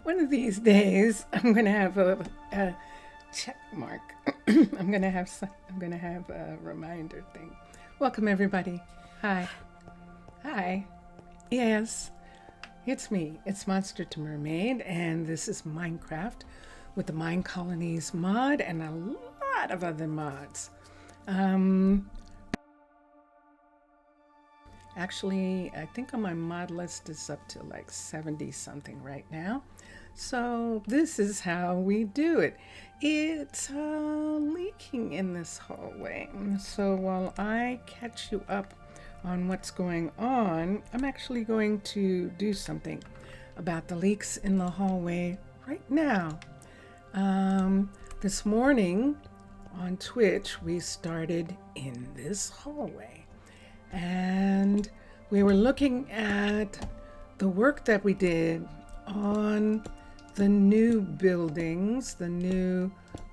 One of these days, I'm gonna have a check mark. I'm gonna have a reminder thing. Welcome everybody. Hi. Hi. Yes, it's me. It's Monster to Mermaid, and this is Minecraft with the Minecolonies mod and a lot of other mods. Actually, I think on my mod list is up to like 70 something right now. So this is how we do it. It's leaking in this hallway. So while I catch you up on what's going on, I'm actually going to do something about the leaks in the hallway right now. This morning on Twitch, we started in this hallway. And we were looking at the work that we did on the new buildings.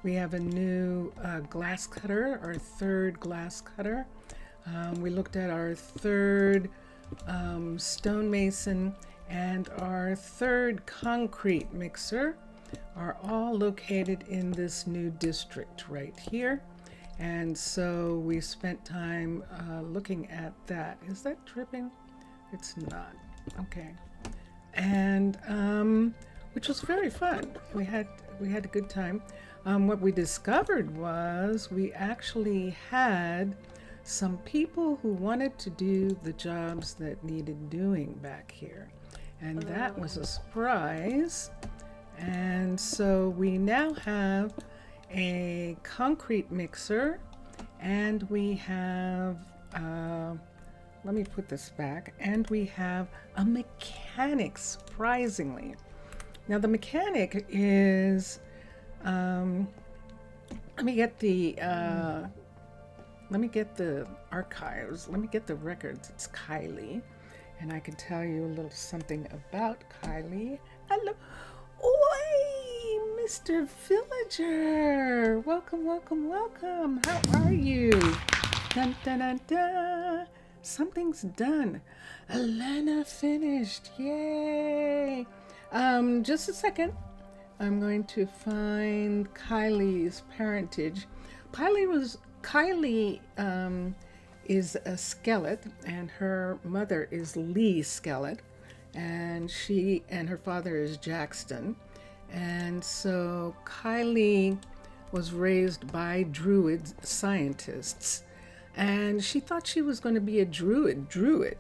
We have a new glass cutter, our third glass cutter. We looked at our third stonemason and our third concrete mixer are all located in this new district right here. And so we spent time looking at that. Is that dripping? It's not. Okay. And which was very fun. We had a good time. What we discovered was we actually had some people who wanted to do the jobs that needed doing back here. And that was a surprise. And so we now have a concrete mixer, and we have let me put this back, and we have a mechanic, surprisingly. Now the mechanic is let me get the archives, let me get the records. It's Kylie, and I can tell you a little something about Kylie. Hello. Oi, Mr. Villager! Welcome, welcome, welcome. How are you? Dun, dun, dun, dun. Something's done. Elena finished. Yay! Just a second. I'm going to find Kylie's parentage. Kylie is a Skelet, and her mother is Lee Skelet. And she and her father is Jackson. And so Kylie was raised by druid scientists, and she thought she was going to be a druid,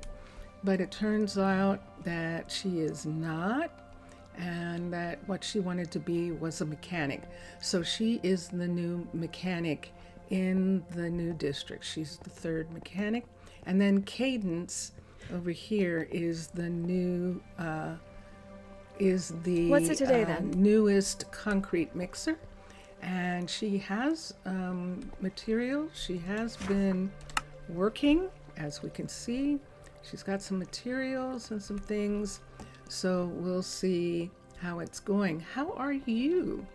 but it turns out that she is not, and that what she wanted to be was a mechanic. So she is the new mechanic in the new district. She's the third mechanic. And then Cadence over here is the new What's it today, then? newest concrete mixer, and she has material. She has been working, as we can see. She's got some materials and some things, so we'll see how it's going. How are you?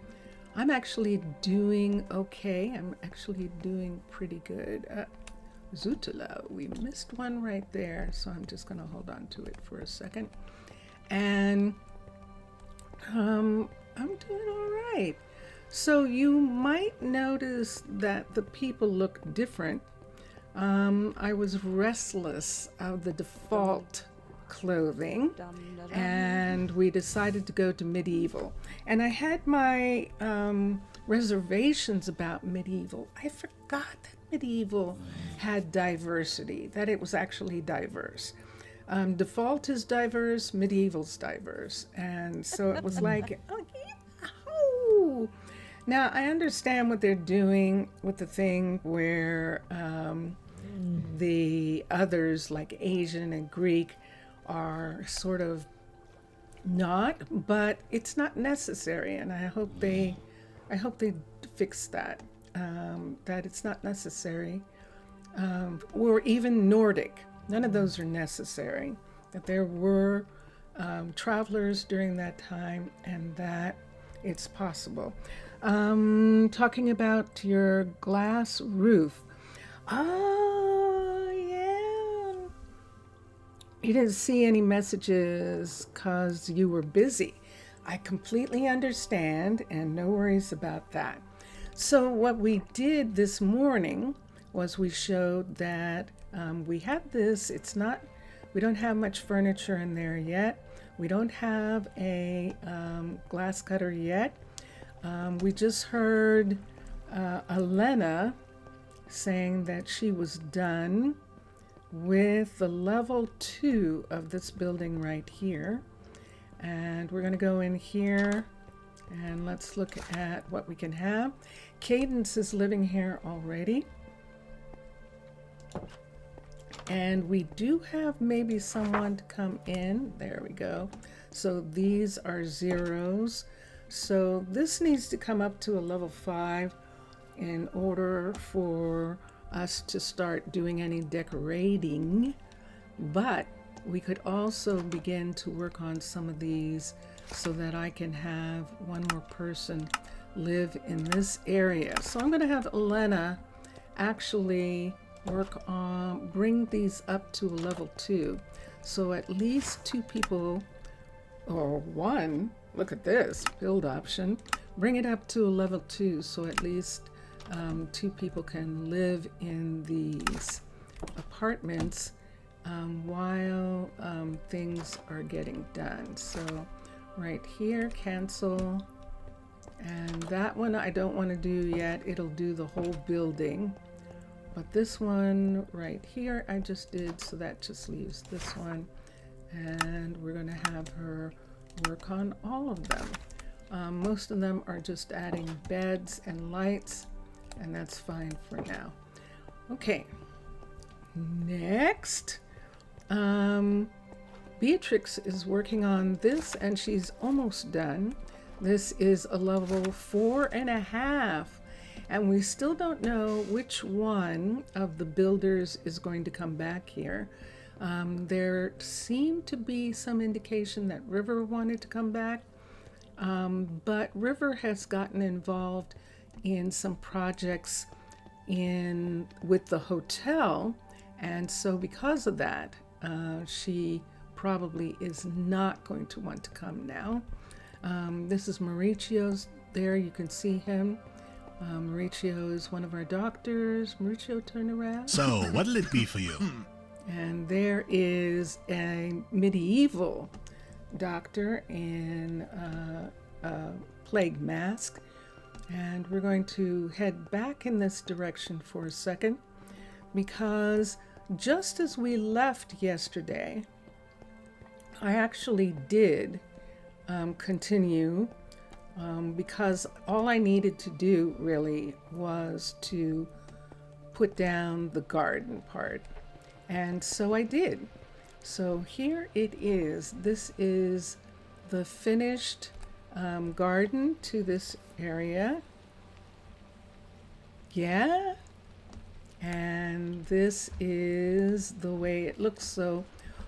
I'm actually doing okay. I'm actually doing pretty good. Zootala, we missed one right there, so I'm just going to hold on to it for a second. And I'm doing all right. So you might notice that the people look different. I was restless of the default clothing, and we decided to go to medieval. And I had my reservations about medieval. I forgot that medieval had diversity, that it was actually diverse. Default is diverse, medieval's diverse. And so it was like, oh, yeah, oh. Now I understand what they're doing with the thing where the others, like Asian and Greek, are sort of not, but it's not necessary. And I hope they fix that. That it's not necessary, or even Nordic. None of those are necessary. That there were travelers during that time, and that it's possible. Talking about your glass roof. Oh, yeah. You didn't see any messages because you were busy. I completely understand, and no worries about that. So what we did this morning was we showed that we have this. We don't have much furniture in there yet. We don't have a glass cutter yet. We just heard Elena saying that she was done with the level 2 of this building right here. And we're going to go in here and let's look at what we can have. Cadence is living here already. And we do have maybe someone to come in. There we go. So these are zeros. So this needs to come up to a level 5 in order for us to start doing any decorating. But we could also begin to work on some of these so that I can have one more person live in this area. So I'm going to have Elena actually bring these up to a level 2. So at least 2 people, or 1, look at this, build option, bring it up to a level 2 so at least 2 people can live in these apartments while things are getting done. So right here, cancel. And that one I don't want to do yet. It'll do the whole building. But this one right here I just did, so that just leaves this one. And we're going to have her work on all of them. Most of them are just adding beds and lights, and that's fine for now. Okay, next. Beatrix is working on this and she's almost done. This is a level 4.5, and we still don't know which one of the builders is going to come back here. There seemed to be some indication that River wanted to come back, but River has gotten involved in some projects with the hotel, and so because of that, she probably is not going to want to come now. This is Mauricio's there. You can see him. Mauricio is one of our doctors. Mauricio, turn around. So, what'll it be for you? And there is a medieval doctor in a plague mask. And we're going to head back in this direction for a second, because just as we left yesterday, I actually did continue because all I needed to do really was to put down the garden part. And so I did. So here it is. This is the finished garden to this area. Yeah. And this is the way it looks. So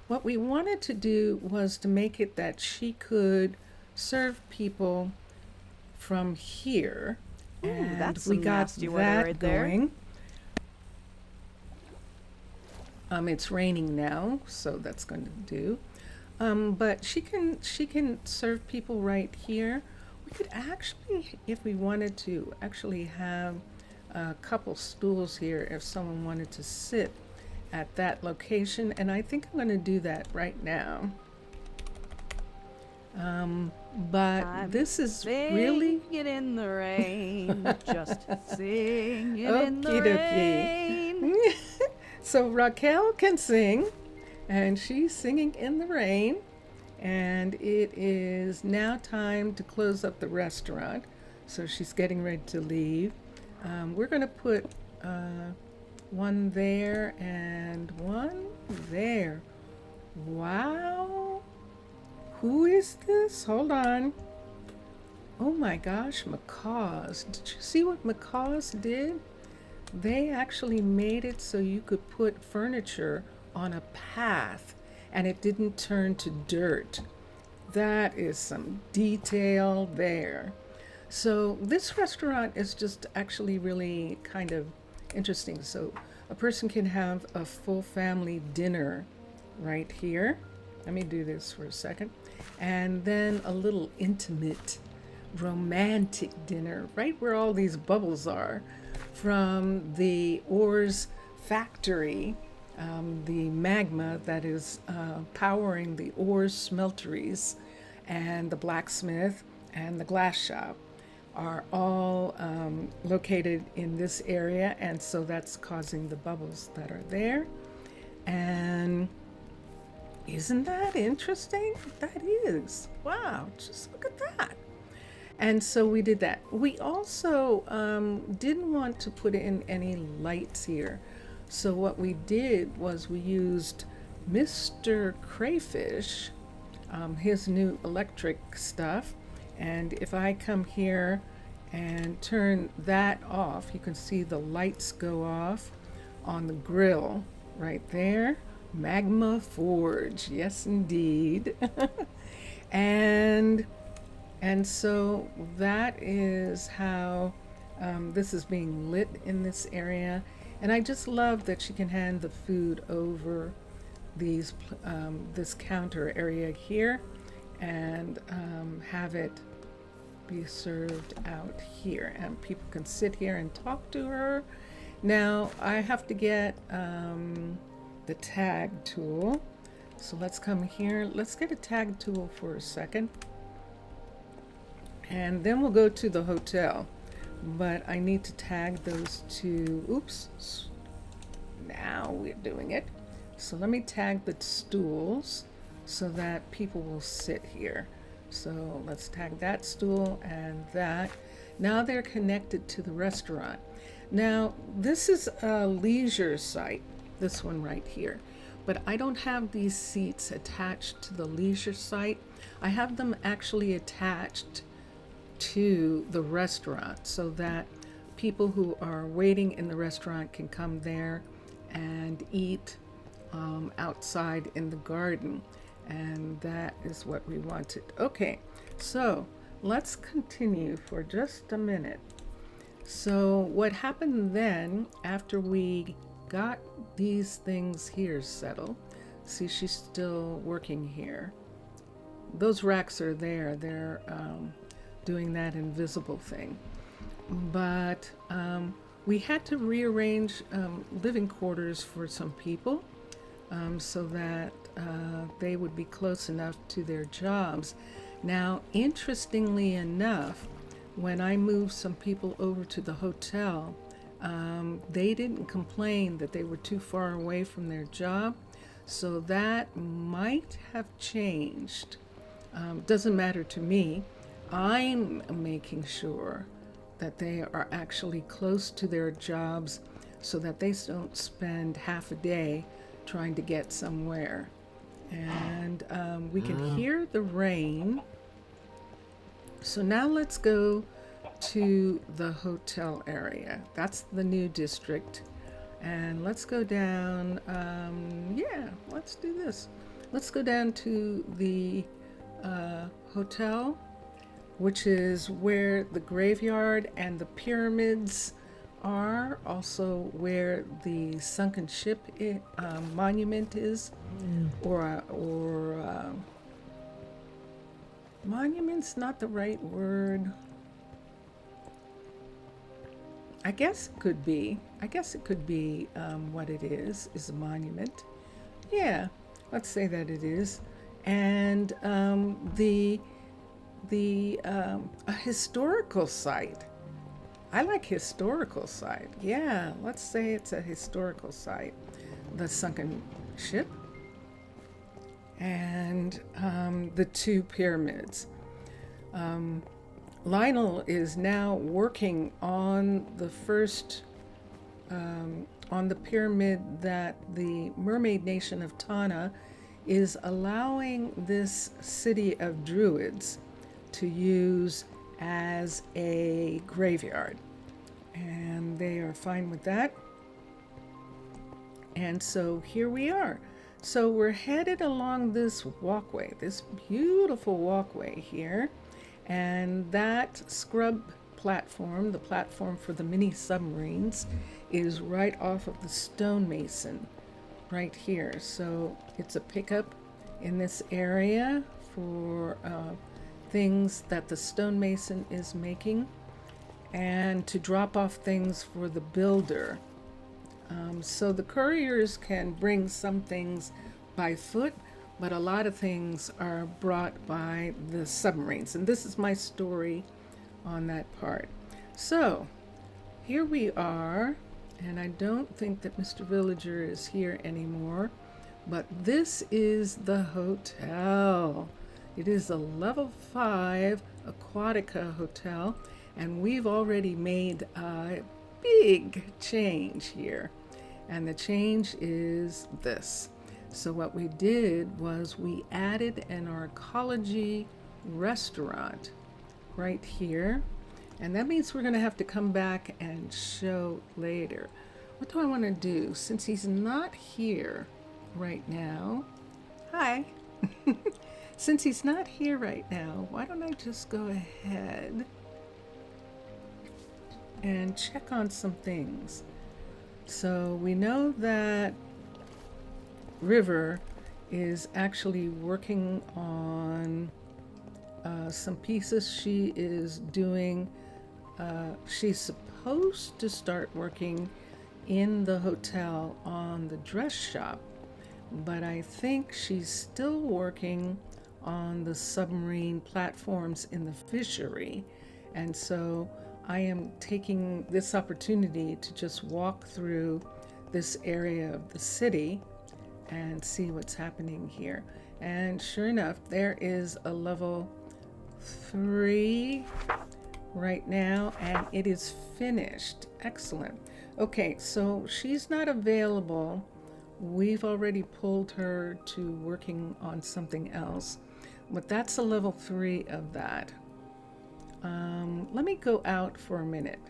what we wanted to do was to make it that she could serve people from here. Ooh, and that's we some got nasty weather that right there. going. It's raining now, so that's going to do. But she can serve people right here. We could actually, if we wanted to, actually have a couple stools here if someone wanted to sit at that location, and I think I'm going to do that right now. But this is really Sing it in the rain, just sing it in the Okie rain. So Raquel can sing, and she's singing in the rain, and it is now time to close up the restaurant. So she's getting ready to leave. We're going to put one there and one there. Wow. Who is this? Hold on. Oh my gosh, Macaws. Did you see what Macaws did? They actually made it so you could put furniture on a path and it didn't turn to dirt. That is some detail there. So this restaurant is just actually really kind of interesting. So a person can have a full family dinner right here. Let me do this for a second. And then a little intimate, romantic dinner, right where all these bubbles are, from the ores factory, the magma that is powering the ores smelteries, and the blacksmith and the glass shop are all located in this area, and so that's causing the bubbles that are there. And isn't that interesting? That is. Wow, just look at that. And so we did that. We also didn't want to put in any lights here. So what we did was we used Mr. Crayfish, his new electric stuff. And if I come here and turn that off, you can see the lights go off on the grill right there. Magma Forge, yes indeed. and so that is how this is being lit in this area. And I just love that she can hand the food over these this counter area here and have it be served out here, and people can sit here and talk to her. Now I have to get the tag tool, so let's come here. Let's get a tag tool for a second, and then we'll go to the hotel. But I need to tag those two. Oops, now we're doing it. So let me tag the stools so that people will sit here. So let's tag that stool and that. Now they're connected to the restaurant. Now this is a leisure site, this one right here, but I don't have these seats attached to the leisure site. I have them actually attached to the restaurant so that people who are waiting in the restaurant can come there and eat outside in the garden. And that is what we wanted. Okay, so let's continue for just a minute. So what happened then, after we got these things here settled, see, she's still working here. Those racks are there. They're doing that invisible thing. But we had to rearrange living quarters for some people so that they would be close enough to their jobs. Now, interestingly enough, when I moved some people over to the hotel, they didn't complain that they were too far away from their job, so that might have changed. Doesn't matter to me. I'm making sure that they are actually close to their jobs so that they don't spend half a day trying to get somewhere. And we can hear the rain. So now let's go to the hotel area. That's the new district. And let's go down, yeah, let's do this. Let's go down to the hotel, which is where the graveyard and the pyramids are, also where the sunken ship monument is, or monument's not the right word. I guess it could be what it is a monument. Yeah, let's say that it is. And a historical site. I like historical site. Yeah, let's say it's a historical site. The sunken ship and the two pyramids. Lionel is now working on the first, on the pyramid that the Mermaid Nation of Tana is allowing this city of druids to use as a graveyard. And they are fine with that. And so here we are. So we're headed along this walkway, this beautiful walkway here. And that scrub platform, the platform for the mini submarines, is right off of the stonemason right here. So it's a pickup in this area for things that the stonemason is making, and to drop off things for the builder. So the couriers can bring some things by foot, but a lot of things are brought by the submarines. And this is my story on that part. So here we are, and I don't think that Mr. Villager is here anymore, but this is the hotel. It is a level 5 Aquatica hotel, and we've already made a big change here. And the change is this. So what we did was we added an Arcology restaurant right here. And that means we're going to have to come back and show later. What do I want to do? Since he's not here right now. Hi. Since he's not here right now, why don't I just go ahead and check on some things. So we know that River is actually working on some pieces she is doing. She's supposed to start working in the hotel on the dress shop, but I think she's still working on the submarine platforms in the fishery. And so I am taking this opportunity to just walk through this area of the city and see what's happening here. And sure enough, there is a level 3 right now, and it is finished. Excellent. Okay, so she's not available. We've already pulled her to working on something else, but that's a level 3 of that. Let me go out for a minute.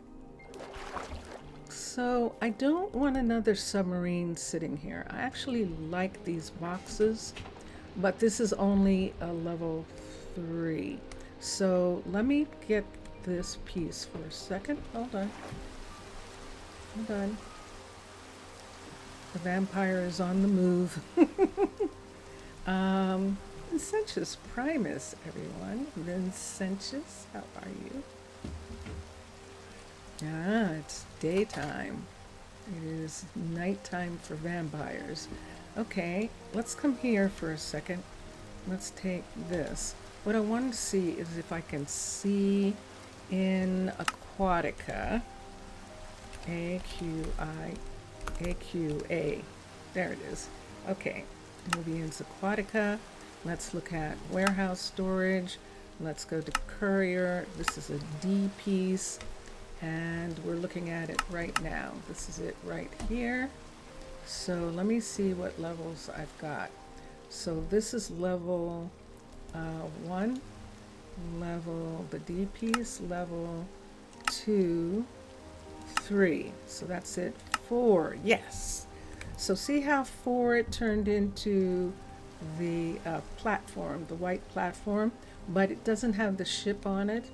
So I don't want another submarine sitting here. I actually like these boxes, but this is only a level 3. So let me get this piece for a second. Hold on. The vampire is on the move. Vincentius Primus, everyone. Vincentius, how are you? Ah, it's daytime. It is nighttime for vampires. Okay, let's come here for a second. Let's take this. What I want to see is if I can see in Aquatica, AQA. There it is. Okay, Nubian's Aquatica. Let's look at warehouse storage. Let's go to courier. This is a D piece, and we're looking at it right now. This is it right here. So let me see what levels I've got. So this is level 1, level the D piece, level 2, 3. So that's it. 4. Yes. So see how 4 it turned into the platform, the white platform, but it doesn't have the ship on it.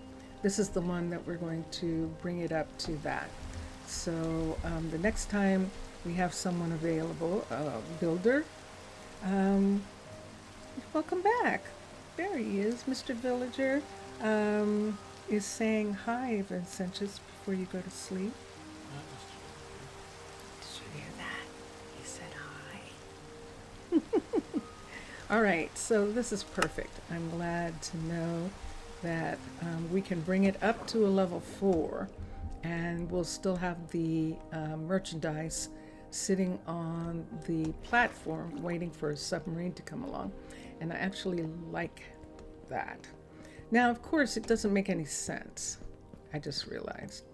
This is the one that we're going to bring it up to that. So the next time we have someone available, builder, welcome back. There he is, Mr. Villager is saying hi, Vincentius, before you go to sleep. Did you hear that? He said hi. All right, so this is perfect. I'm glad to know that we can bring it up to a level 4, and we'll still have the merchandise sitting on the platform waiting for a submarine to come along. And I actually like that. Now, of course, it doesn't make any sense. I just realized.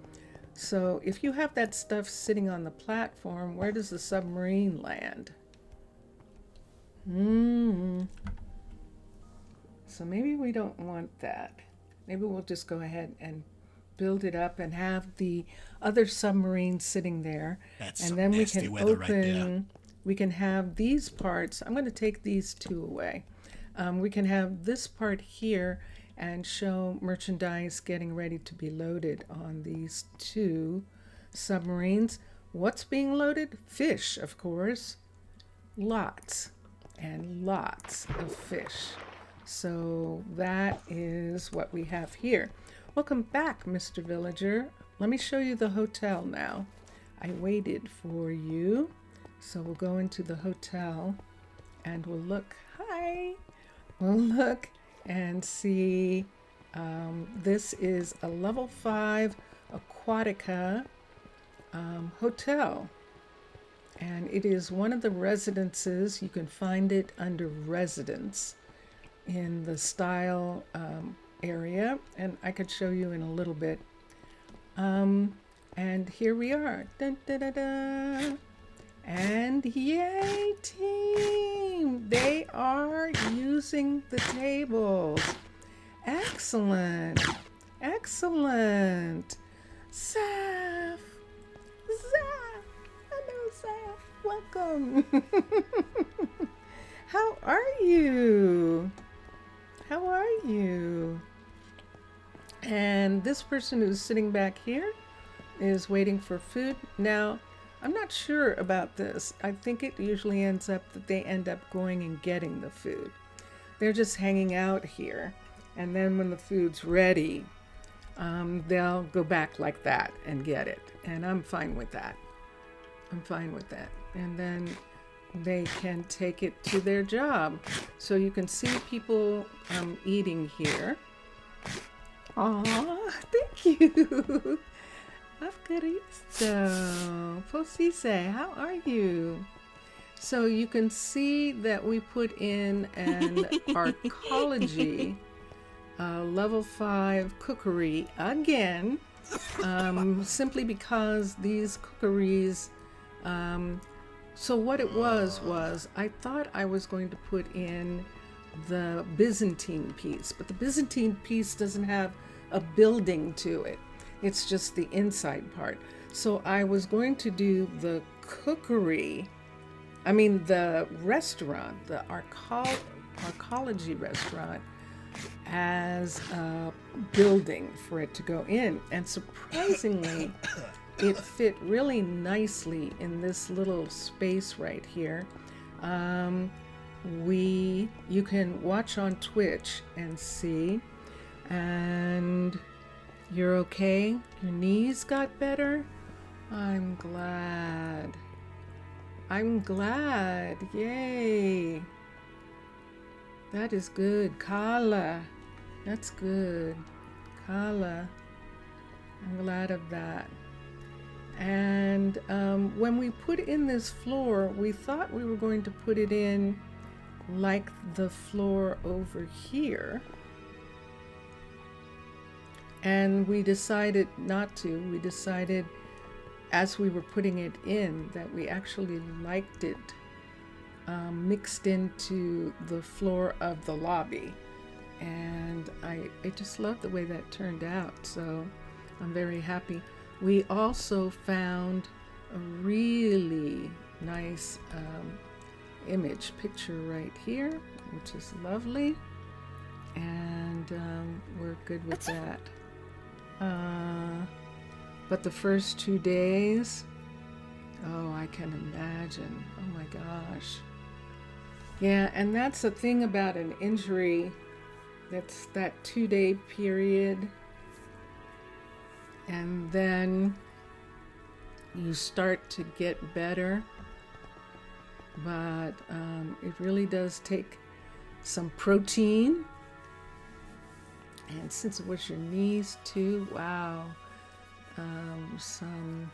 So if you have that stuff sitting on the platform, where does the submarine land? So maybe we don't want that. Maybe we'll just go ahead and build it up and have the other submarine sitting there. That's and some then we nasty can weather right there. open, we can have these parts. I'm going to take these 2 away. We can have this part here and show merchandise getting ready to be loaded on these 2 submarines. What's being loaded? Fish, of course. Lots. and lots of fish. So that is what we have here. Welcome back, Mr. Villager. Let me show you the hotel now. I waited for you. So we'll go into the hotel and we'll look. Hi. We'll look and see. This is a level 5 Aquatica hotel. And it is one of the residences. You can find it under residence in the style area, and I could show you in a little bit. And here we are. Dun, da, da, da. And yay, team! They are using the tables. Excellent. Excellent. Saf. Zaf. Hello, Saf. Welcome. How are you? How are you? And this person who's sitting back here is waiting for food. Now, I'm not sure about this. I think it usually ends up that they end up going and getting the food. They're just hanging out here. And then when the food's ready, they'll go back like that and get it. And I'm fine with that. I'm fine with that. And then they can take it to their job. So you can see people eating here. Aw, thank you. Afgaristo. Posise, how are you? So you can see that we put in an Arcology level 5 cookery again, simply because these cookeries, so what it was I thought I was going to put in the Byzantine piece, but the Byzantine piece doesn't have a building to it. It's just the inside part. So I was going to do the cookery, the restaurant, the Arcology restaurant, as a building for it to go in. And surprisingly, it fit really nicely in this little space right here. You can watch on Twitch and see. And you're okay? Your knees got better? I'm glad. I'm glad. Yay. That is good. Kala. That's good. Kala. I'm glad of that. And when we put in this floor, we thought we were going to put it in like the floor over here. And we decided not to. We decided as we were putting it in that we actually liked it mixed into the floor of the lobby. And I just love the way that turned out. So I'm very happy. We also found a really nice image picture right here, which is lovely. And we're good with that. But the first 2 days, oh, I can imagine. Oh my gosh. Yeah, and that's the thing about an injury. That's that 2-day period. And then you start to get better. But it really does take some protein. And since it was your knees too, wow. Some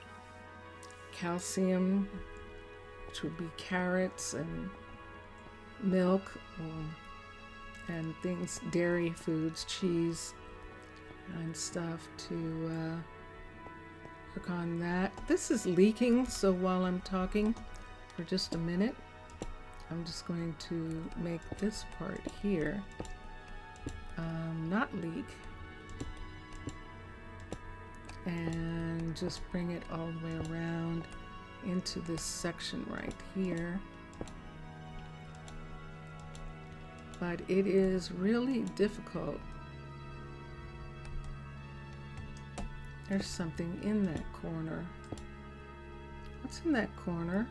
calcium, which would be carrots and milk and things, dairy foods, cheese and stuff to work on that. This is leaking, so while I'm talking for just a minute, I'm just going to make this part here not leak, and just bring it all the way around into this section right here. But it is really difficult. There's something in that corner. What's in that corner?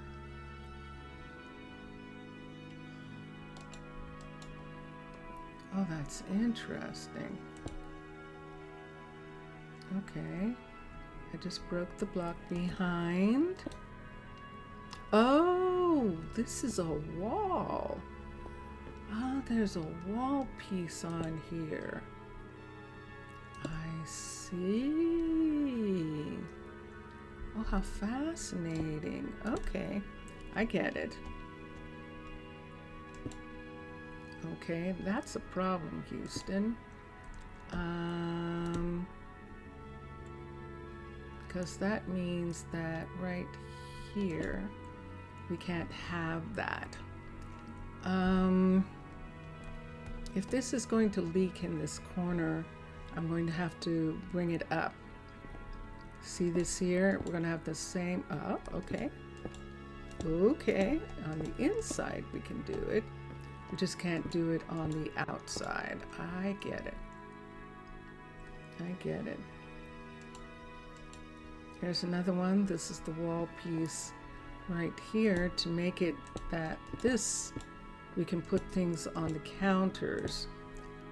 Oh, that's interesting. Okay. I just broke the block behind. Oh, this is a wall. Oh, there's a wall piece on here. I see. Oh, how fascinating. Okay, I get it. Okay, that's a problem, Houston. Because that means that right here, we can't have that. If this is going to leak in this corner, I'm going to have to bring it up. See this here? We're going to have the same, oh, okay. Okay, on the inside we can do it. We just can't do it on the outside. I get it. I get it. Here's another one. This is the wall piece right here to make it that this, we can put things on the counters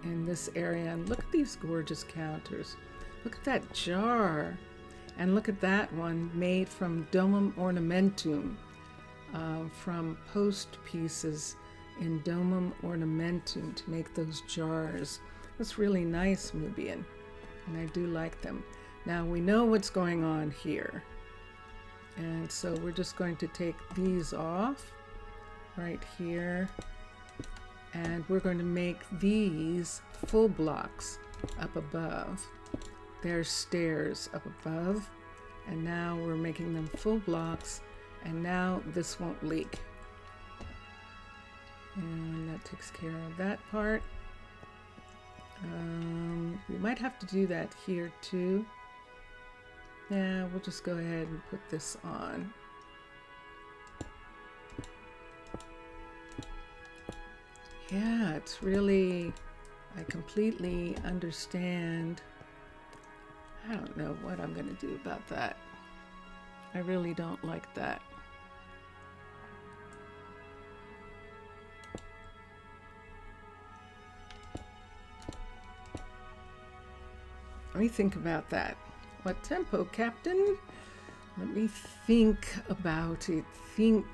in this area. And look at these gorgeous counters. Look at that jar. And look at that one made from domum ornamentum, from post pieces in domum ornamentum to make those jars. It's really nice, Mubian, and I do like them. Now we know what's going on here, and so we're just going to take these off right here, and we're going to make these full blocks up above. There's stairs up above, and now we're making them full blocks, and now this won't leak. And that takes care of that part. We might have to do that here too. Yeah, we'll just go ahead and put this on. Yeah, it's really, I completely understand. I don't know what I'm going to do about that. I really don't like that. Let me think about that. What tempo, Captain? Let me think about it. Think.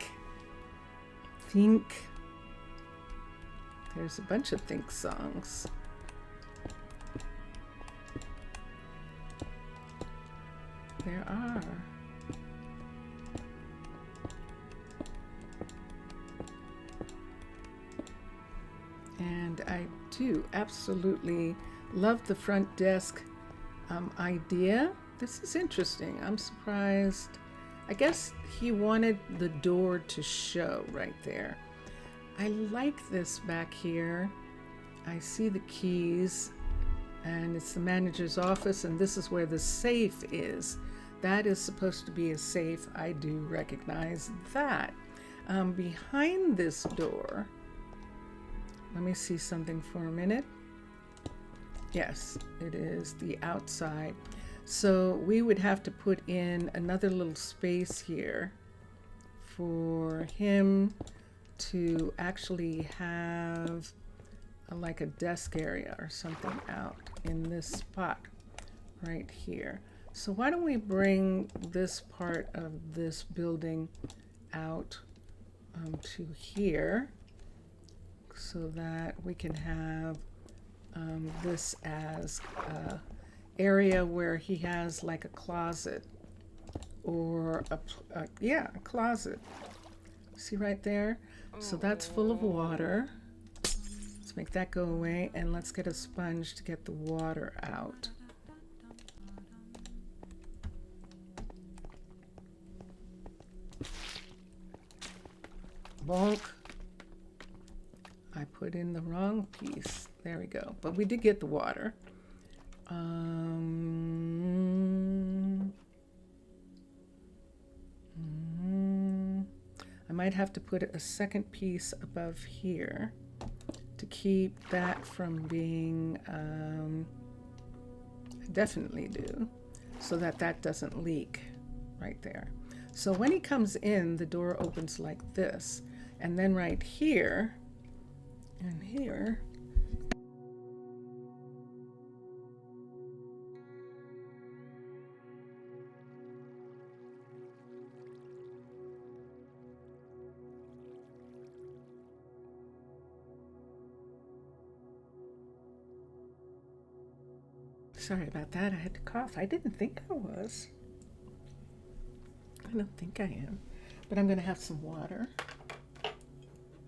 There's a bunch of think songs. There are. And I do absolutely love the front desk idea. This is interesting. I'm surprised. I guess he wanted the door to show right there. I like this back here. I see the keys, and it's the manager's office, and this is where the safe is. That is supposed to be a safe. I do recognize that. Behind this door, let me see something for a minute. Yes, it is the outside. So we would have to put in another little space here for him to actually have like a desk area or something out in this spot right here. So why don't we bring this part of this building out to here so that we can have this as a area where he has like a closet or a closet. See right there? So that's full of water. Let's make that go away, and let's get a sponge to get the water out. Bonk. I put in the wrong piece. There we go. But we did get the water. I might have to put a second piece above here to keep that from being, I definitely do, so that that doesn't leak right there. So when he comes in, the door opens like this, and then right here and here, Sorry about that. I had to cough. I didn't think I was. I don't think I am. But I'm going to have some water.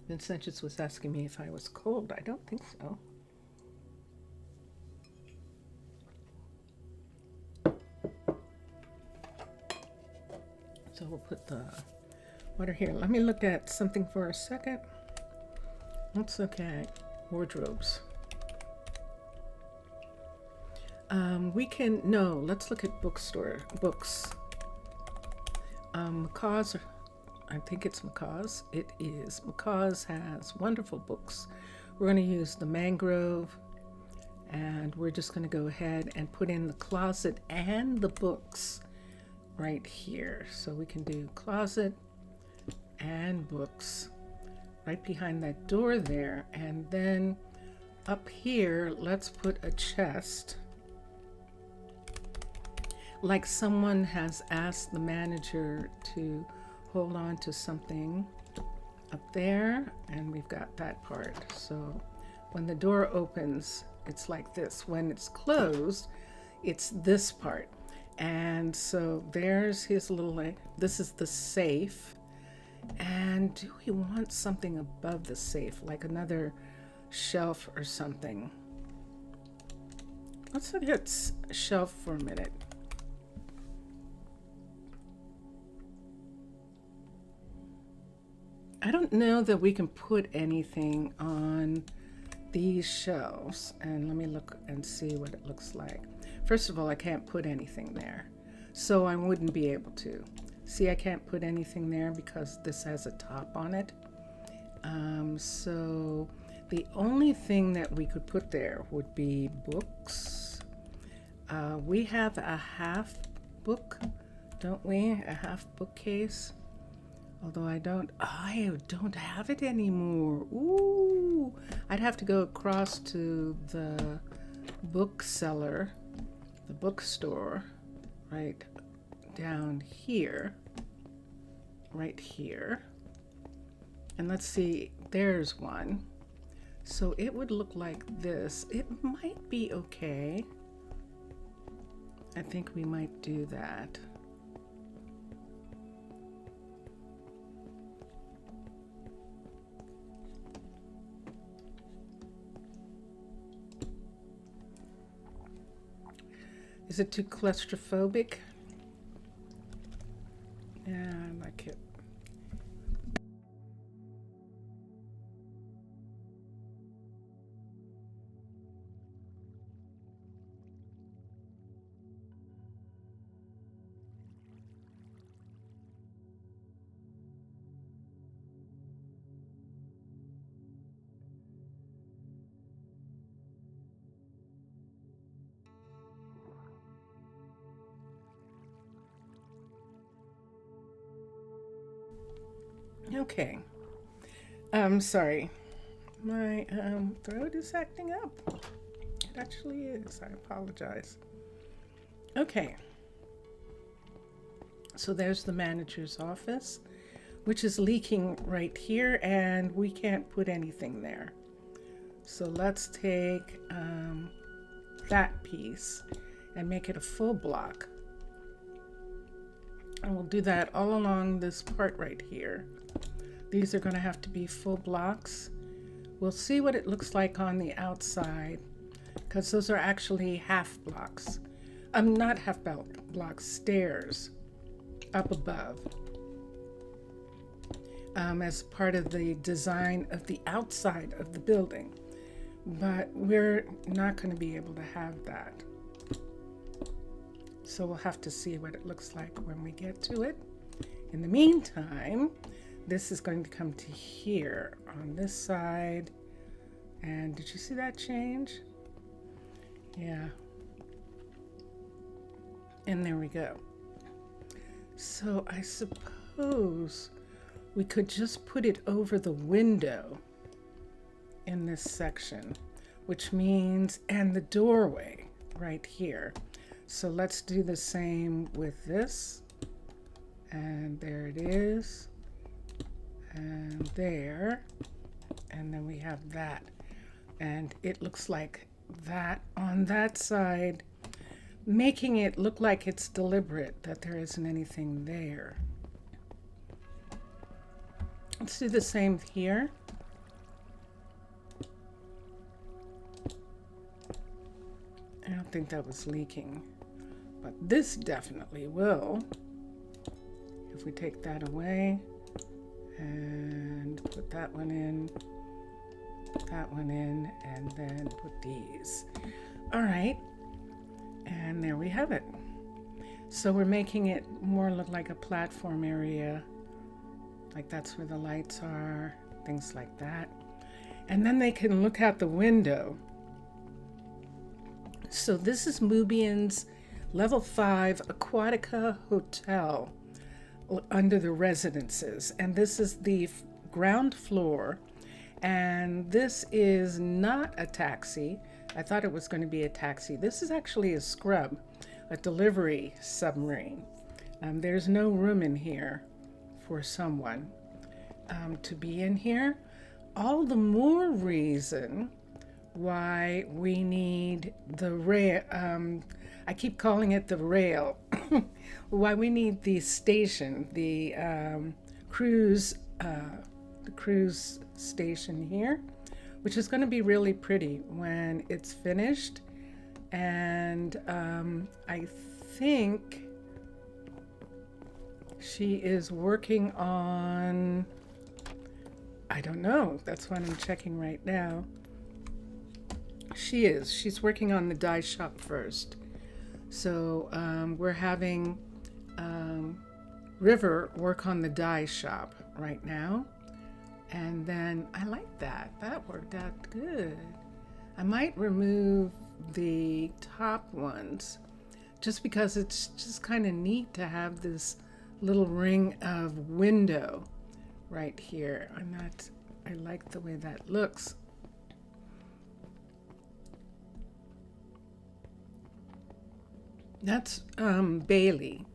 Vincentius was asking me if I was cold. I don't think so. So we'll put the water here. Let me look at something for a second. Let's look at wardrobes. Let's look at books. Macaw's, I think it's Macaw's. It is. Macaw's has wonderful books. We're going to use the mangrove, and we're just going to go ahead and put in the closet and the books right here. So we can do closet and books right behind that door there. And then up here, let's put a chest. Like someone has asked the manager to hold on to something up there, and we've got that part. So when the door opens, it's like this. When it's closed, it's this part. And so there's his little, this is the safe. And do we want something above the safe, like another shelf or something? Let's look at a shelf for a minute. I don't know that we can put anything on these shelves. And let me look and see what it looks like. First of all, I can't put anything there, so I wouldn't be able to. See, I can't put anything there because this has a top on it. So the only thing that we could put there would be books. We have a half book, don't we? A half bookcase. Although I don't have it anymore. Ooh, I'd have to go across to the bookseller, the bookstore, right down here, right here. And let's see, there's one. So it would look like this. It might be okay. I think we might do that. Is it too claustrophobic? Yeah, I like it. Okay. Sorry. My throat is acting up. It actually is. I apologize. Okay. So there's the manager's office, which is leaking right here, and we can't put anything there. So let's take that piece and make it a full block. And we'll do that all along this part right here. These are going to have to be full blocks. We'll see what it looks like on the outside, because those are actually half blocks. Not half blocks, stairs up above. As part of the design of the outside of the building. But we're not going to be able to have that. So we'll have to see what it looks like when we get to it. In the meantime, this is going to come to here on this side. And did you see that change? Yeah. And there we go. So I suppose we could just put it over the window in this section, which means, and the doorway right here. So let's do the same with this. And there it is. And there. And then we have that. And it looks like that on that side making it look like it's deliberate, that there isn't anything there. Let's do the same here. I don't think that was leaking, but this definitely will. If we take that away and put that one in, and then put these. All right, and there we have it. So we're making it more look like a platform area, like that's where the lights are, things like that. And then they can look out the window. So this is Mubian's level 5 Aquatica Hotel under the residences, and this is the ground floor, and this is not a taxi. I thought it was going to be a taxi. This is actually a scrub, a delivery submarine. There's no room in here for someone to be in here. All the more reason why we need the rail. I keep calling it the rail. Why we need the station, the cruise station here, which is going to be really pretty when it's finished. And I think she is working on, I don't know, that's what I'm checking right now. She's working on the dye shop first. So we're having River work on the dye shop right now. And then I like that. That worked out good. I might remove the top ones just because it's just kind of neat to have this little ring of window right here. I like the way that looks. That's Bailey.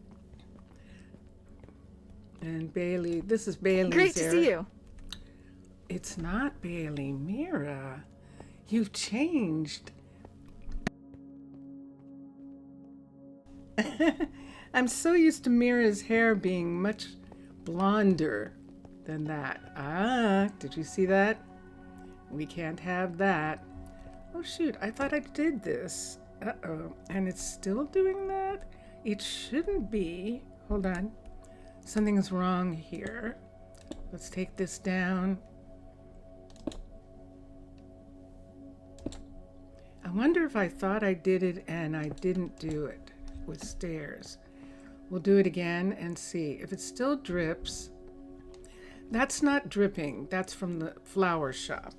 And Bailey, this is Bailey's Great to see you. It's not Bailey, Mira. You've changed. I'm so used to Mira's hair being much blonder than that. Ah, did you see that? We can't have that. Oh shoot, I thought I did this. Uh-oh, and it's still doing that? It shouldn't be. Hold on. Something's wrong here. Let's take this down. I wonder if I thought I did it and I didn't do it with stairs. We'll do it again and see. If it still drips, that's not dripping. That's from the flower shop.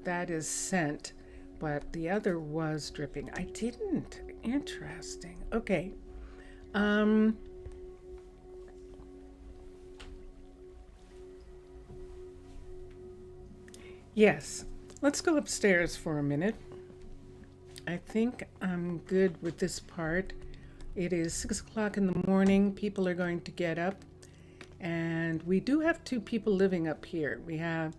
That is scent. But the other was dripping. I didn't. Interesting. Okay. Yes. Let's go upstairs for a minute. I think I'm good with this part. It is 6 o'clock in the morning. People are going to get up. And we do have 2 people living up here. We have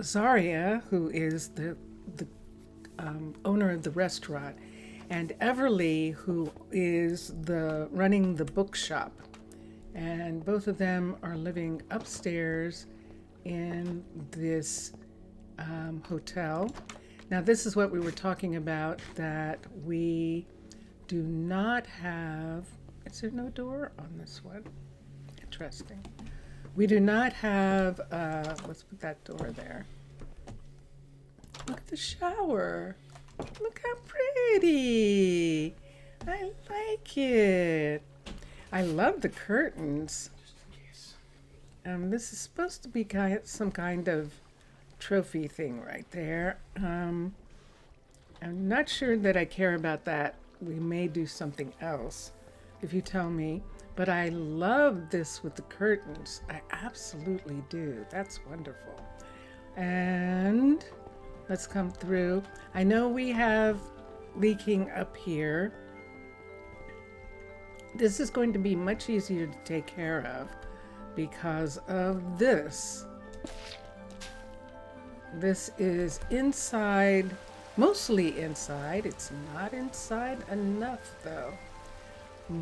Zaria, who is the owner of the restaurant, and Everly, who is running the bookshop. And both of them are living upstairs in this hotel. Now, this is what we were talking about, that we do not have, is there no door on this one? Interesting. We do not have, let's put that door there. Look at the shower. Look how pretty. I like it. I love the curtains. This is supposed to be some kind of trophy thing right there. I'm not sure that I care about that. We may do something else if you tell me. But I love this with the curtains. I absolutely do. That's wonderful. And let's come through. I know we have leaking up here. This is going to be much easier to take care of because of this. This is inside mostly inside. It's not inside enough though.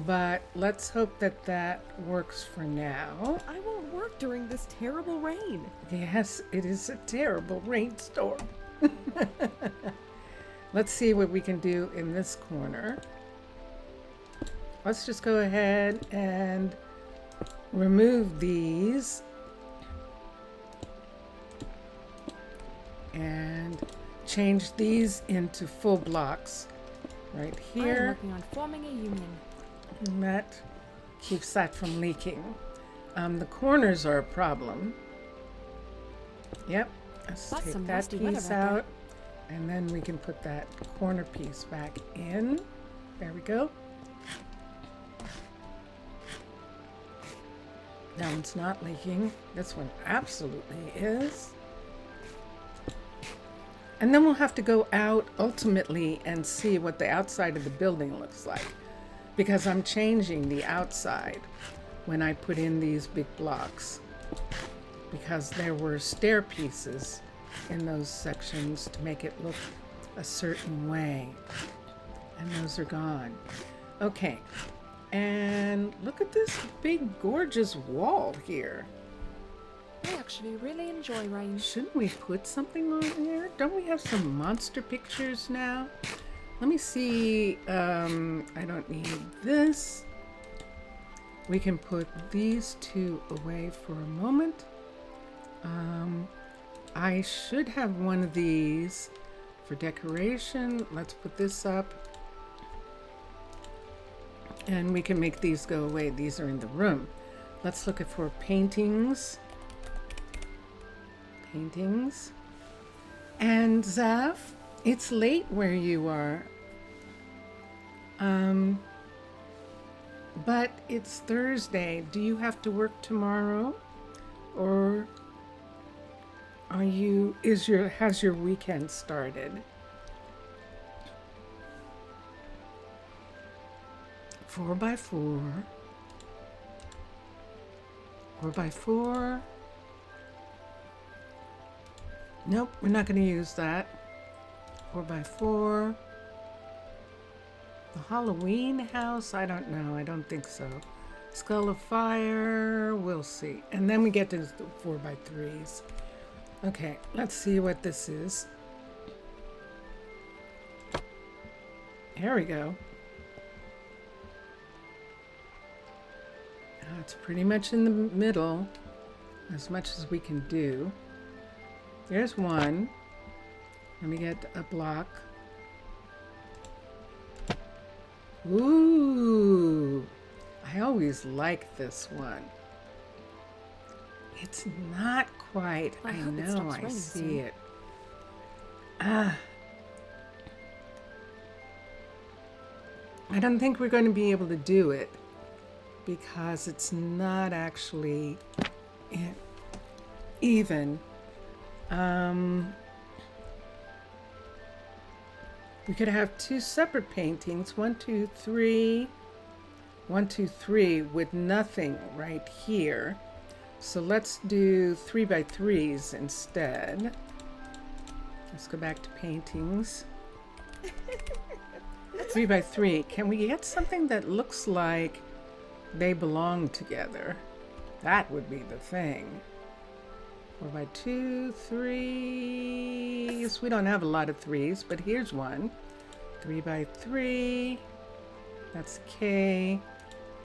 But let's hope that that works for now. I won't work during this terrible rain. Yes, it is a terrible rainstorm. Let's see what we can do in this corner. Let's just go ahead and remove these and change these into full blocks right I am here. working on forming a union. And that keeps that from leaking. The corners are a problem. Yep. Let's That's take some that nasty weather piece right there. out. And then we can put that corner piece back in. There we go. That one's not leaking. This one absolutely is. And then we'll have to go out ultimately and see what the outside of the building looks like. Because I'm changing the outside when I put in these big blocks. Because there were stair pieces in those sections to make it look a certain way. And those are gone. Okay. And look at this big gorgeous wall here. I actually really enjoy rain. Shouldn't we put something on here? Don't we have some monster pictures now? Let me see. I don't need this. We can put these two away for a moment. I should have one of these for decoration. Let's put this up. And we can make these go away. These are in the room. Let's look for paintings. Paintings. And Zaf, it's late where you are. But it's Thursday. Do you have to work tomorrow? Or has your weekend started? 4x4. 4x4. Nope, we're not going to use that. 4x4. The Halloween house? I don't know. I don't think so. Skull of Fire. We'll see. And then we get to the 4x3s. Okay, let's see what this is. There we go. It's pretty much in the middle, as much as we can do. There's one. Let me get a block. Ooh, I always like this one. It's not quite. I I hope it know, stops I raining see soon. it. I don't think we're going to be able to do it because it's not actually even. We could have two separate paintings, 1, 2, 3, 1, 2, 3, with nothing right here. So let's do 3x3s instead. Let's go back to paintings. 3x3. Can we get something that looks like they belong together? That would be the thing. 4x2, 3s. We don't have a lot of 3s, but here's one. 3x3. That's K,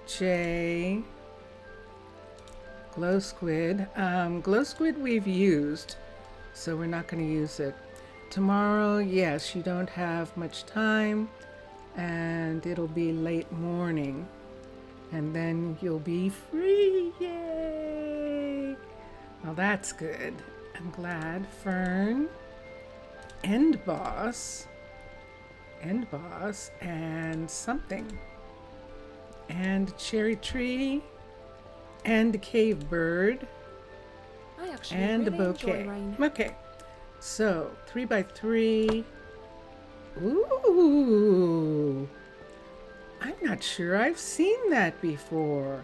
J. Glow squid. Glow squid we've used, so we're not going to use it. Tomorrow, yes, you don't have much time, and it'll be late morning, and then you'll be free. Yay! Well, that's good. I'm glad. Fern, End Boss, and something, and Cherry Tree, and a Cave Bird, I actually and a really bouquet. enjoy rain. Okay, so 3x3. Ooh, I'm not sure I've seen that before.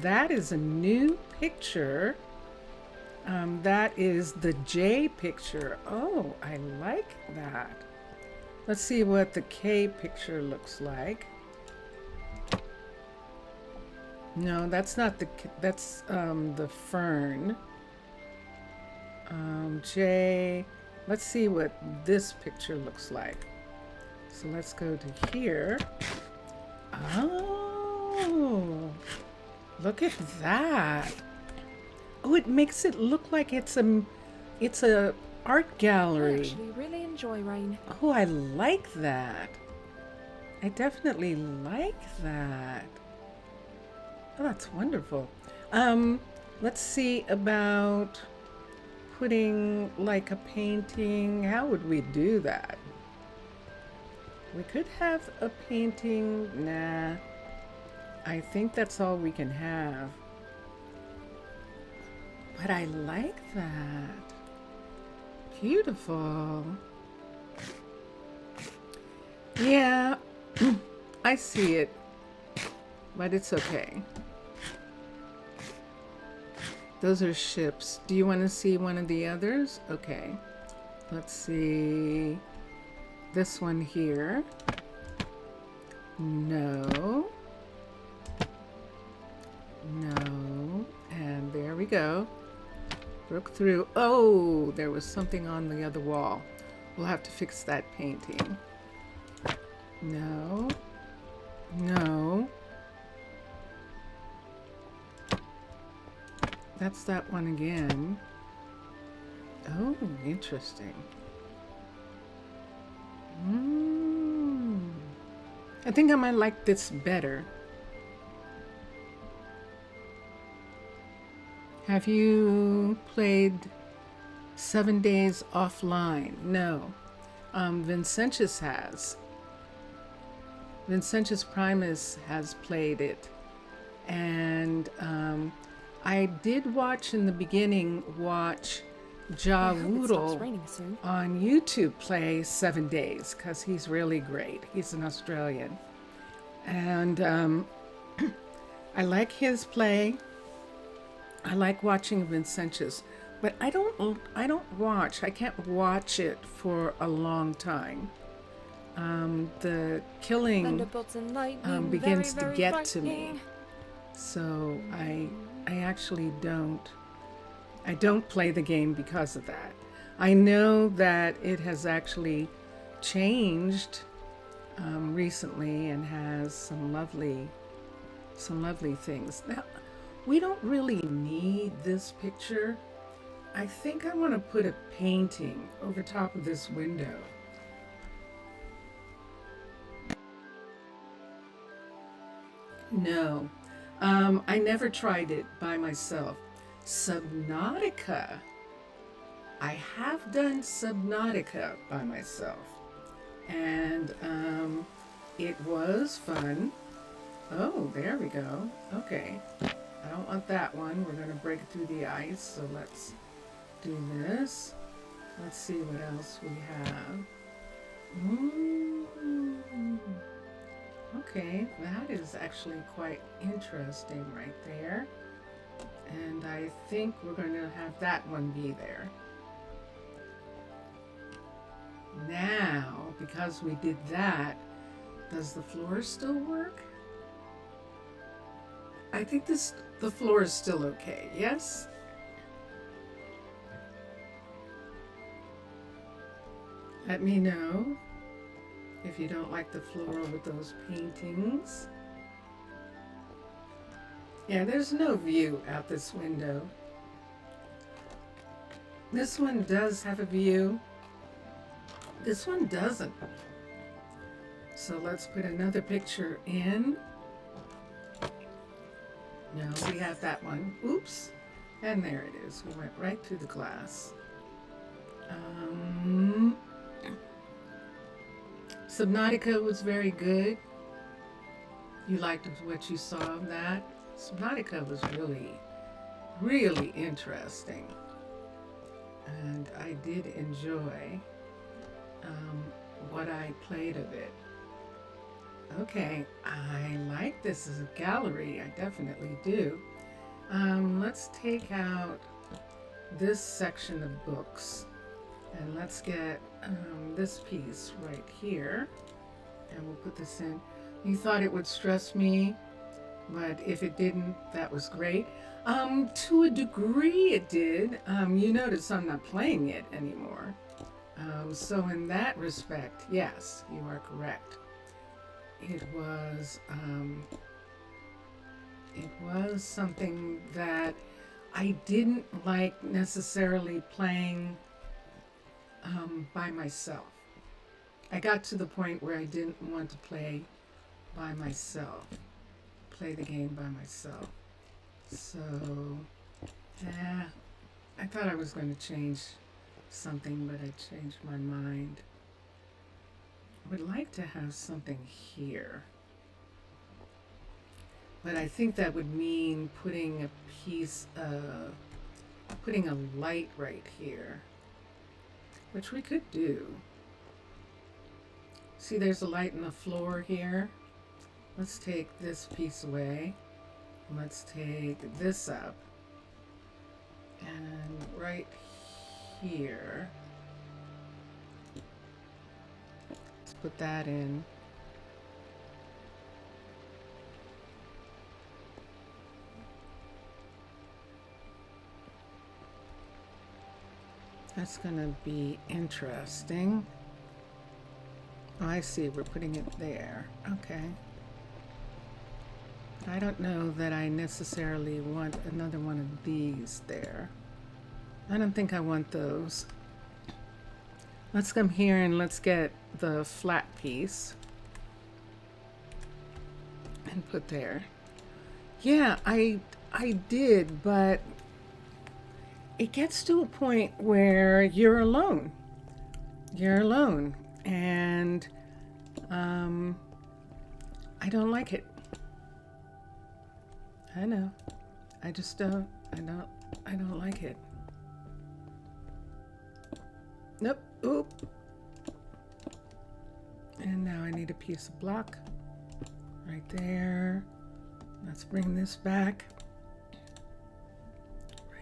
That is a new picture. That is the J picture. Oh, I like that. Let's see what the K picture looks like. No, that's not that's the fern. J, let's see what this picture looks like. So let's go to here. Oh, look at that. Oh, it makes it look like it's a art I gallery. actually really enjoy rain. Oh, I like that. I definitely like that. Oh, that's wonderful. Let's see about putting like a painting. How would we do that? We could have a painting. Nah, I think that's all we can have. But I like that. Beautiful. Yeah, I see it, but it's okay. Those are ships. Do you want to see one of the others? Okay. Let's see. This one here. No. No. And there we go. Broke through. Oh, there was something on the other wall. We'll have to fix that painting. No. No. That's that one again. Oh, interesting. I think I might like this better. Have you played 7 Days Offline? No. Vincentius has. Vincentius Primus has played it. And I did watch in the beginning, Ja I hope it stops Woodle raining soon. on YouTube play 7 Days because he's really great. He's an Australian. And I like his play. I like watching Vincentius, but I can't watch it for a long time. The killing Thunderbolts and lightning, begins very, to very get to me. frightening. So I actually I don't play the game because of that. I know that it has actually changed recently and has some lovely things. Now, we don't really need this picture. I think I want to put a painting over top of this window. No, I never tried it by myself. Subnautica. I have done Subnautica by myself, and it was fun. Oh, there we go. Okay, I don't want that one. We're going to break it through the ice, so let's do this. Let's see what else we have. Okay, that is actually quite interesting right there. And I think we're going to have that one be there. Now, because we did that, does the floor still work? I think the floor is still okay, yes? Let me know if you don't like the floor with those paintings. Yeah, there's no view out this window. This one does have a view. This one doesn't. So let's put another picture in. No, we have that one. Oops. And there it is. We went right through the glass. Subnautica was very good. You liked what you saw of that? Subnautica was really, really interesting. And I did enjoy what I played of it. Okay, I like this as a gallery. I definitely do. Let's take out this section of books And let's get this piece right here. And we'll put this in. You thought it would stress me, but if it didn't, that was great. To a degree it did. You notice I'm not playing it anymore. So in that respect, yes, you are correct. It was something that I didn't like necessarily playing by myself. I got to the point where I didn't want to play by myself, play the game by myself. So, I thought I was going to change something, but I changed my mind. I would like to have something here, but I think that would mean putting a light right here, which we could do. See, there's a light in the floor here. Let's take this piece away. Let's take this up. And right here, let's put that in. That's gonna be interesting. Oh, I see, we're putting it there. Okay. I don't know that I necessarily want another one of these there. I don't think I want those. Let's come here and let's get the flat piece and put there. Yeah, I did, but it gets to a point where you're alone. You're alone, and I don't like it. I know. I just don't. I don't like it. Nope. Oop. And now I need a piece of block right there. Let's bring this back.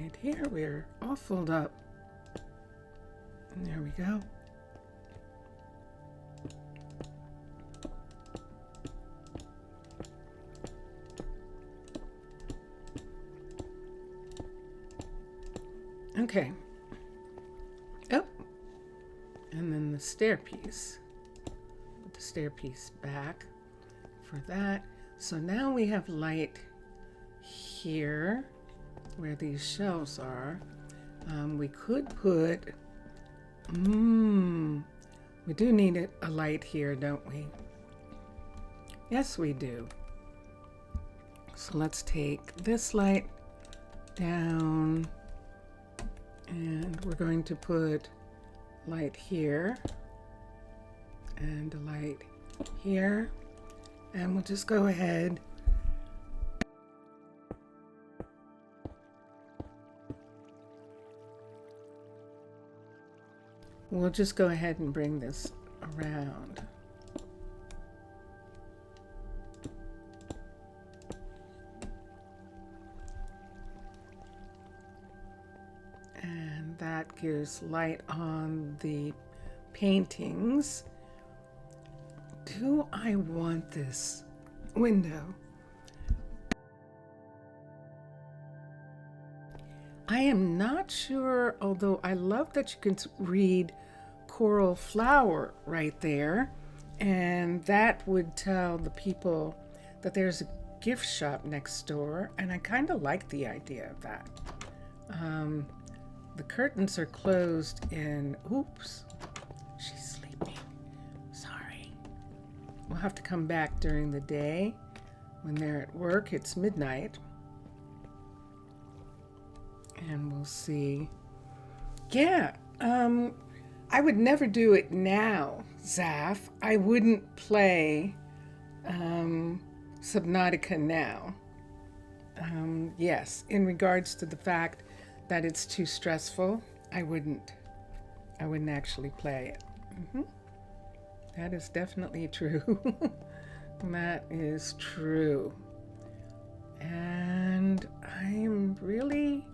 Right here, we're all filled up. And there we go. Okay. Oh. And then the stair piece. Put the stair piece back for that. So now we have light here where these shelves are. We could put, we do need a light here, don't we? Yes, we do. So let's take this light down, and we're going to put light here and a light here, and we'll just go ahead and bring this around. And that gives light on the paintings. Do I want this window? I am not sure, although I love that you can read coral flower right there, and that would tell the people that there's a gift shop next door, and I kind of like the idea of that. The curtains are closed in, oops, she's sleeping, sorry. We'll have to come back during the day when they're at work. It's midnight. And we'll see. Yeah, I would never do it now, Zaf. I wouldn't play Subnautica now. Yes, in regards to the fact that it's too stressful, I wouldn't actually play it. That is definitely true. That is true. And I'm really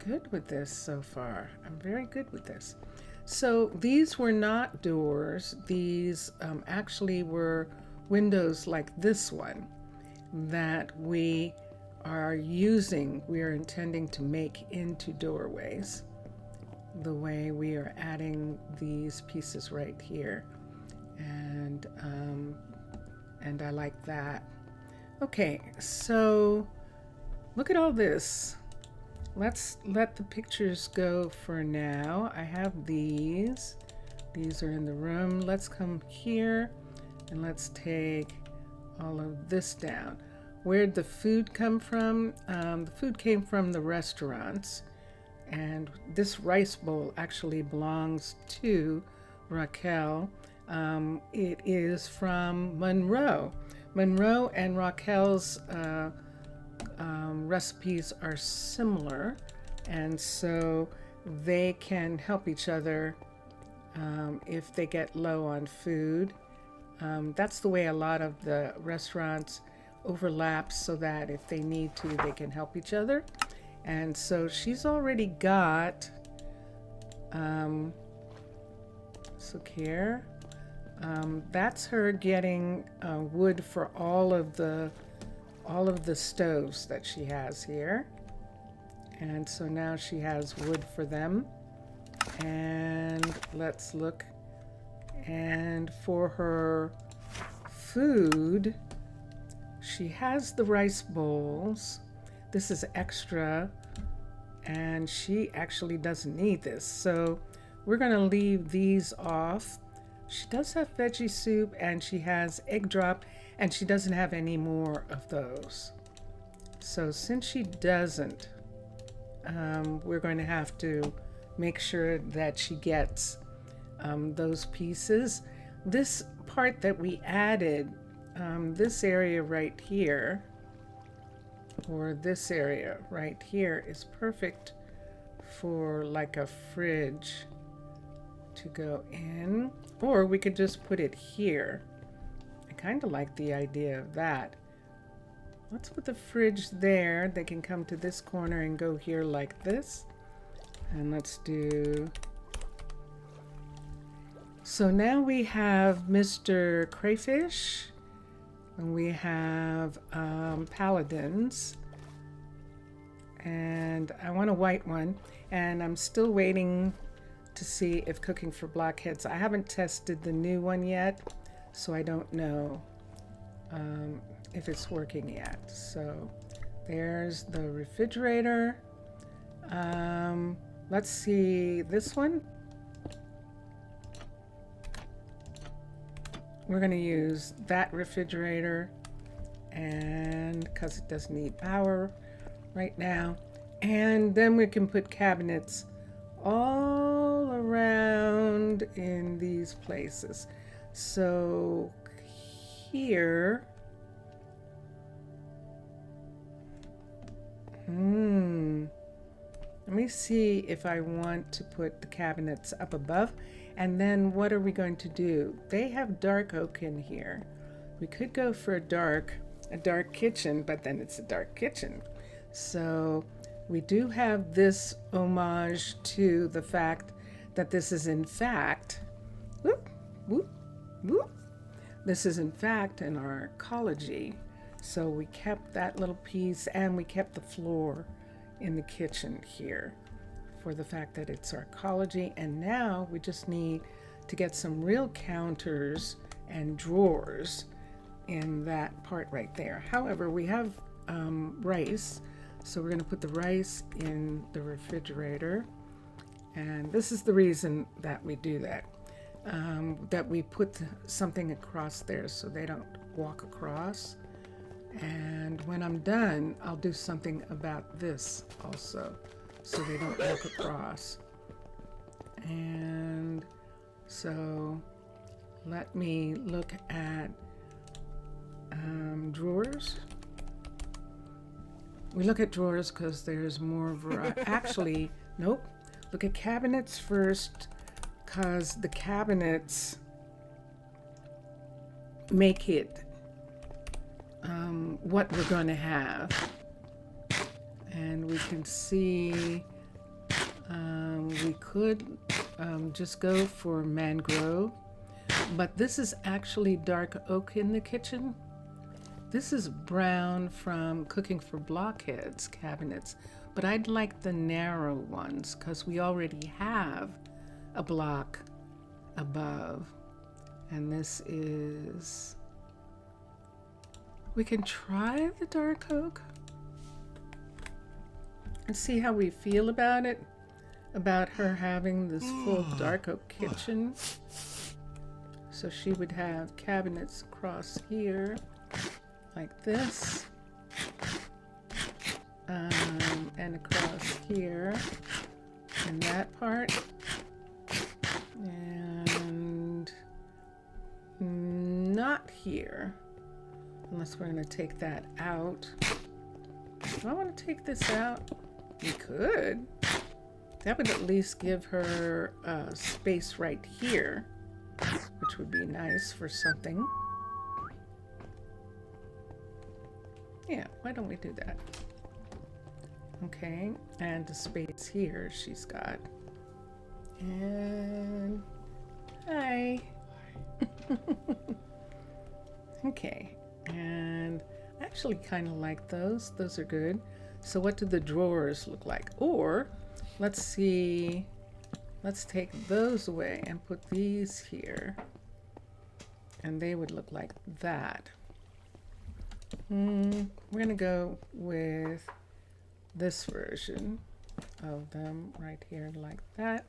good with this so far. I'm very good with this. So these were not doors. These actually were windows like this one that we are intending to make into doorways, the way we are adding these pieces right here. And I like that. Okay, so look at all this. Let's let the pictures go for now. I have these. These are in the room. Let's come here and let's take all of this down. Where'd the food come from? The food came from the restaurants. And this rice bowl actually belongs to Raquel. It is from Monroe. Monroe and Raquel's recipes are similar, and so they can help each other if they get low on food. That's the way a lot of the restaurants overlap, so that if they need to, they can help each other. And so she's already got here. That's her getting wood for all of the stoves that she has here. And so now she has wood for them. And let's look. And for her food, she has the rice bowls. This is extra, and she actually doesn't need this. So we're gonna leave these off. She does have veggie soup, and she has egg drop, and she doesn't have any more of those. So since she doesn't, we're going to have to make sure that she gets those pieces. This part that we added, this area right here, or this area right here, is perfect for like a fridge to go in, or we could just put it here. I kind of like the idea of that. Let's put the fridge there. They can come to this corner and go here like this. And let's do... So now we have Mr. Crayfish, and we have Paladins, and I want a white one, and I'm still waiting to see if Cooking for Blockheads. I haven't tested the new one yet, so I don't know if it's working yet. So there's the refrigerator. Let's see this one. We're going to use that refrigerator, and because it doesn't need power right now. And then we can put cabinets all around in these places. So here, let me see if I want to put the cabinets up above. And then what are we going to do? They have dark oak in here. We could go for a dark kitchen, but then it's a dark kitchen. So we do have this homage to the fact that this is in fact, this is in fact an Arcology. So we kept that little piece, and we kept the floor in the kitchen here for the fact that it's Arcology. And now we just need to get some real counters and drawers in that part right there. However, we have rice, so we're going to put the rice in the refrigerator. And this is the reason that we do that, that we put something across there so they don't walk across. And when I'm done, I'll do something about this also, so they don't walk across. And so let me look at drawers. We look at drawers because there's more variety. Actually, nope. Look at cabinets first, because the cabinets make it what we're going to have. And we can see We could just go for mangrove, but this is actually dark oak in the kitchen. This is brown from cooking for blockheads cabinets, but I'd like the narrow ones because we already have a block above. And this is, we can try the dark oak and see how we feel about it, about her having this full dark oak kitchen. So she would have cabinets across here like this, and across here in that part, and not here, unless we're going to take that out. Do I want to take this out? We could. That would at least give her space right here, which would be nice for something. Yeah, why don't we do that? Okay, and the space here she's got. And hi. Okay, and I actually kind of like those. Those are good. So what do the drawers look like? Or let's see, let's take those away and put these here. And they would look like that. We're going to go with this version of them right here like that.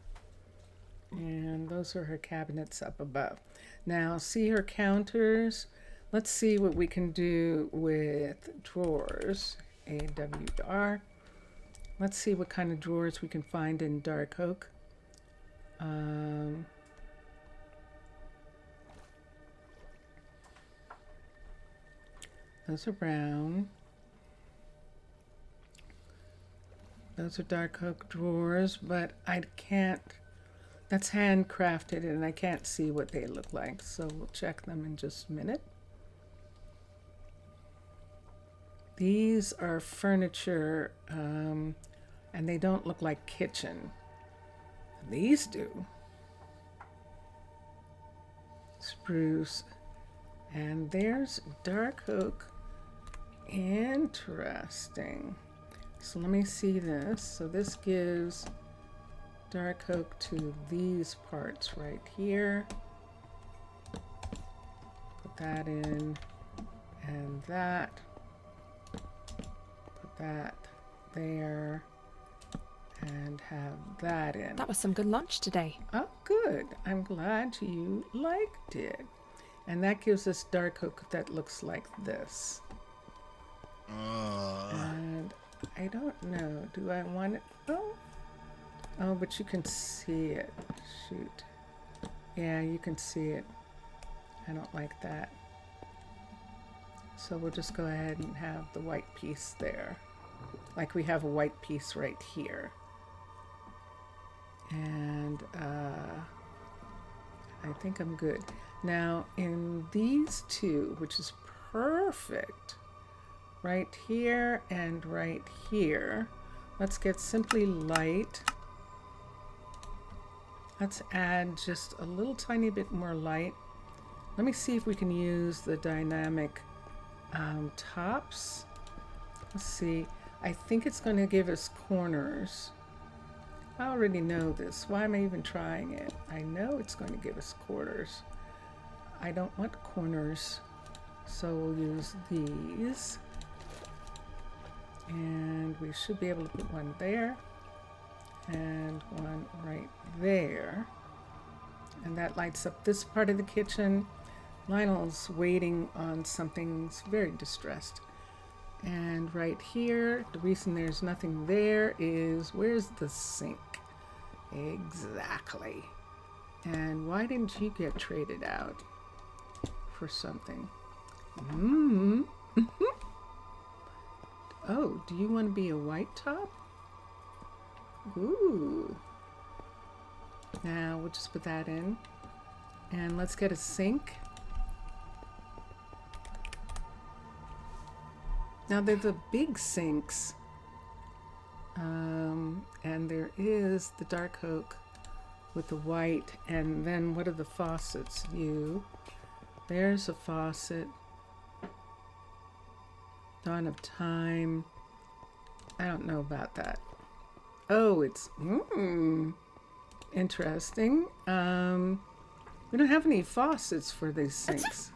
And those are her cabinets up above. Now see her counters. Let's see what we can do with drawers. AWR. Let's see what kind of drawers we can find in dark oak. Those are brown. Those are dark oak drawers, but I can't, that's handcrafted and I can't see what they look like. So we'll check them in just a minute. These are furniture, and they don't look like kitchen. These do. Spruce. And there's dark oak. Interesting. So let me see this. So this gives dark oak to these parts right here. Put that in, and that. Put that there, and have that in. That was some good lunch today. Oh, good. I'm glad you liked it. And that gives us dark oak that looks like this. And I don't know. Do I want it? Oh, but you can see it. Shoot. Yeah, you can see it. I don't like that. So we'll just go ahead and have the white piece there. Like we have a white piece right here. And I think I'm good. Now in these two, which is perfect, right here and right here, let's get simply light. Let's add just a little tiny bit more light. Let me see if we can use the dynamic tops. Let's see. I think it's going to give us corners. I already know this. Why am I even trying it? I know it's going to give us corners. I don't want corners, so we'll use these. And we should be able to put one there and one right there. And that lights up this part of the kitchen. Lionel's waiting on something. He's very distressed. And right here, the reason there's nothing there is, where's the sink? Exactly. And why didn't you get traded out for something? Oh, do you want to be a white top? Ooh. Now we'll just put that in. And let's get a sink. Now they're the big sinks. And there is the dark oak with the white. And then what are the faucets? There's a faucet. Dawn of Time. I don't know about that. Oh, it's interesting. We don't have any faucets for these sinks,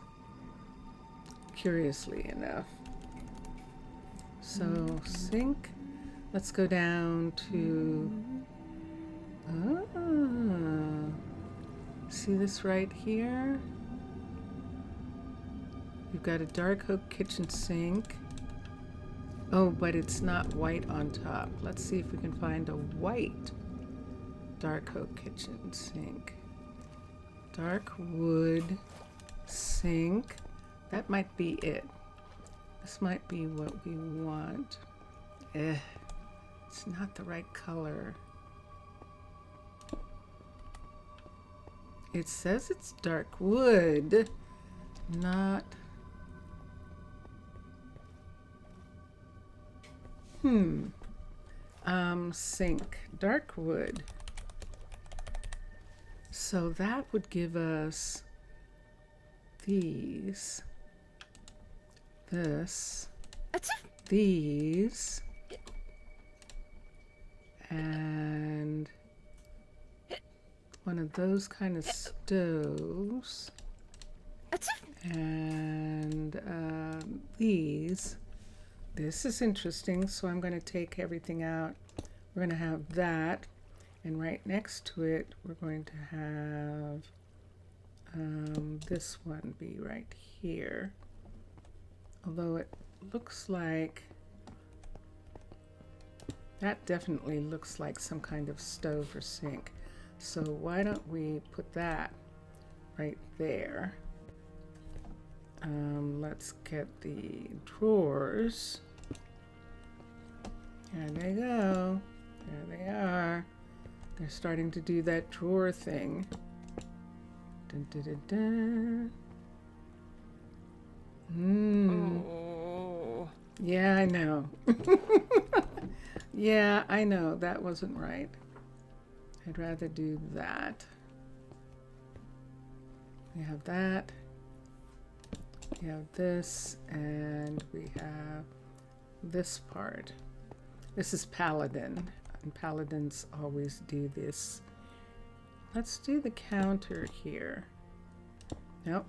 curiously enough. So sink. Let's go down to. See this right here? You've got a dark oak kitchen sink. Oh, but it's not white on top. Let's see if we can find a white dark oak kitchen sink. Dark wood sink. That might be it. This might be what we want. It's not the right color. It says it's dark wood, not... Sink, dark wood. So that would give us these, this, these, and one of those kind of stoves, and these. This is interesting, so I'm going to take everything out. We're going to have that, and right next to it, we're going to have this one be right here. Although it looks like, that definitely looks like some kind of stove or sink. So why don't we put that right there? Let's get the drawers. There they go. There they are. They're starting to do that drawer thing. Dun, dun, dun, dun. Oh. Yeah, I know. Yeah, I know. That wasn't right. I'd rather do that. We have that. We have this, and we have this part. This is Paladin, and Paladins always do this. Let's do the counter here. Nope.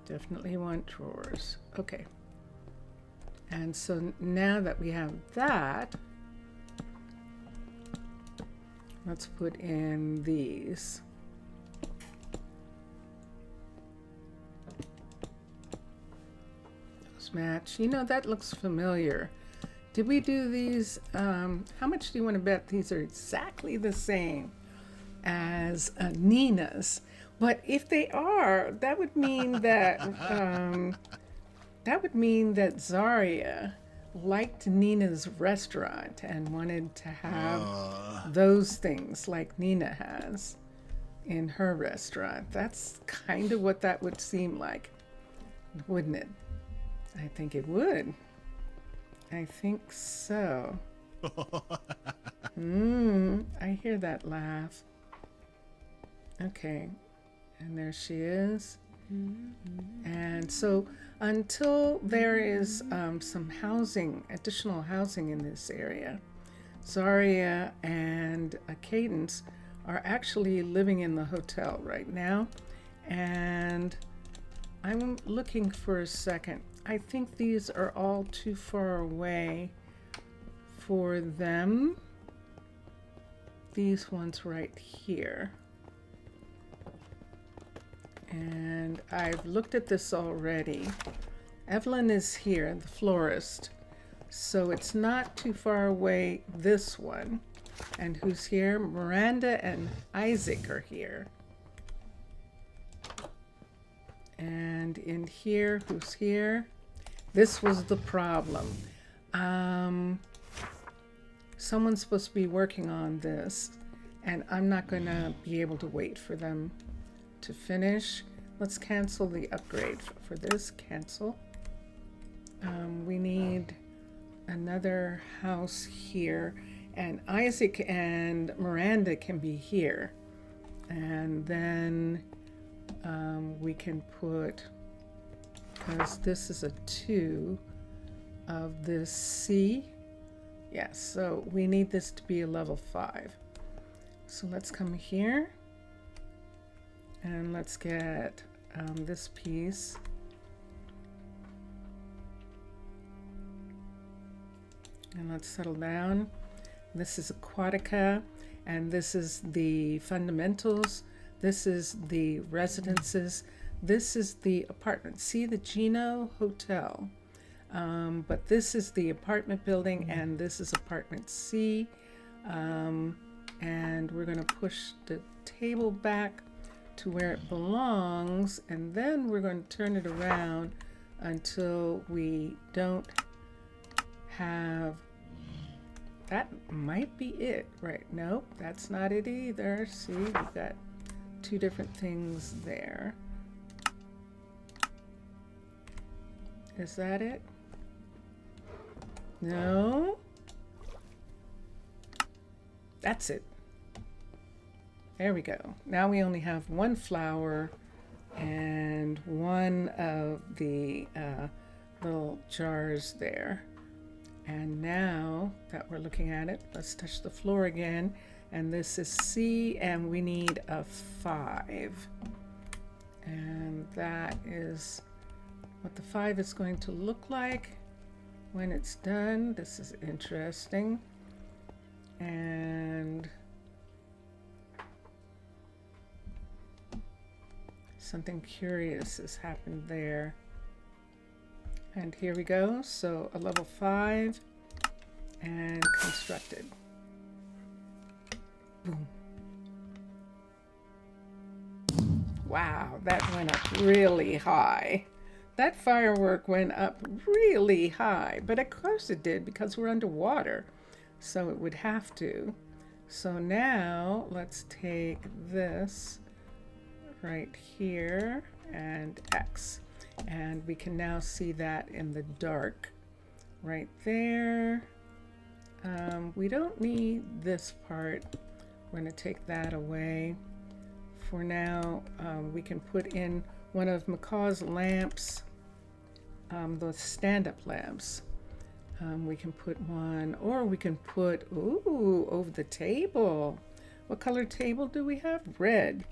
Definitely want drawers. Okay. And so now that we have that, let's put in these. Those match. You know, that looks familiar. Did we do these? How much do you want to bet these are exactly the same as Nina's? But if they are, that would mean that Zaria liked Nina's restaurant and wanted to have those things like Nina has in her restaurant. That's kind of what that would seem like, wouldn't it? I think it would. I think so. I hear that laugh. Okay, and there she is. And so until there is some housing, additional housing in this area, Zaria and Cadence are actually living in the hotel right now. And I'm looking for a second. I think these are all too far away for them. These ones right here. And I've looked at this already. Evelyn is here, the florist. So it's not too far away, this one. And who's here? Miranda and Isaac are here. And in here, who's here? This was the problem. Someone's supposed to be working on this, and I'm not going to be able to wait for them to finish. Let's cancel the upgrade for this. Cancel. We need another house here, and Isaac and Miranda can be here. And then we can put, because this is a 2 of this C. Yes, so we need this to be a level 5. So let's come here and let's get this piece. And let's settle down. This is Aquatica, and this is the fundamentals. This is the residences. This is the apartment. See the Gino Hotel. But this is the apartment building, and this is apartment C. And we're going to push the table back to where it belongs, and then we're going to turn it around until we don't have, that might be it, right? Nope, that's not it either. See, we've got 2 different things there. Is that it? No? That's it. There we go. Now we only have 1 flower and 1 of the little jars there. And now that we're looking at it, let's touch the floor again. And this is C, and we need a 5. And that is what the 5 is going to look like when it's done. This is interesting. And something curious has happened there. And here we go. So a level 5 and constructed. Boom. Wow, that went up really high. That firework went up really high, but of course it did because we're underwater. So it would have to. So now let's take this right here and X. And we can now see that in the dark right there. We don't need this part. We're going to take that away. For now, we can put in one of Macaw's lamps, those stand-up lamps. We can put one, or we can put, ooh, over the table. What color table do we have? Red.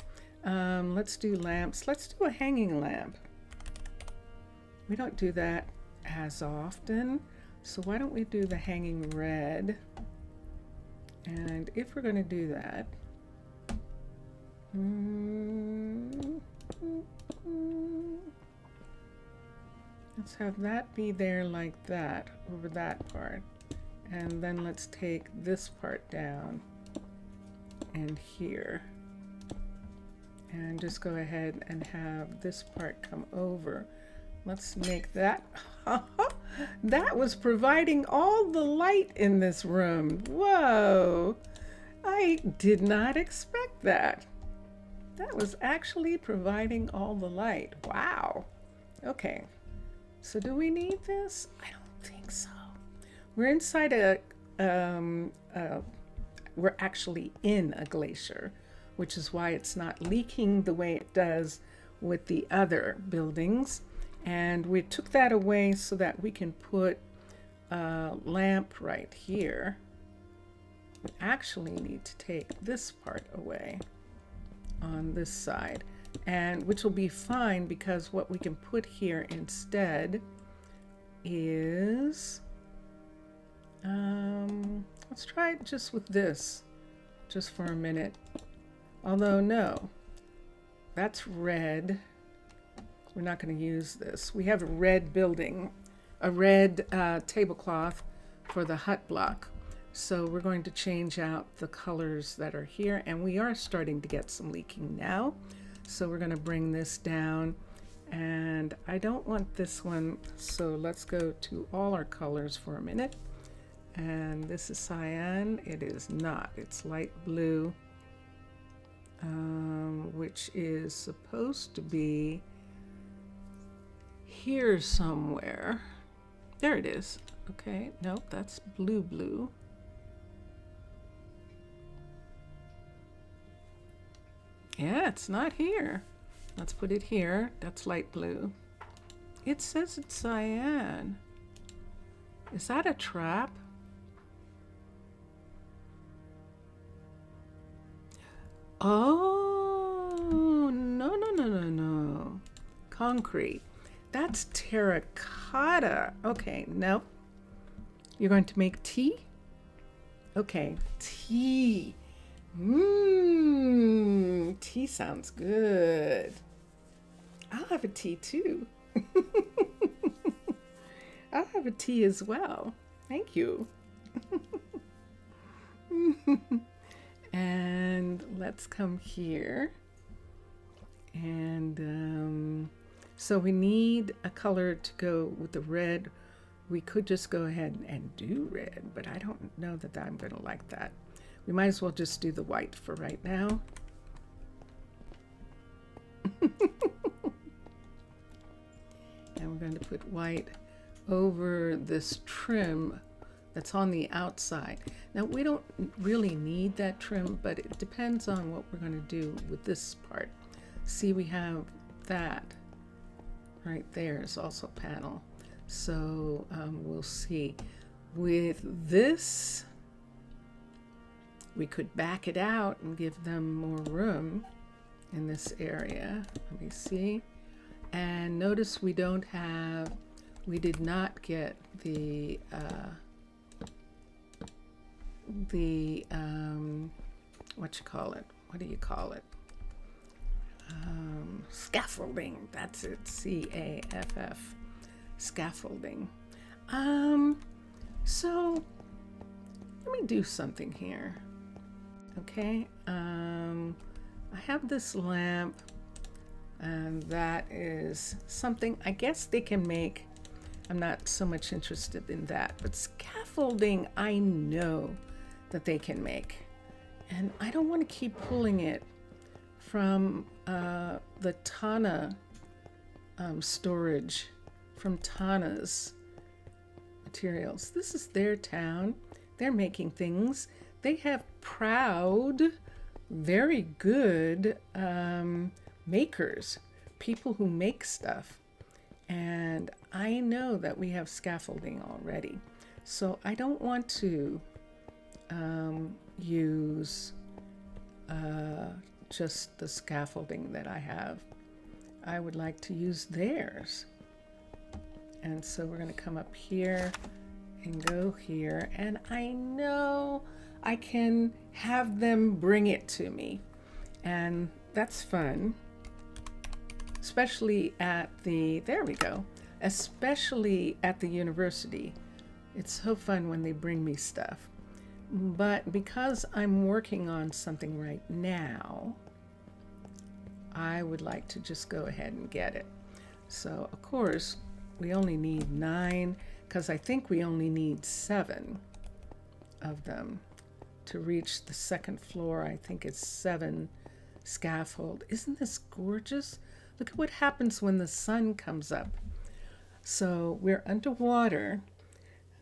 Let's do lamps. Let's do a hanging lamp. We don't do that as often, so why don't we do the hanging red? And if we're going to do that, let's have that be there like that, over that part. And then let's take this part down and here. And just go ahead and have this part come over. Let's make that. That was providing all the light in this room. Whoa. I did not expect that. That was actually providing all the light. Wow. Okay. So do we need this? I don't think so. We're inside we're actually in a glacier, which is why it's not leaking the way it does with the other buildings. And we took that away so that we can put a lamp right here. We actually need to take this part away on this side, and which will be fine because what we can put here instead is let's try it just with this just for a minute. Although no, that's red. We're not going to use this. We have a red building, a red tablecloth for the hut block. So we're going to change out the colors that are here, and we are starting to get some leaking now. So we're going to bring this down, and I don't want this one. So let's go to all our colors for a minute. And this is cyan. It is not. It's light blue, which is supposed to be here somewhere. There it is. Okay, nope, that's blue. Yeah, it's not here. Let's put it here. That's light blue. It says it's cyan. Is that a trap? Oh, no. Concrete. That's terracotta. Okay, nope. You're going to make tea? Okay, tea. Tea sounds good. I'll have a tea too. I'll have a tea as well. Thank you. And let's come here. And so we need a color to go with the red. We could just go ahead and do red, but I don't know that I'm going to like that. We might as well just do the white for right now. And we're going to put white over this trim that's on the outside. Now we don't really need that trim, but it depends on what we're going to do with this part. See, we have that right there is also panel. So we'll see. With this, we could back it out and give them more room in this area. Let me see. And notice we don't have, we did not get the what you call it? What do you call it? Scaffolding. That's it. CAFF. Scaffolding. So let me do something here. Okay. I have this lamp, and that is something I guess they can make. I'm not so much interested in that, but scaffolding I know that they can make. And I don't want to keep pulling it from the Tana storage, from Tana's materials. This is their town. They're making things. They have proud, very good makers, people who make stuff. And I know that we have scaffolding already. So I don't want to use just the scaffolding that I have. I would like to use theirs. And so we're going to come up here and go here. And I know I can have them bring it to me. And that's fun. Especially at the, there we go. Especially at the university. It's so fun when they bring me stuff. But because I'm working on something right now, I would like to just go ahead and get it. So, of course, we only need 9, because I think we only need 7 of them to reach the second floor. I think it's 7 scaffold. Isn't this gorgeous? Look at what happens when the sun comes up. So we're underwater.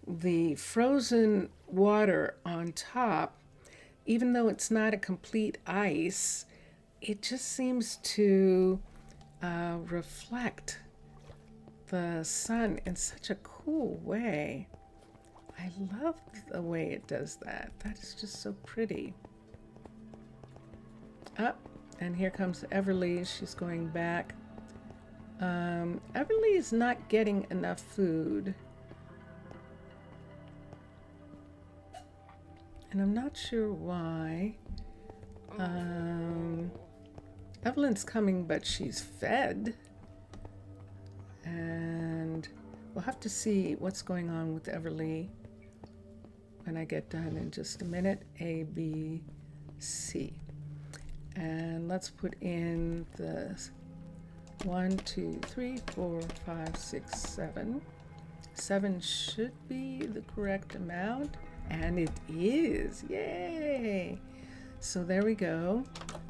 The frozen water on top, even though it's not a complete ice, it just seems to reflect the sun in such a cool way. I love the way it does that. That is just so pretty. Up, and here comes Everly. She's going back. Everly is not getting enough food. And I'm not sure why. Evelyn's coming, but she's fed. And we'll have to see what's going on with Everly when I get done in just a minute. A, B, C. And let's put in the 1, 2, 3, 4, 5, 6, 7. 7 should be the correct amount. And it is. Yay! So there we go.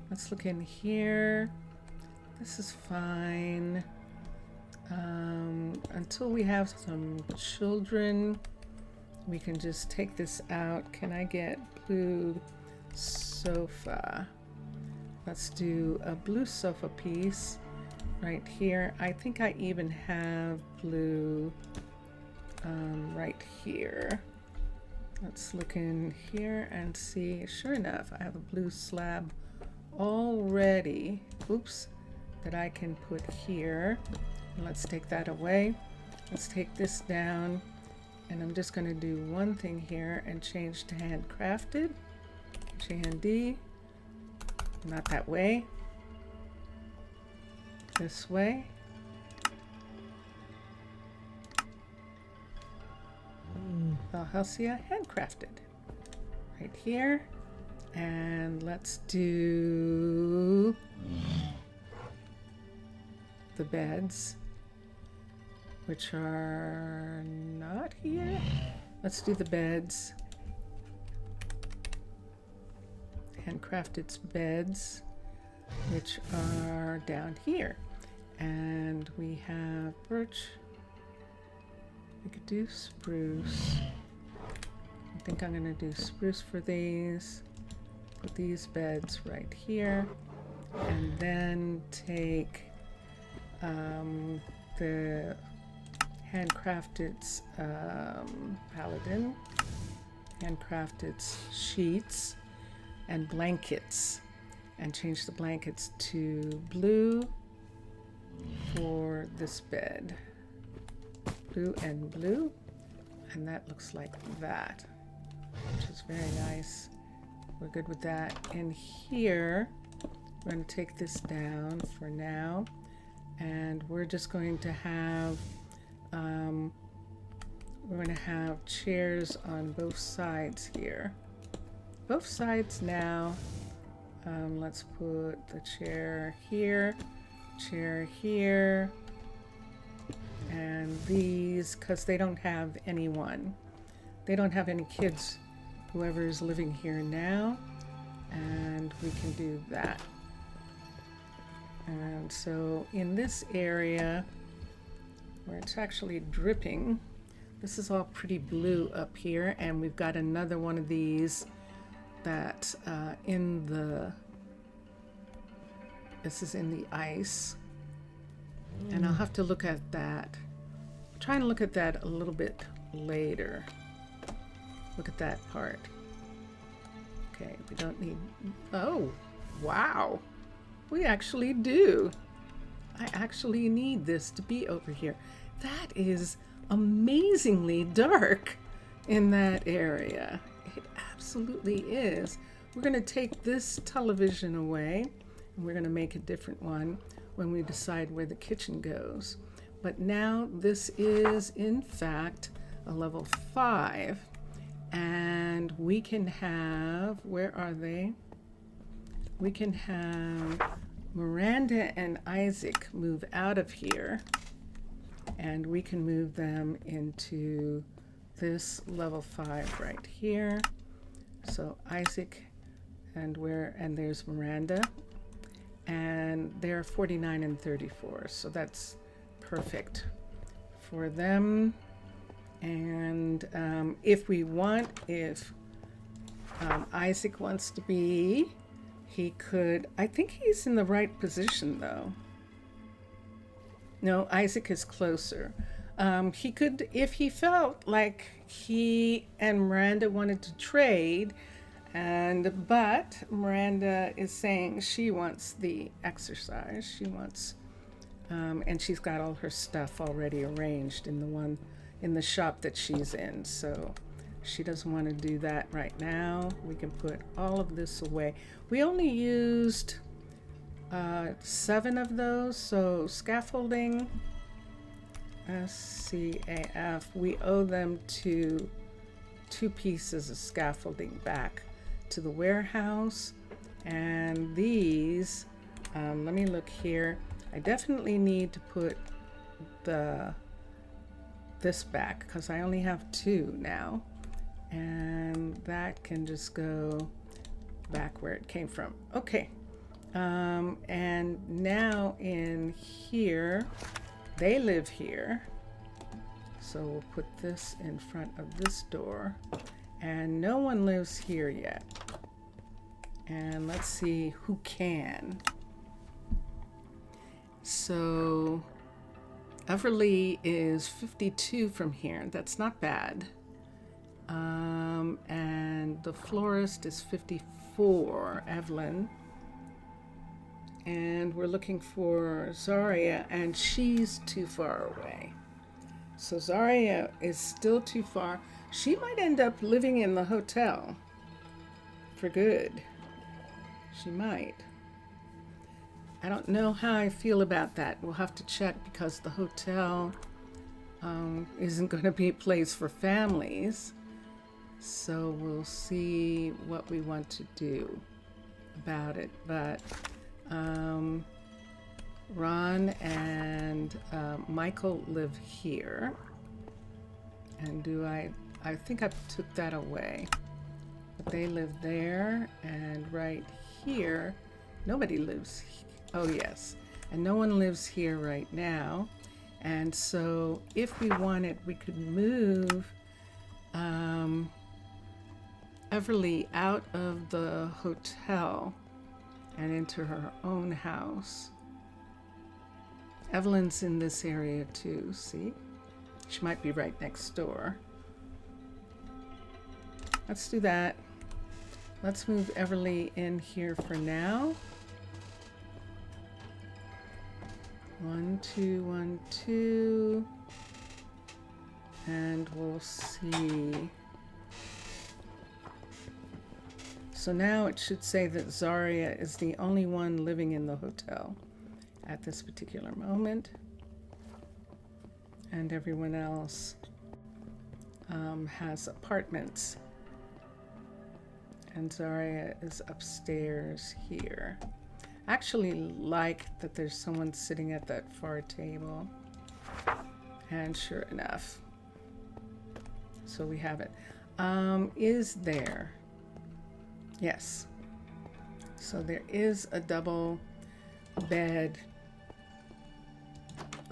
Let's look in here. This is fine. Until we have some children, we can just take this out. Can I get blue sofa? Let's do a blue sofa piece right here. I think I even have blue right here. Let's look in here and see. Sure enough, I have a blue slab already. Oops, that I can put here. Let's take that away. Let's take this down, and I'm just going to do one thing here and change to handcrafted. J&D. Not that way. This way. Valhelsia handcrafted. Right here. And let's do the beds, which are not here. Let's do the beds. Handcrafted beds, which are down here. And we have birch. We could do spruce. I think I'm going to do spruce for these. Put these beds right here. And then take the handcrafted paladin, handcrafted sheets and blankets, and change the blankets to blue for this bed. Blue and blue, and that looks like that, which is very nice. We're good with that. And here we're going to take this down for now, and we're just going to have chairs on both sides here. Both sides now. Let's put the chair here, and these, because they don't have anyone. They don't have any kids, whoever is living here now, and we can do that. And so in this area, where it's actually dripping, this is all pretty blue up here, and we've got another one of these that this is in the ice, and I'll have to look at that. I'm trying to look at that a little bit later. Look at that part. Okay, we don't need, oh, wow. We actually do. I actually need this to be over here. That is amazingly dark in that area. It absolutely is. We're going to take this television away, and we're going to make a different one when we decide where the kitchen goes. But now this is, in fact, a level 5. And we can have, where are they? We can have Miranda and Isaac move out of here, and we can move them into this level 5 right here. So Isaac, and there's Miranda, and they're 49 and 34, so that's perfect for them. And if Isaac wants to be, he could, I think he's in the right position though. No, Isaac is closer. He could, if he felt like he and Miranda wanted to trade, but Miranda is saying she wants the exercise. She wants, and she's got all her stuff already arranged in the shop that she's in. So she doesn't want to do that right now. We can put all of this away. We only used 7 of those. So scaffolding, SCAF, we owe them 2 pieces of scaffolding back to the warehouse. And these, let me look here. I definitely need to put this back because I only have 2 now, and that can just go back where it came from. Okay, and now in here, they live here, So we'll put this in front of this door. And no one lives here yet. And let's see who can. So Everly is 52 from here. That's not bad. And the florist is 54, Evelyn. And we're looking for Zaria, and she's too far away. So Zaria is still too far. She might end up living in the hotel for good. She might. I don't know how I feel about that. We'll have to check, because the hotel isn't going to be a place for families. So we'll see what we want to do about it. But Ron and Michael live here. And I think I took that away. But they live there, and right here, nobody lives here. Oh yes, and no one lives here right now. And so if we wanted, we could move Everly out of the hotel and into her own house. Evelyn's in this area too, see? She might be right next door. Let's do that. Let's move Everly in here for now. 1, 2, 1, 2. And we'll see. So now it should say that Zaria is the only one living in the hotel at this particular moment. And everyone else has apartments. And Zaria is upstairs here. I actually like that there's someone sitting at that far table. And sure enough. So we have it. Is there? Yes. So there is a double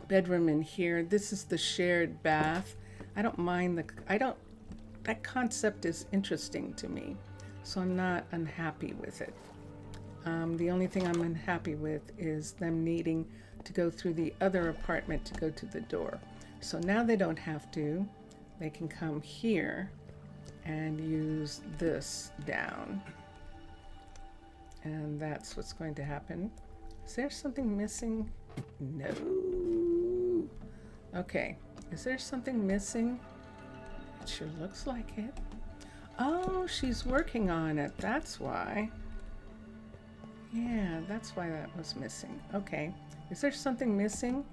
bedroom in here. This is the shared bath. I don't mind that concept is interesting to me. So I'm not unhappy with it. The only thing I'm unhappy with is them needing to go through the other apartment to go to the door. So now they don't have to. They can come here and use this down. And that's what's going to happen. Is there something missing? No. Okay. Is there something missing? It sure looks like it. Oh, she's working on it. That's why. Yeah, that's why that was missing. Okay. Is there something missing?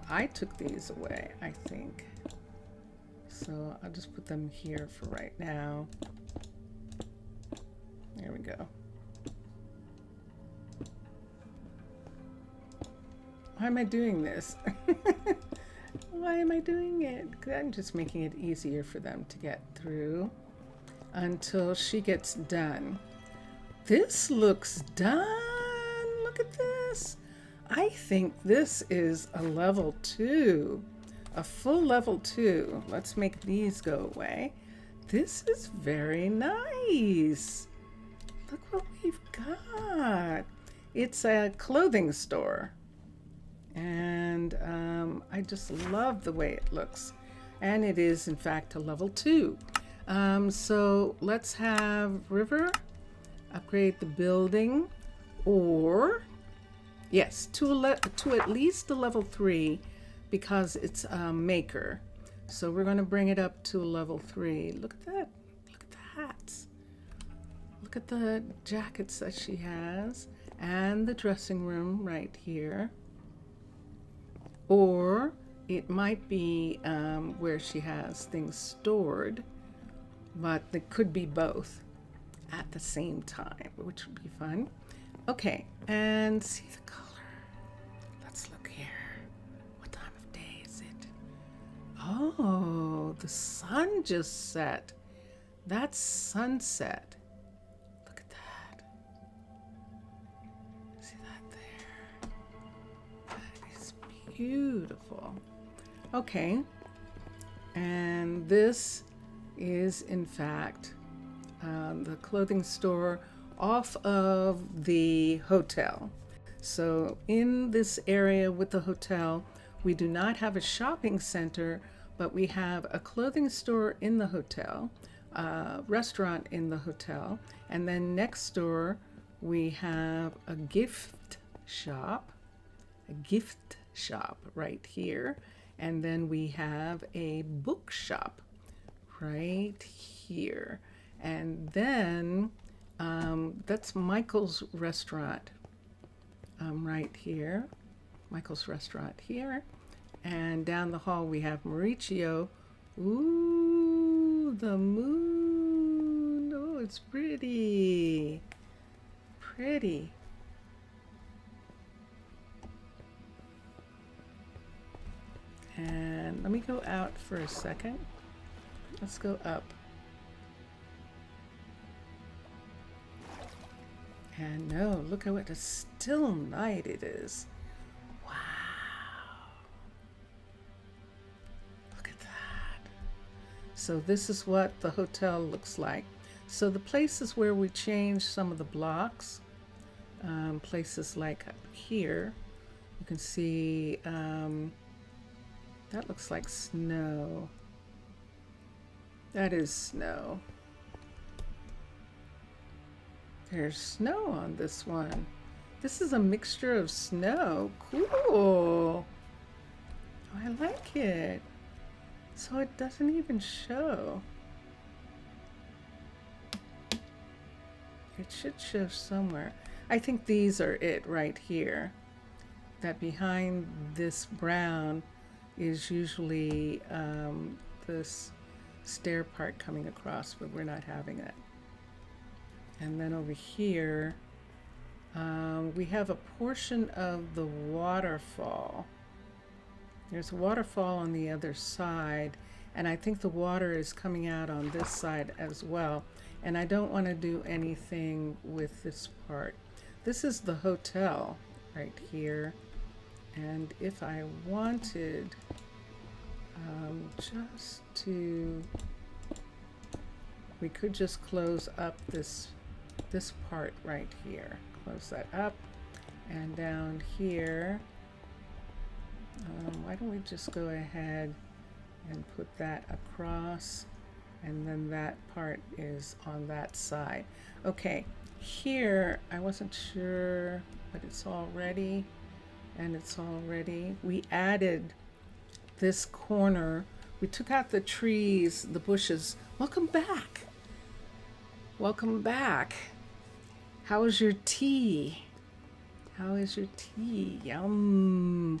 I took these away, I think. So I'll just put them here for right now. There we go. Why am I doing this? Why am I doing it? I'm just making it easier for them to get through until she gets done. This looks done. Look at this. I think this is a level 2. A full level 2. Let's make these go away. This is very nice. Look what we've got. It's a clothing store. And I just love the way it looks. And it is, in fact, a level 2. So let's have River upgrade the building. Or, yes, to at least a level 3. Because it's a maker. So we're going to bring it up to a level 3. Look at that. Look at the hats. Look at the jackets that she has. And the dressing room right here. Or it might be where she has things stored. But they could be both at the same time, which would be fun. Okay, and see the color. Let's look here. Oh, the sun just set. That's sunset. Look at that. See that there? That is beautiful. Okay, and this is in fact the clothing store off of the hotel. So in this area with the hotel, we do not have a shopping center, but we have a clothing store in the hotel, a restaurant in the hotel, and then next door we have a gift shop right here, and then we have a bookshop right here, and then that's Michael's restaurant right here. Michael's restaurant here, and down the hall we have Mauricio. Ooh, the moon. Oh, it's pretty. Pretty. And let me go out for a second. Let's go up. And no, look at what a still night it is. Wow. Look at that. So this is what the hotel looks like. So the places where we change some of the blocks, places like up here, you can see that looks like snow. That is snow. There's snow on this one. This is a mixture of snow. Cool. Oh, I like it. So it doesn't even show. It should show somewhere. I think these are it right here. That behind this brown is usually this stair part coming across, but we're not having it. And then over here, we have a portion of the waterfall. There's a waterfall on the other side, and I think the water is coming out on this side as well. And I don't want to do anything with this part. This is the hotel right here. And if I wanted just to, we could just close up this part right here. Close that up, and down here, why don't we just go ahead and put that across, and then that part is on that side. Okay, here I wasn't sure, but it's all ready, and it's all ready. We added this corner. We took out the trees, the bushes. Welcome back. Welcome back. How is your tea? How is your tea? Yum.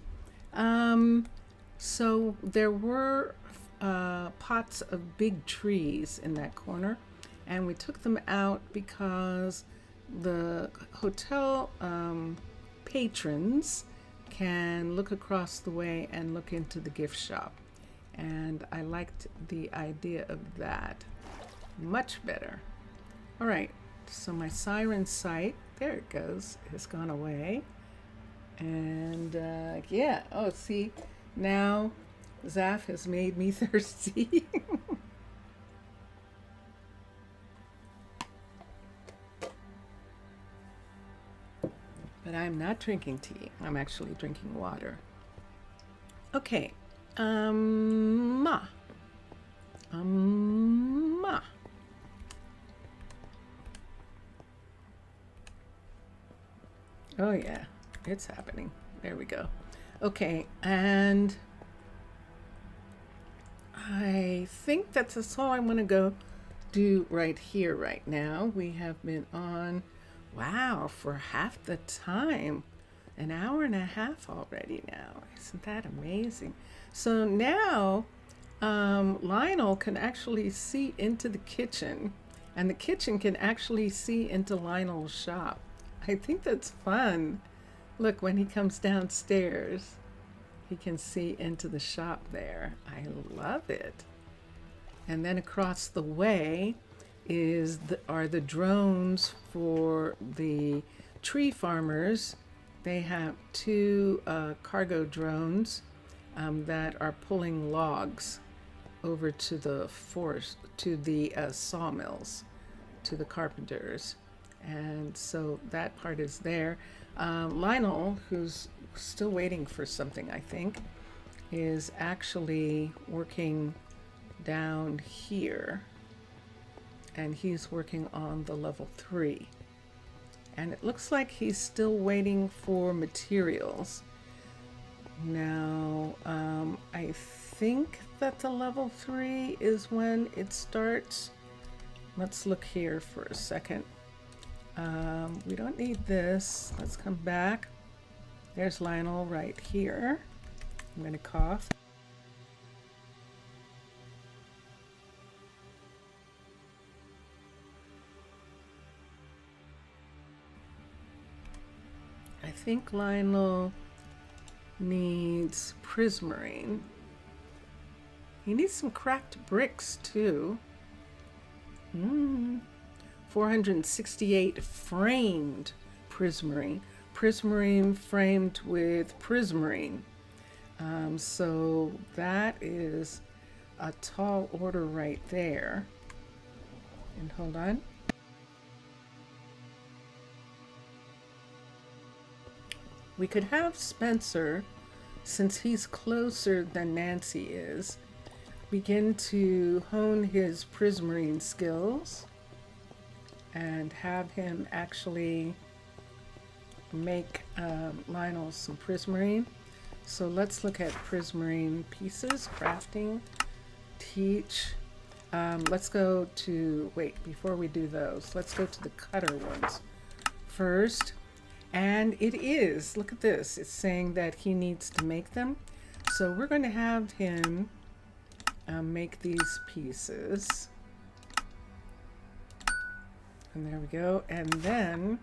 So there were pots of big trees in that corner, and we took them out because the hotel patrons can look across the way and look into the gift shop. And I liked the idea of that much better. All right. So my siren sight, there it goes, has gone away. And yeah, oh, see, now Zaf has made me thirsty. But I'm not drinking tea. I'm actually drinking water. Okay. Ma. Oh yeah, it's happening. There we go. Okay, and I think that's all I'm gonna go do right here right now. We have been on, wow, for half the time. An hour and a half already now. Isn't that amazing? So now Lionel can actually see into the kitchen, and the kitchen can actually see into Lionel's shop. I think that's fun. Look, when he comes downstairs, he can see into the shop there. I love it. And then across the way are the drones for the tree farmers. They have two cargo drones, that are pulling logs over to the forest, to the sawmills, to the carpenters. And so that part is there. Lionel, who's still waiting for something, I think, is actually working down here. And he's working on the level 3. And it looks like he's still waiting for materials. Now, I think that the level 3 is when it starts. Let's look here for a second. We don't need this. Let's come back. There's Lionel right here. I'm going to cough. I think Lionel needs prismarine. He needs some cracked bricks too. 468 framed prismarine. Prismarine framed with prismarine. So that is a tall order right there. And hold on. We could have Spencer, since he's closer than Nancy is, begin to hone his prismarine skills and have him actually make Lionel some prismarine. So let's look at prismarine pieces, crafting, teach. Let's go to, wait, before we do those, let's go to the cutter ones first. And it is, look at this, it's saying that he needs to make them. So we're going to have him make these pieces. And there we go. And then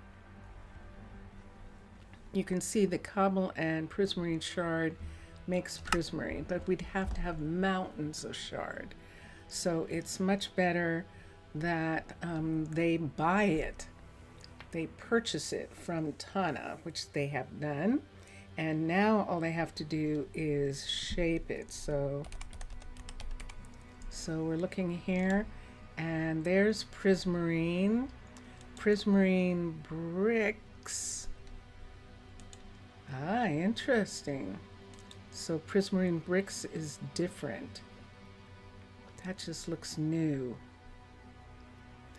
you can see the cobble and prismarine shard makes prismarine, but we'd have to have mountains of shard. So it's much better that they buy it. They purchase it from Tana, which they have done. And now all they have to do is shape it. So we're looking here, and there's prismarine bricks. Ah, interesting. So prismarine bricks is different. That just looks new.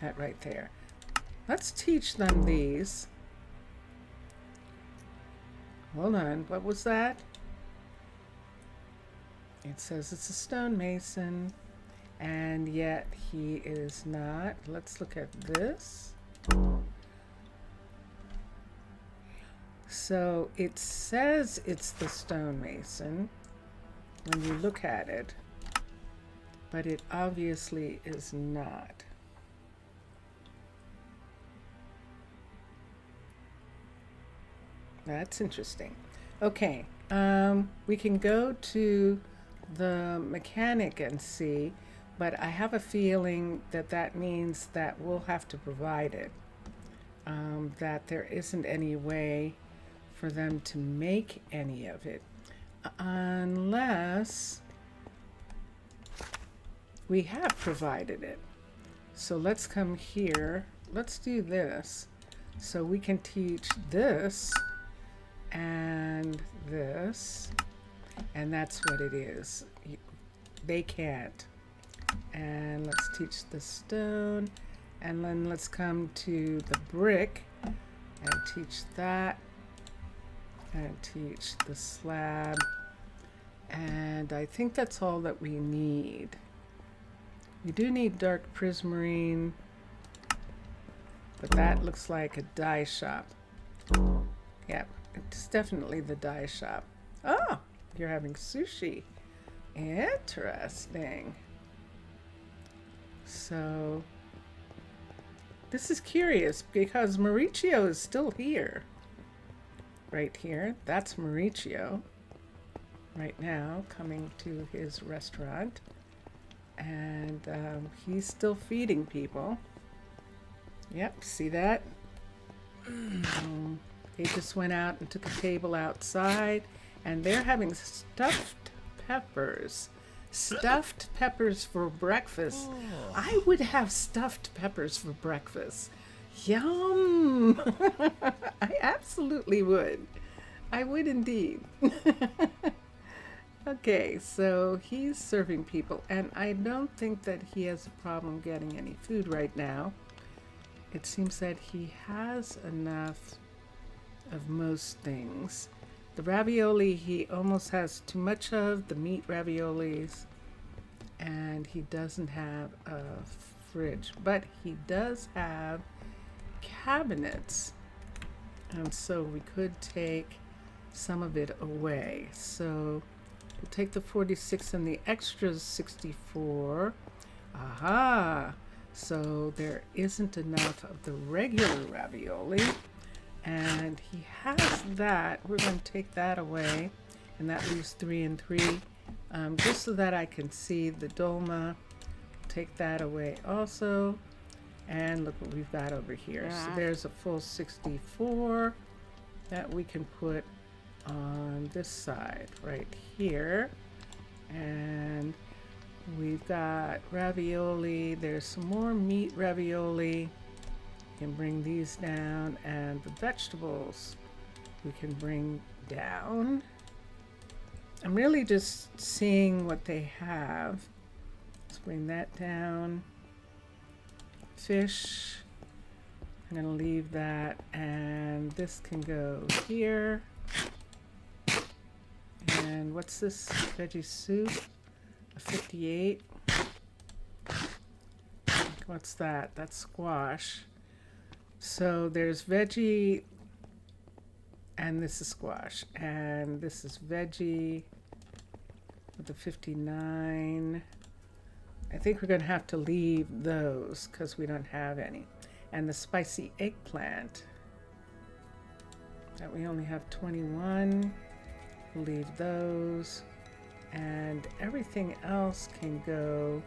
That right there. Let's teach them these. Hold on, what was that? It says it's a stonemason, and yet he is not. Let's look at this. So it says it's the stonemason when you look at it, but it obviously is not. That's interesting. Okay, we can go to the mechanic and see, but I have a feeling that that means that we'll have to provide it. That there isn't any way for them to make any of it unless we have provided it. So let's come here. Let's do this. So we can teach this and this, and that's what it is. They can't. And let's teach the stone, and then let's come to the brick and teach that, and teach the slab, and I think that's all that we need. We do need dark prismarine, but that looks like a dye shop. Yep. It's definitely the dye shop. Oh, you're having sushi. Interesting. So, this is curious because Mauricio is still here. Right here. That's Mauricio. Right now, coming to his restaurant. And he's still feeding people. Yep, see that? They just went out and took a table outside, and they're having stuffed peppers. Stuffed peppers for breakfast. I would have stuffed peppers for breakfast. Yum! I absolutely would. I would indeed. Okay, so he's serving people, and I don't think that he has a problem getting any food right now. It seems that he has enough of most things. The ravioli he almost has too much of, the meat raviolis, and he doesn't have a fridge, but he does have cabinets, and so we could take some of it away. So we'll take the 46 and the extras 64. Aha! So there isn't enough of the regular ravioli, and he has that. We're going to take that away, and that leaves 3 and 3, just so that I can see the dolma. Take that away also, and look what we've got over here. Yeah. So there's a full 64 that we can put on this side right here, and we've got ravioli. There's some more meat ravioli. We can bring these down, and the vegetables we can bring down. I'm really just seeing what they have. Let's bring that down. Fish, I'm gonna leave that, and this can go here. And what's this? Veggie soup, a 58. What's that? That's squash. So there's veggie, and this is squash, and this is veggie with the 59. I think we're gonna have to leave those because we don't have any. And the spicy eggplant, that we only have 21. We'll leave those, and everything else can go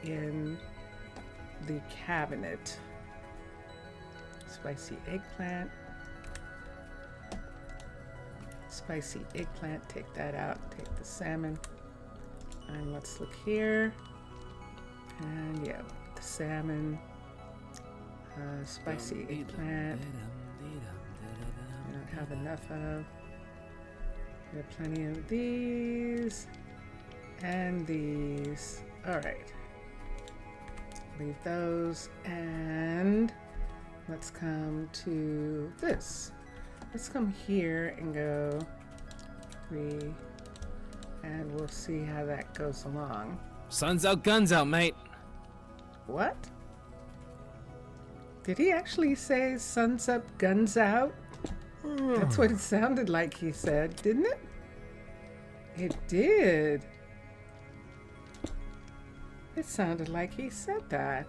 in the cabinet. Spicy eggplant, take that out. Take the salmon, and let's look here, and yeah, the salmon, spicy eggplant I don't have enough of. We have plenty of these and these. All right, leave those, and let's come to this. Let's come here and go 3, and we'll see how that goes along. Sun's out, guns out, mate. What? Did he actually say sun's up, guns out? That's what it sounded like he said, didn't it? It did. It sounded like he said that.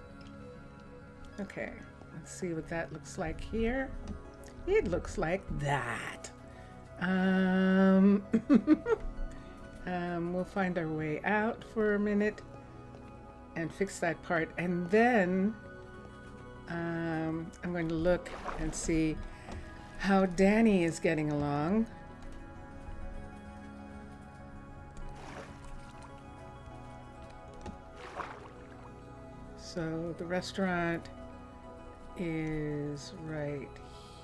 Okay, let's see what that looks like here. It looks like that. We'll find our way out for a minute and fix that part, and then I'm going to look and see how Danny is getting along. So the restaurant is right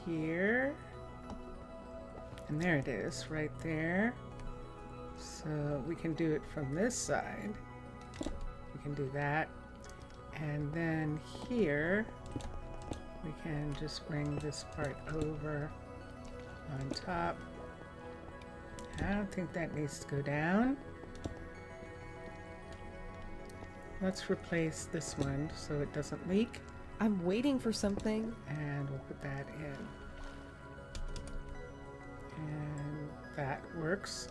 here, and there it is right there. So we can do it from this side. We can do that, and then here we can just bring this part over on top. I don't think that needs to go down. Let's replace this one so it doesn't leak, I'm waiting for something. and we'll put that in. And that works.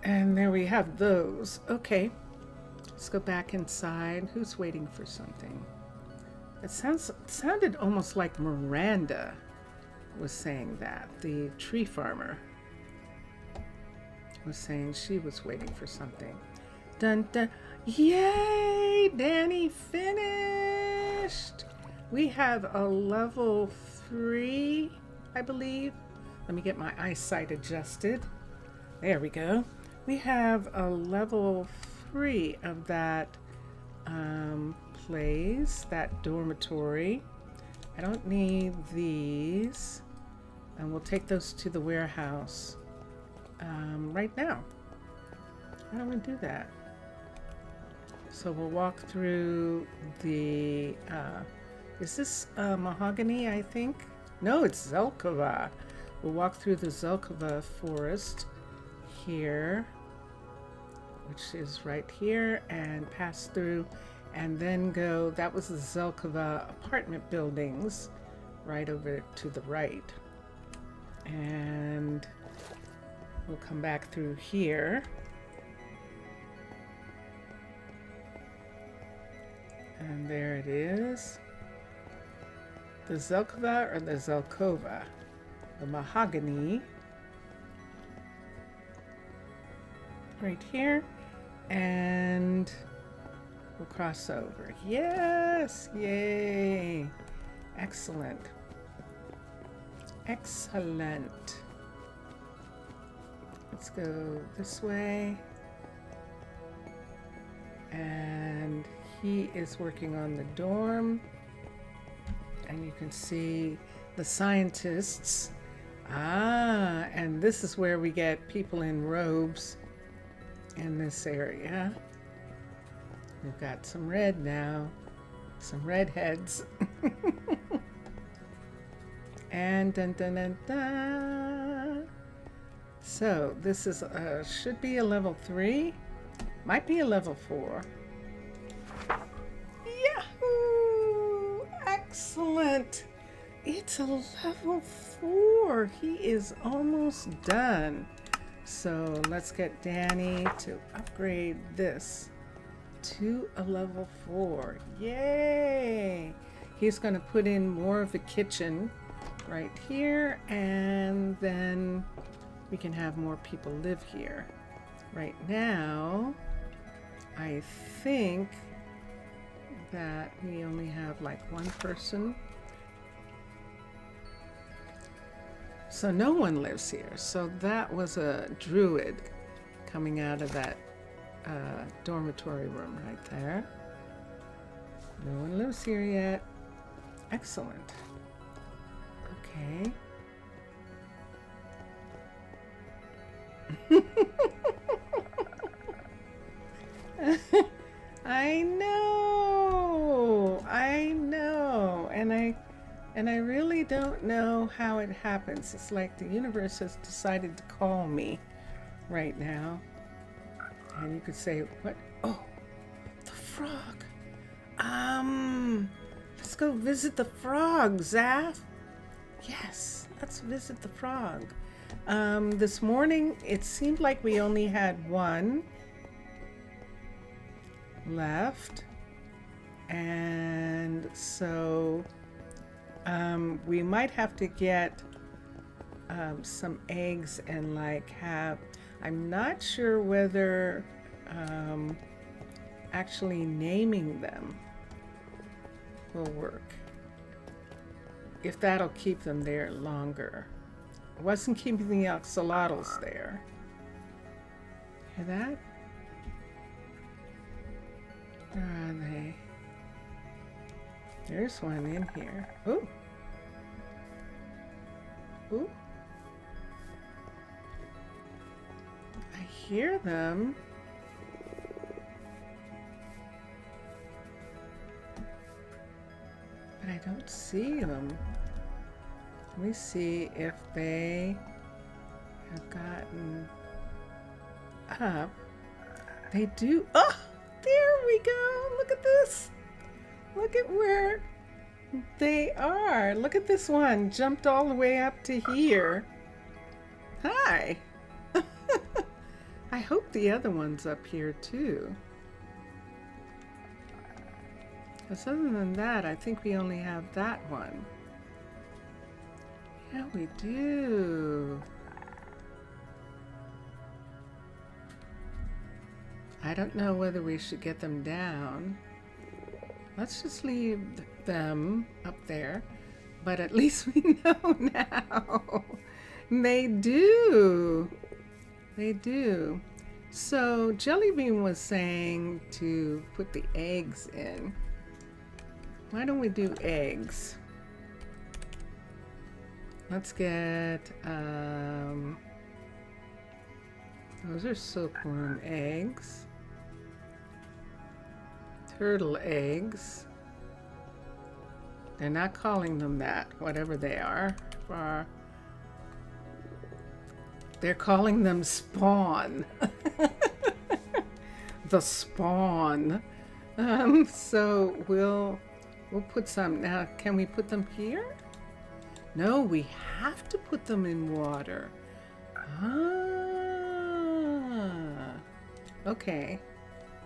And there we have those. Okay, let's go back inside. Who's waiting for something? It sounded almost like Miranda was saying that. The tree farmer was saying she was waiting for something. Dun dun. Yay! Danny finished! We have a level 3, I believe. Let me get my eyesight adjusted. There we go. We have a level 3 of that place, that dormitory. I don't need these. And we'll take those to the warehouse right now. How do we do that? So we'll walk through the, is this mahogany, I think? No, it's Zelkova. We'll walk through the Zelkova forest here, which is right here, and pass through, and then go, that was the Zelkova apartment buildings right over to the right. And we'll come back through here. And there it is. The Zelkova or the Zelkova? The mahogany. Right here. And we'll cross over. Yes! Yay! Excellent. Excellent. Let's go this way. And he is working on the dorm. And you can see the scientists. Ah, and this is where we get people in robes in this area. We've got some red now. Some redheads. And dun dun dun dun. So this is should be a level 3. Might be a level 4. Yahoo! Excellent. It's a level 4. He is almost done. So let's get Danny to upgrade this to a level 4. Yay! He's going to put in more of a kitchen right here, and then we can have more people live here. Right now, I think that we only have like one person. So no one lives here. So that was a druid coming out of that dormitory room right there. No one lives here yet. Excellent. Okay. I know, and I really don't know how it happens. It's like the universe has decided to call me right now. And you could say, what? Oh, the frog. Let's go visit the frog, Zaf. Yes, let's visit the frog. This morning, it seemed like we only had one left. And so we might have to get some eggs and like have, I'm not sure whether actually naming them will work. If that'll keep them there longer. It wasn't keeping the axolotls there. Hear that? Where are they? There's one in here. Ooh. Ooh. I hear them. But I don't see them. Let me see if they have gotten up. They do. Oh, there we go. Look at this. Look at where they are. Look at this one. Jumped all the way up to here. Hi. I hope the other one's up here too. Because other than that, I think we only have that one. Yeah, we do. I don't know whether we should get them down. Let's just leave them up there. But at least we know now. They do. They do. So Jellybean was saying to put the eggs in. Why don't we do eggs? Let's get, those are silkworm eggs. Turtle eggs. They're not calling them that, whatever they are. They're calling them spawn. The spawn. So we'll put some. Now, can we put them here? No, we have to put them in water. Ah. Okay.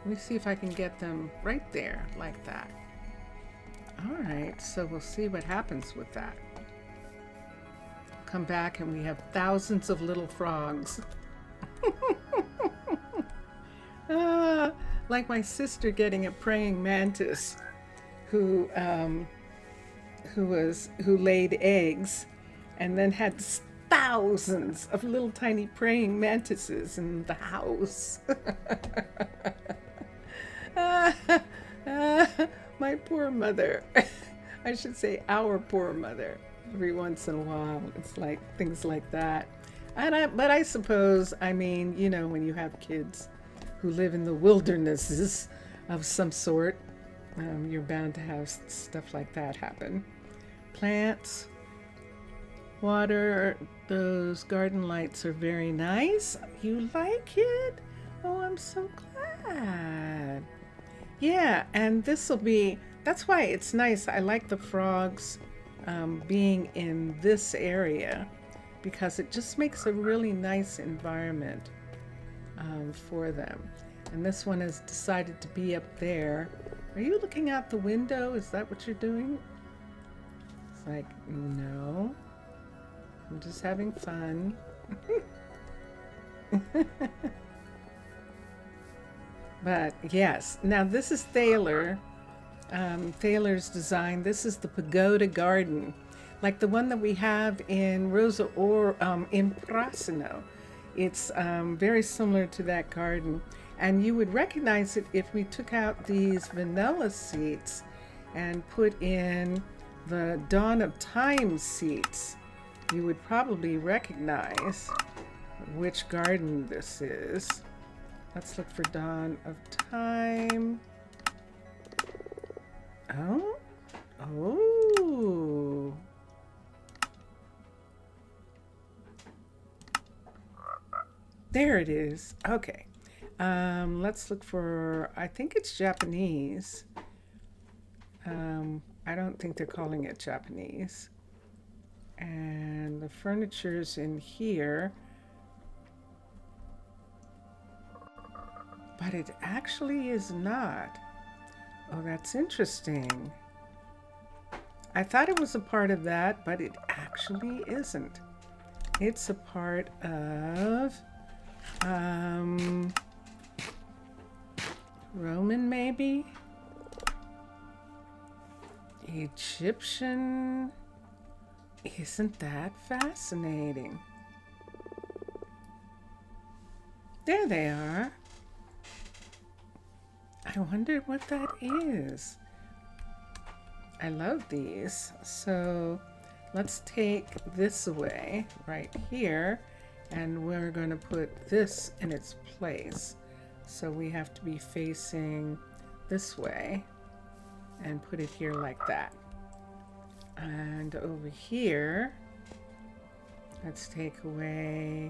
Let me see if I can get them right there, like that. All right, so we'll see what happens with that. Come back and we have thousands of little frogs. Like my sister getting a praying mantis who laid eggs and then had thousands of little tiny praying mantises in the house. My poor mother. I should say our poor mother. Every once in a while, it's like things like that. But I suppose, I mean, you know, when you have kids who live in the wildernesses of some sort, you're bound to have stuff like that happen. Plants, water, those garden lights are very nice. You like it? Oh, I'm so glad. Yeah, and that's why it's nice. I like the frogs being in this area because it just makes a really nice environment for them. And this one has decided to be up there. Are you looking out the window? Is that what you're doing? It's like, no, I'm just having fun. But yes, now this is Thaler. Thaler's design. This is the pagoda garden, like the one that we have in Rosa or in Prasino. It's very similar to that garden, and you would recognize it if we took out these vanilla seats and put in the Dawn of Time seats. You would probably recognize which garden this is. Let's look for Dawn of Time. Oh. There it is. Okay. Let's look for, I think it's Japanese. I don't think they're calling it Japanese. And the furniture's in here. But it actually is not. Oh, that's interesting. I thought it was a part of that, but it actually isn't. It's a part of Roman, maybe? Egyptian? Isn't that fascinating? There they are. I wonder what that is. I love these. So let's take this away right here, and we're going to put this in its place. So we have to be facing this way and put it here like that. And over here, let's take away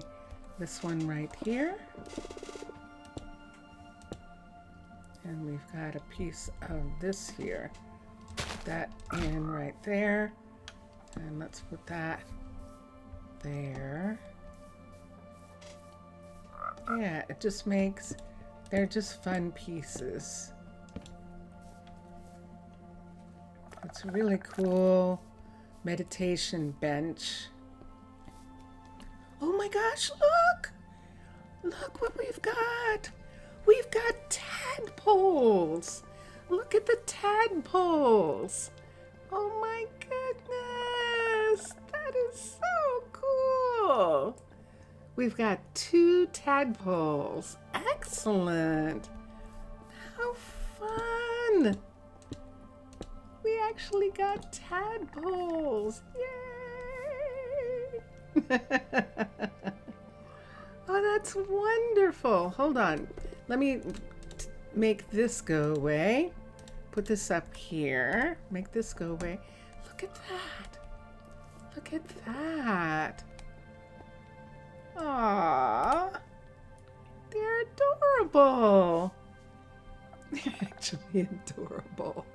this one right here. And we've got a piece of this here. Put that in right there. And let's put that there. Yeah, it just makes, they're just fun pieces. It's a really cool meditation bench. Oh my gosh, look! Look what we've got! We've got tadpoles! Look at the tadpoles! Oh my goodness! That is so cool! We've got 2 tadpoles. Excellent. How fun. We actually got tadpoles. Yay. Oh, that's wonderful. Hold on. Let me make this go away. Put this up here. Make this go away. Look at that. Look at that. Aww. They're adorable. They're actually adorable.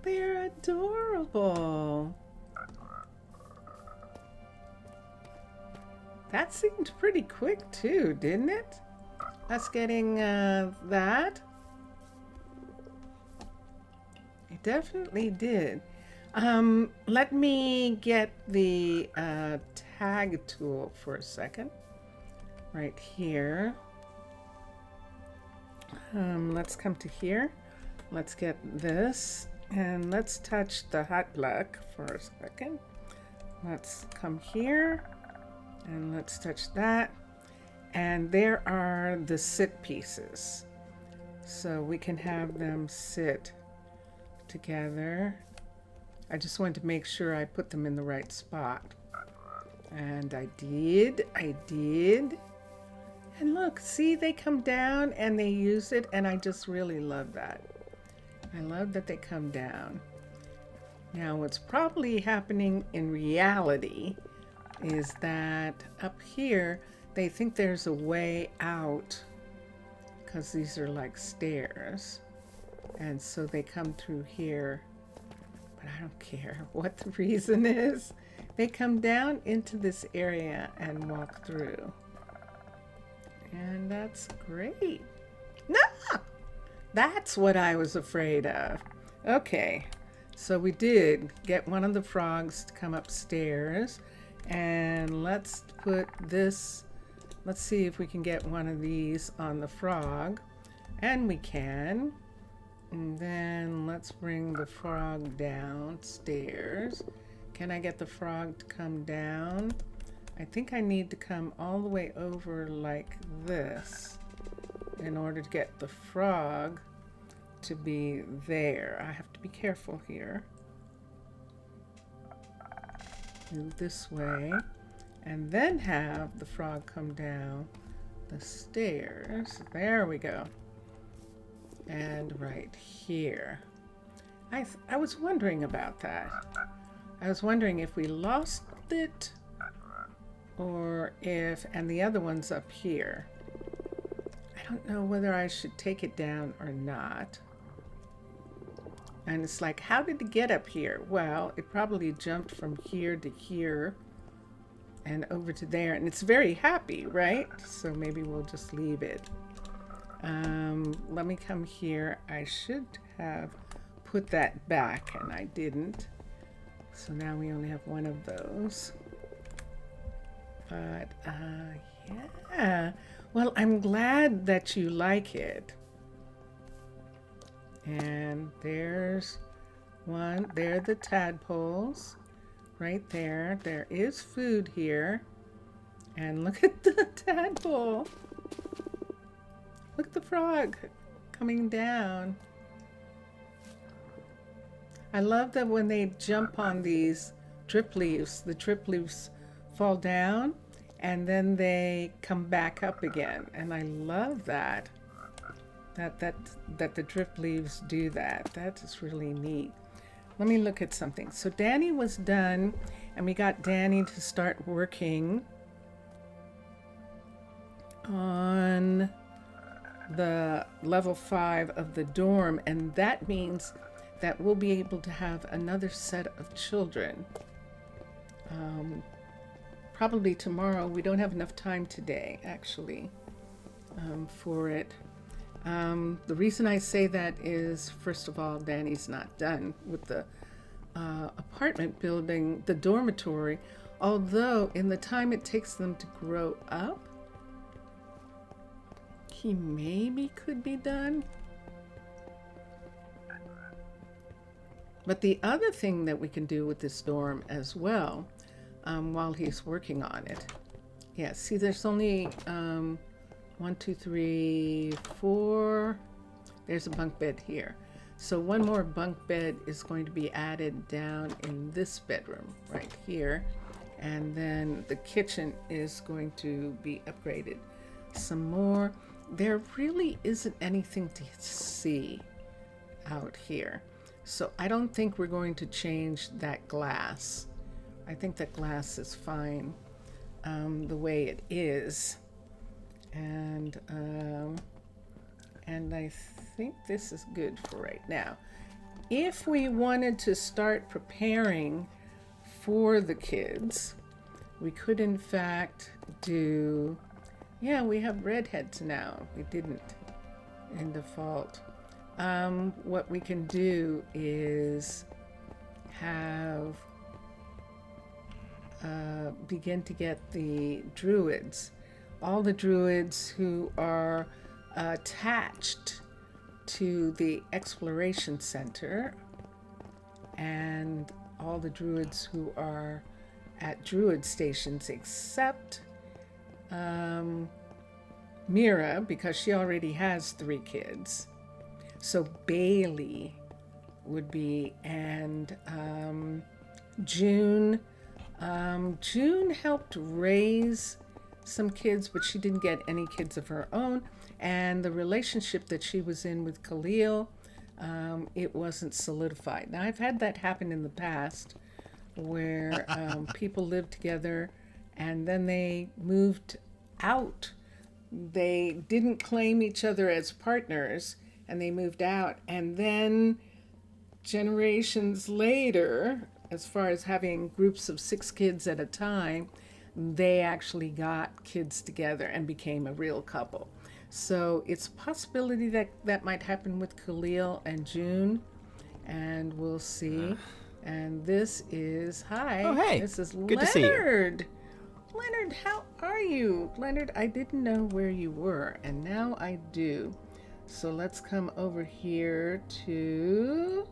They're adorable. That seemed pretty quick too, didn't it? Us getting that. It definitely did. Let me get the tag tool for a second. Right here. Let's come to here. Let's get this. And let's touch the hot block for a second. Let's come here. And let's touch that. And there are the sit pieces. So we can have them sit together. I just wanted to make sure I put them in the right spot. And I did. And look, see, they come down and they use it, and I just really love that. I love that they come down. Now, what's probably happening in reality is that up here, they think there's a way out because these are like stairs. And so they come through here, but I don't care what the reason is. They come down into this area and walk through. And that's great. No! That's what I was afraid of. Okay, so we did get one of the frogs to come upstairs. And let's put this, let's see if we can get one of these on the frog. And we can. And then let's bring the frog downstairs. Can I get the frog to come down? I think I need to come all the way over like this in order to get the frog to be there. I have to be careful here. Move this way, and then have the frog come down the stairs. There we go. And right here. I was wondering about that. I was wondering if we lost it or if, and the other one's up here. I don't know whether I should take it down or not. And it's like, how did it get up here? Well, it probably jumped from here to here and over to there. And it's very happy, right? So maybe we'll just leave it. Let me come here. I should have put that back, and I didn't. So now we only have one of those. But, yeah. Well, I'm glad that you like it. And there's one. There are the tadpoles right there. There is food here. And look at the tadpole. Look at the frog coming down. I love that when they jump on these drip leaves, the drip leaves fall down and then they come back up again. And I love that. That the drip leaves do that. That is really neat. Let me look at something. So Danny was done, and we got Danny to start working on the level 5 of the dorm, and that means that we'll be able to have another set of children. Probably tomorrow. We don't have enough time today, actually, for it. The reason I say that is, first of all, Danny's not done with the apartment building, the dormitory, although in the time it takes them to grow up, he maybe could be done. But the other thing that we can do with this dorm as well, while he's working on it. Yeah, see, there's only 1, 2, 3, 4. There's a bunk bed here. So one more bunk bed is going to be added down in this bedroom right here. And then the kitchen is going to be upgraded some more. There really isn't anything to see out here. So I don't think we're going to change that glass. I think that glass is fine the way it is. And I think this is good for right now. If we wanted to start preparing for the kids, we could in fact do, yeah, we have redheads now. We didn't in default. What we can do is have begin to get the druids, all the druids who are attached to the exploration center, and all the druids who are at druid stations except Mira, because she already has 3 kids. So Bailey would be, and June. June helped raise some kids, but she didn't get any kids of her own. And the relationship that she was in with Khalil, it wasn't solidified. Now, I've had that happen in the past where people lived together and then they moved out. They didn't claim each other as partners and they moved out. And then generations later, as far as having groups of 6 kids at a time, they actually got kids together and became a real couple. So it's a possibility that that might happen with Khalil and June, and we'll see. And this is, hi. Oh, hey. This is Good Leonard. to see you. Leonard, how are you? Leonard, I didn't know where you were, and now I do. So let's come over here to,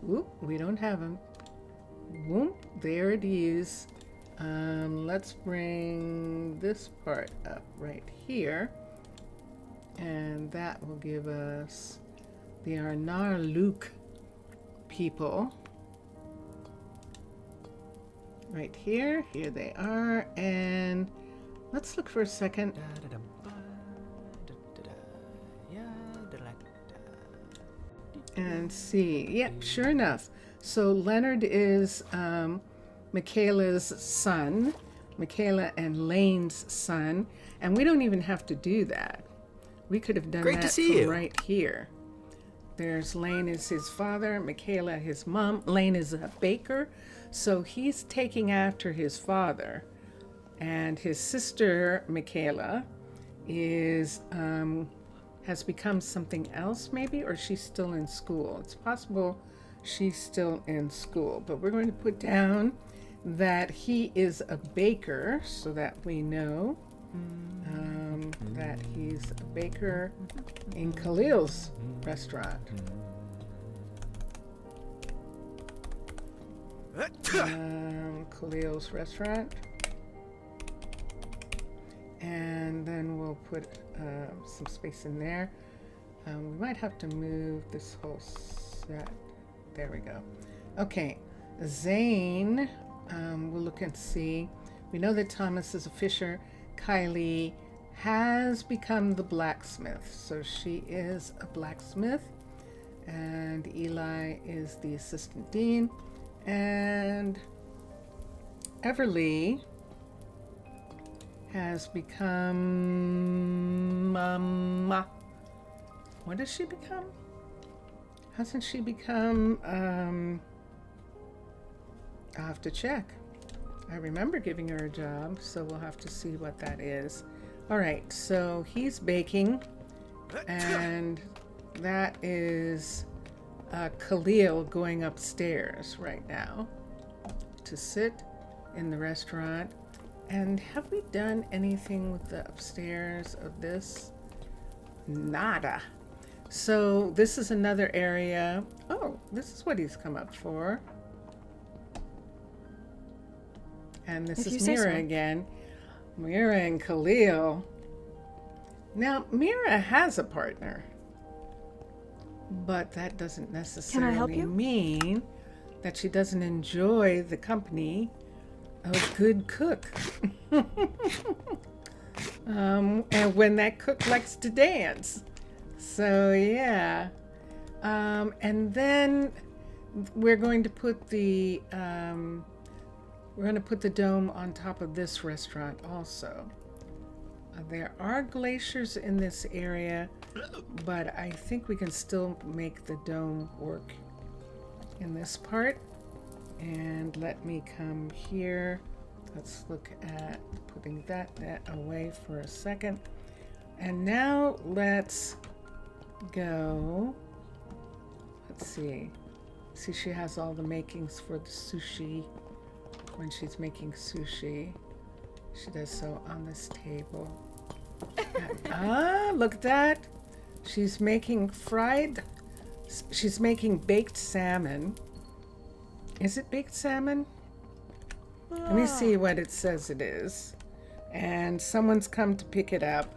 whoop, we don't have him. Whoop, there it is. Let's bring this part up right here. And that will give us the Arnaaluk people. Right here. Here they are. And let's look for a second. And see. Yep, sure enough. So Leonard is Michaela's son. Michaela and Lane's son. And we don't even have to do that. We could have done Great that to see you. right here. There's Lane is his father, Michaela his mom. Lane is a baker, so he's taking after his father. And his sister, Michaela, is has become something else maybe, or she's still in school. It's possible she's still in school, but we're going to put down that he is a baker so that we know that he's a baker in Khalil's restaurant. Khalil's restaurant. And then we'll put some space in there. We might have to move this whole set. There we go. Okay, Zane, we'll look and see. We know that Thomas is a fisher. Kylie has become the blacksmith, so she is a blacksmith. And Eli is the assistant dean. And Everly has become, what does she become? Hasn't she become, I'll have to check. I remember giving her a job, so we'll have to see what that is. All right, so he's baking, and that is Khalil going upstairs right now to sit in the restaurant. And have we done anything with the upstairs of this? Nada. So this is another area. Oh, this is what he's come up for. And this If you is say Mira so. again. Mira and Khalil. Now, Mira has a partner, but that doesn't necessarily help you? mean that she doesn't enjoy the company of a good cook. And when that cook likes to dance. So, yeah. And then we're going to put the dome on top of this restaurant also. There are glaciers in this area, but I think we can still make the dome work in this part. And let me come here. Let's look at putting that away for a second. And now let's go. Let's see. See, she has all the makings for the sushi. When she's making sushi, she does so on this table. Look at that. She's making baked salmon. Is it baked salmon? Let me see what it says it is. And someone's come to pick it up.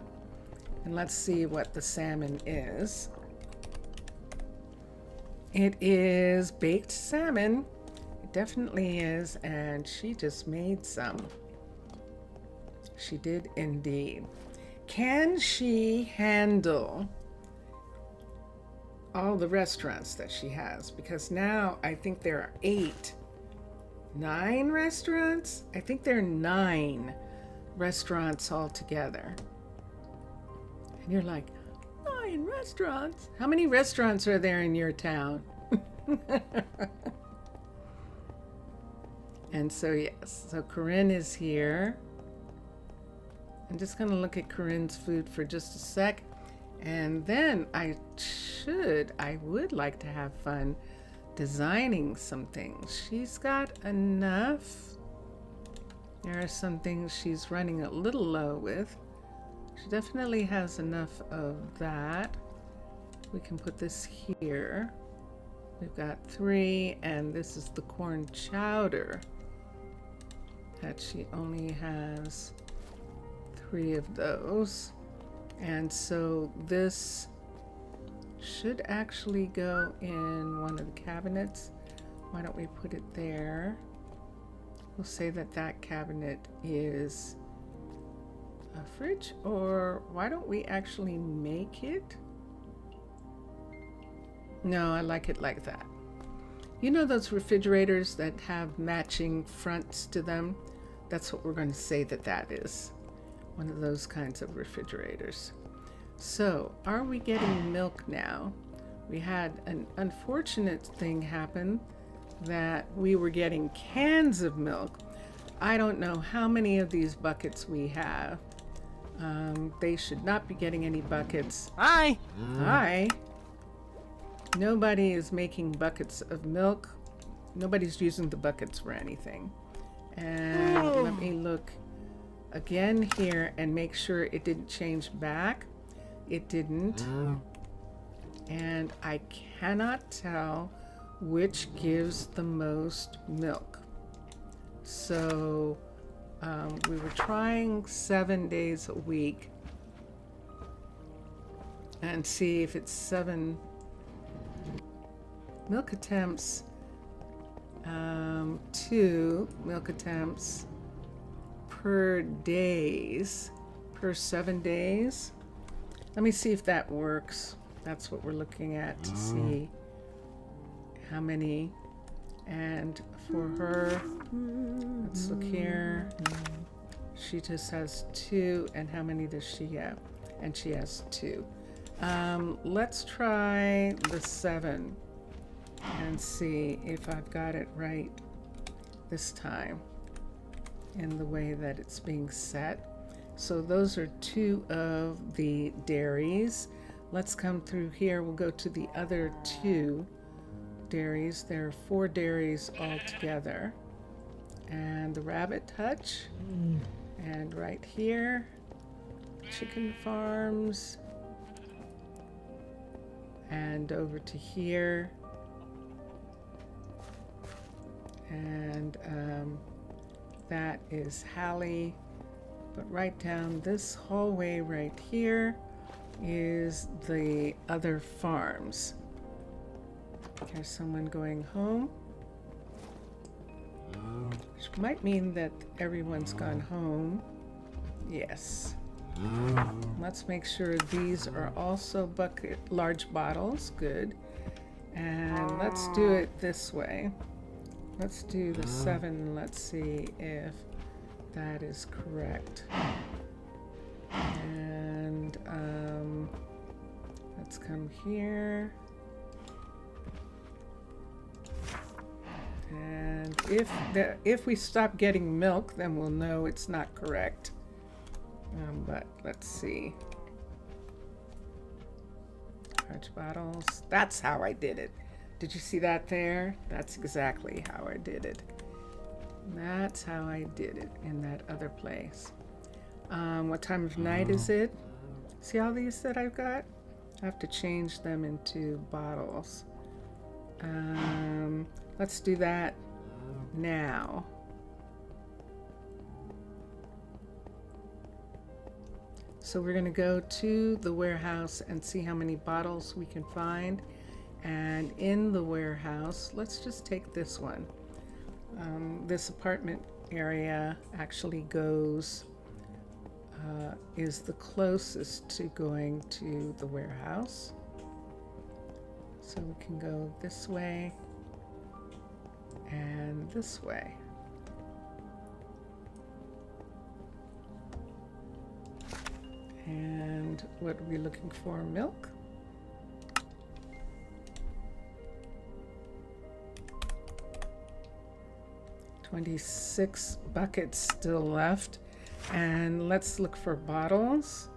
And let's see what the salmon is. It is baked salmon. It definitely is. And she just made some. She did indeed. Can she handle all the restaurants that she has? Because now I think there are 9 restaurants? I think there are 9 restaurants altogether. And you're like, 9 restaurants? How many restaurants are there in your town? And so, yes, so Corinne is here. I'm just going to look at Corinne's food for just a sec. And then I would like to have fun designing some things. She's got enough. There are some things she's running a little low with. She definitely has enough of that. We can put this here. We've got 3, and this is the corn chowder that she only has 3 of those. And so this should actually go in one of the cabinets. Why don't we put it there? We'll say that cabinet is a fridge, or why don't we actually make it? No, I like it like that. You know those refrigerators that have matching fronts to them? That's what we're going to say that is. One of those kinds of refrigerators. So, are we getting milk now? We had an unfortunate thing happen that we were getting cans of milk. I don't know how many of these buckets we have. They should not be getting any buckets. Hi! Hi. Nobody is making buckets of milk. Nobody's using the buckets for anything. And let me look again here and make sure it didn't change back. It didn't. And I cannot tell which gives the most milk. So we were trying 7 days a week and see if it's 7 milk attempts, 2 milk attempts per 7 days. Let me see if that works. That's what we're looking at to see how many. And for her, let's look here. She just has 2. And how many does she have? And she has 2. Let's try the 7 and see if I've got it right this time in the way that it's being set. So those are 2 of the dairies. Let's come through here. We'll go to the other 2 dairies. There are 4 dairies altogether. And the rabbit hutch. And right here, chicken farms. And over to here. And that is Hallie. But right down this hallway right here is the other farms. There's someone going home. Which might mean that everyone's gone home. Yes. Let's make sure these are also large bottles. Good. And let's do it this way. Let's do the 7. Let's see if that is correct. And let's come here. And if we stop getting milk, then we'll know it's not correct. But let's see. Large bottles. That's how I did it. Did you see that there? That's exactly how I did it. That's how I did it in that other place. What time of night is it? See all these that I've got? I have to change them into bottles. Let's do that now. So we're going to go to the warehouse and see how many bottles we can find. And in the warehouse, let's just take this one. This apartment area actually is the closest to going to the warehouse. So we can go this way and this way. And what are we looking for? Milk? $26 buckets still left. And let's look for bottles.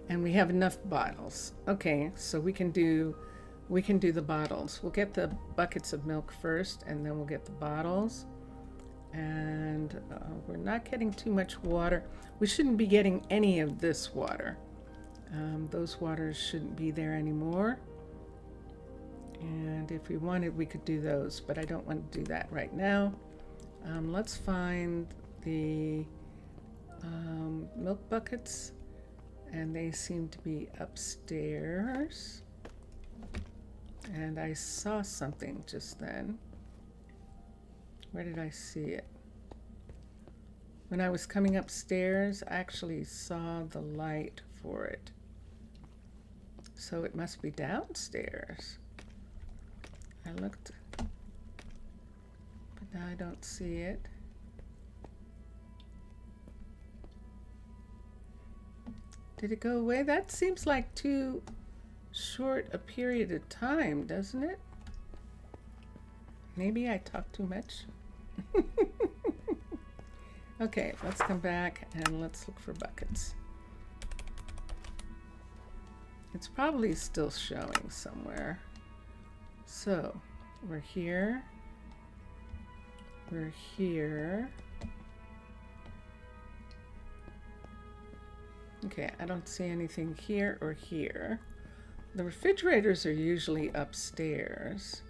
And we have enough bottles. Okay, so we can do the bottles. We'll get the buckets of milk first, and then we'll get the bottles. And we're not getting too much water. We shouldn't be getting any of this water. Those waters shouldn't be there anymore. And if we wanted, we could do those, but I don't want to do that right now. Let's find the milk buckets, and they seem to be upstairs. And I saw something just then. Where did I see it? When I was coming upstairs, I actually saw the light for it. So it must be downstairs. I looked, but now I don't see it. Did it go away? That seems like too short a period of time, doesn't it? Maybe I talk too much. Okay, let's come back and let's look for buckets. It's probably still showing somewhere. So, we're here. We're here. Okay, I don't see anything here or here. The refrigerators are usually upstairs.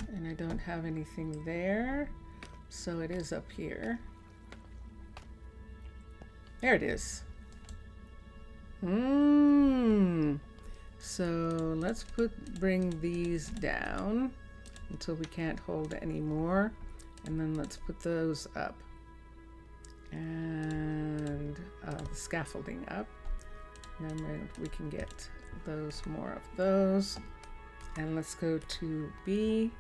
And I don't have anything there. So it is up here. There it is. So let's bring these down until we can't hold any more. And then let's put those up. And the scaffolding up. And then we can get more of those. And let's go to B.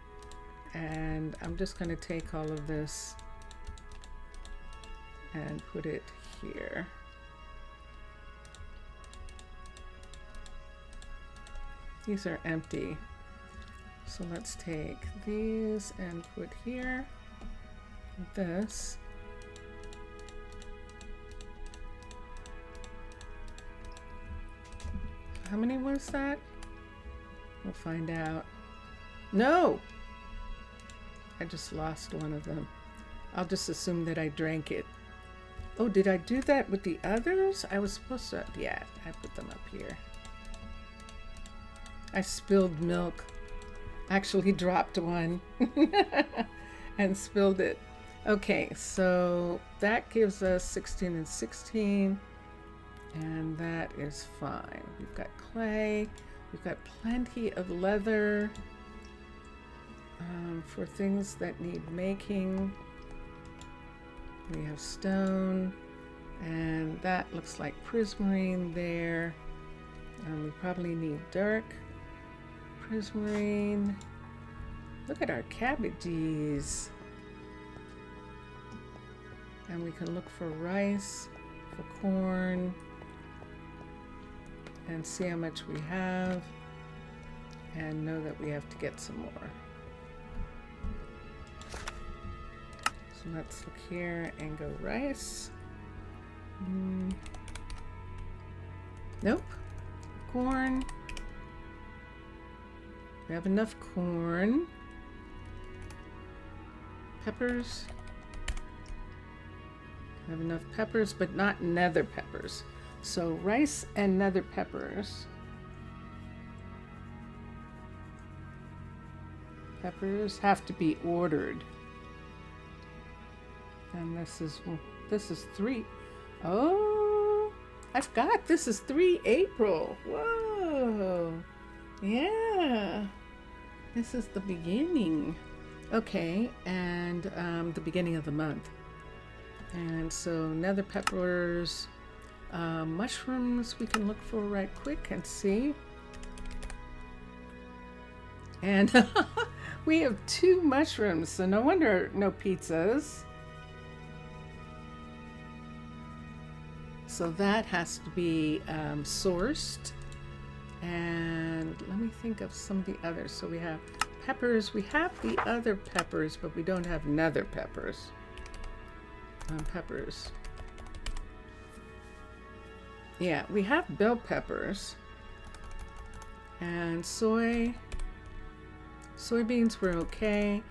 And I'm just going to take all of this and put it here. These are empty. So let's take these and put here. This. How many was that? We'll find out. No! I just lost one of them. I'll just assume that I drank it. Oh, did I do that with the others? I was supposed to. Yeah, I put them up here. I spilled milk actually dropped one and spilled it. Okay, so that gives us 16 and 16, and that is fine. We've got clay, we've got plenty of leather for things that need making. We have stone, and that looks like prismarine there. We probably need dark prismarine. Look at our cabbages. And we can look for rice, for corn, and see how much we have, and know that we have to get some more. So let's look here and go rice. Nope. Corn. We have enough corn. Peppers. We have enough peppers, but not nether peppers. So rice and nether peppers. Peppers have to be ordered. And this is 3. Oh, I forgot. This is 3 April. Whoa. Yeah. This is the beginning. Okay, and the beginning of the month. And so nether peppers, mushrooms we can look for right quick and see. And we have 2 mushrooms, so no wonder no pizzas. So that has to be sourced. And let me think of some of the others. So we have peppers. We have the other peppers, but we don't have nether peppers. Peppers. Yeah, we have bell peppers. And soybeans were okay.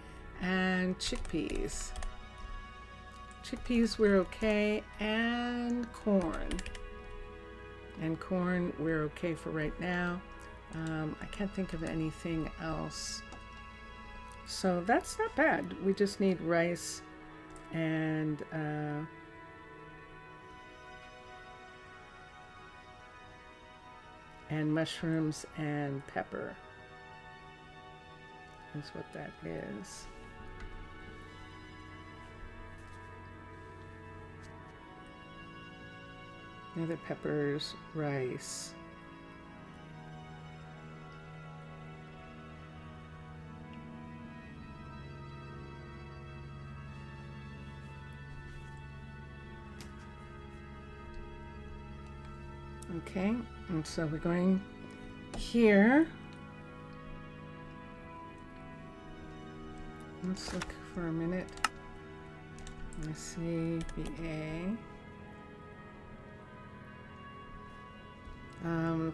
And chickpeas. Chickpeas we're okay, and corn. And corn we're okay for right now. I can't think of anything else. So that's not bad. We just need rice and mushrooms and pepper. That's what that is. Nether peppers, rice. Okay, and so we're going here. Let's look for a minute. Let's see, BA.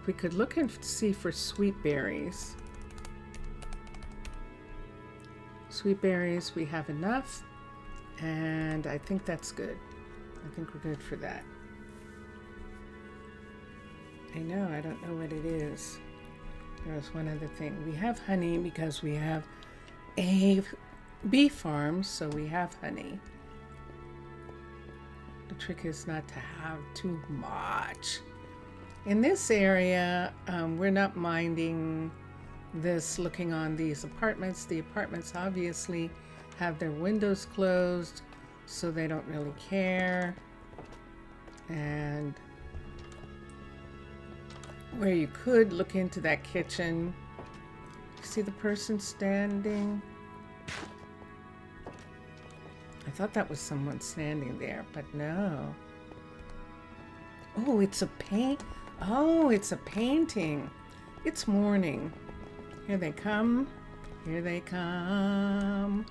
We could look and see for sweet berries. Sweet berries, we have enough, and I think that's good. I think we're good for that. I know, I don't know what it is. There's one other thing. We have honey because we have a bee farm, so we have honey. The trick is not to have too much. In this area, we're not minding this looking on these apartments. The apartments obviously have their windows closed, so they don't really care. And where you could look into that kitchen, see the person standing? I thought that was someone standing there, but no. Oh, it's a paint. Oh, it's a painting. It's morning. Here they come. Here they come.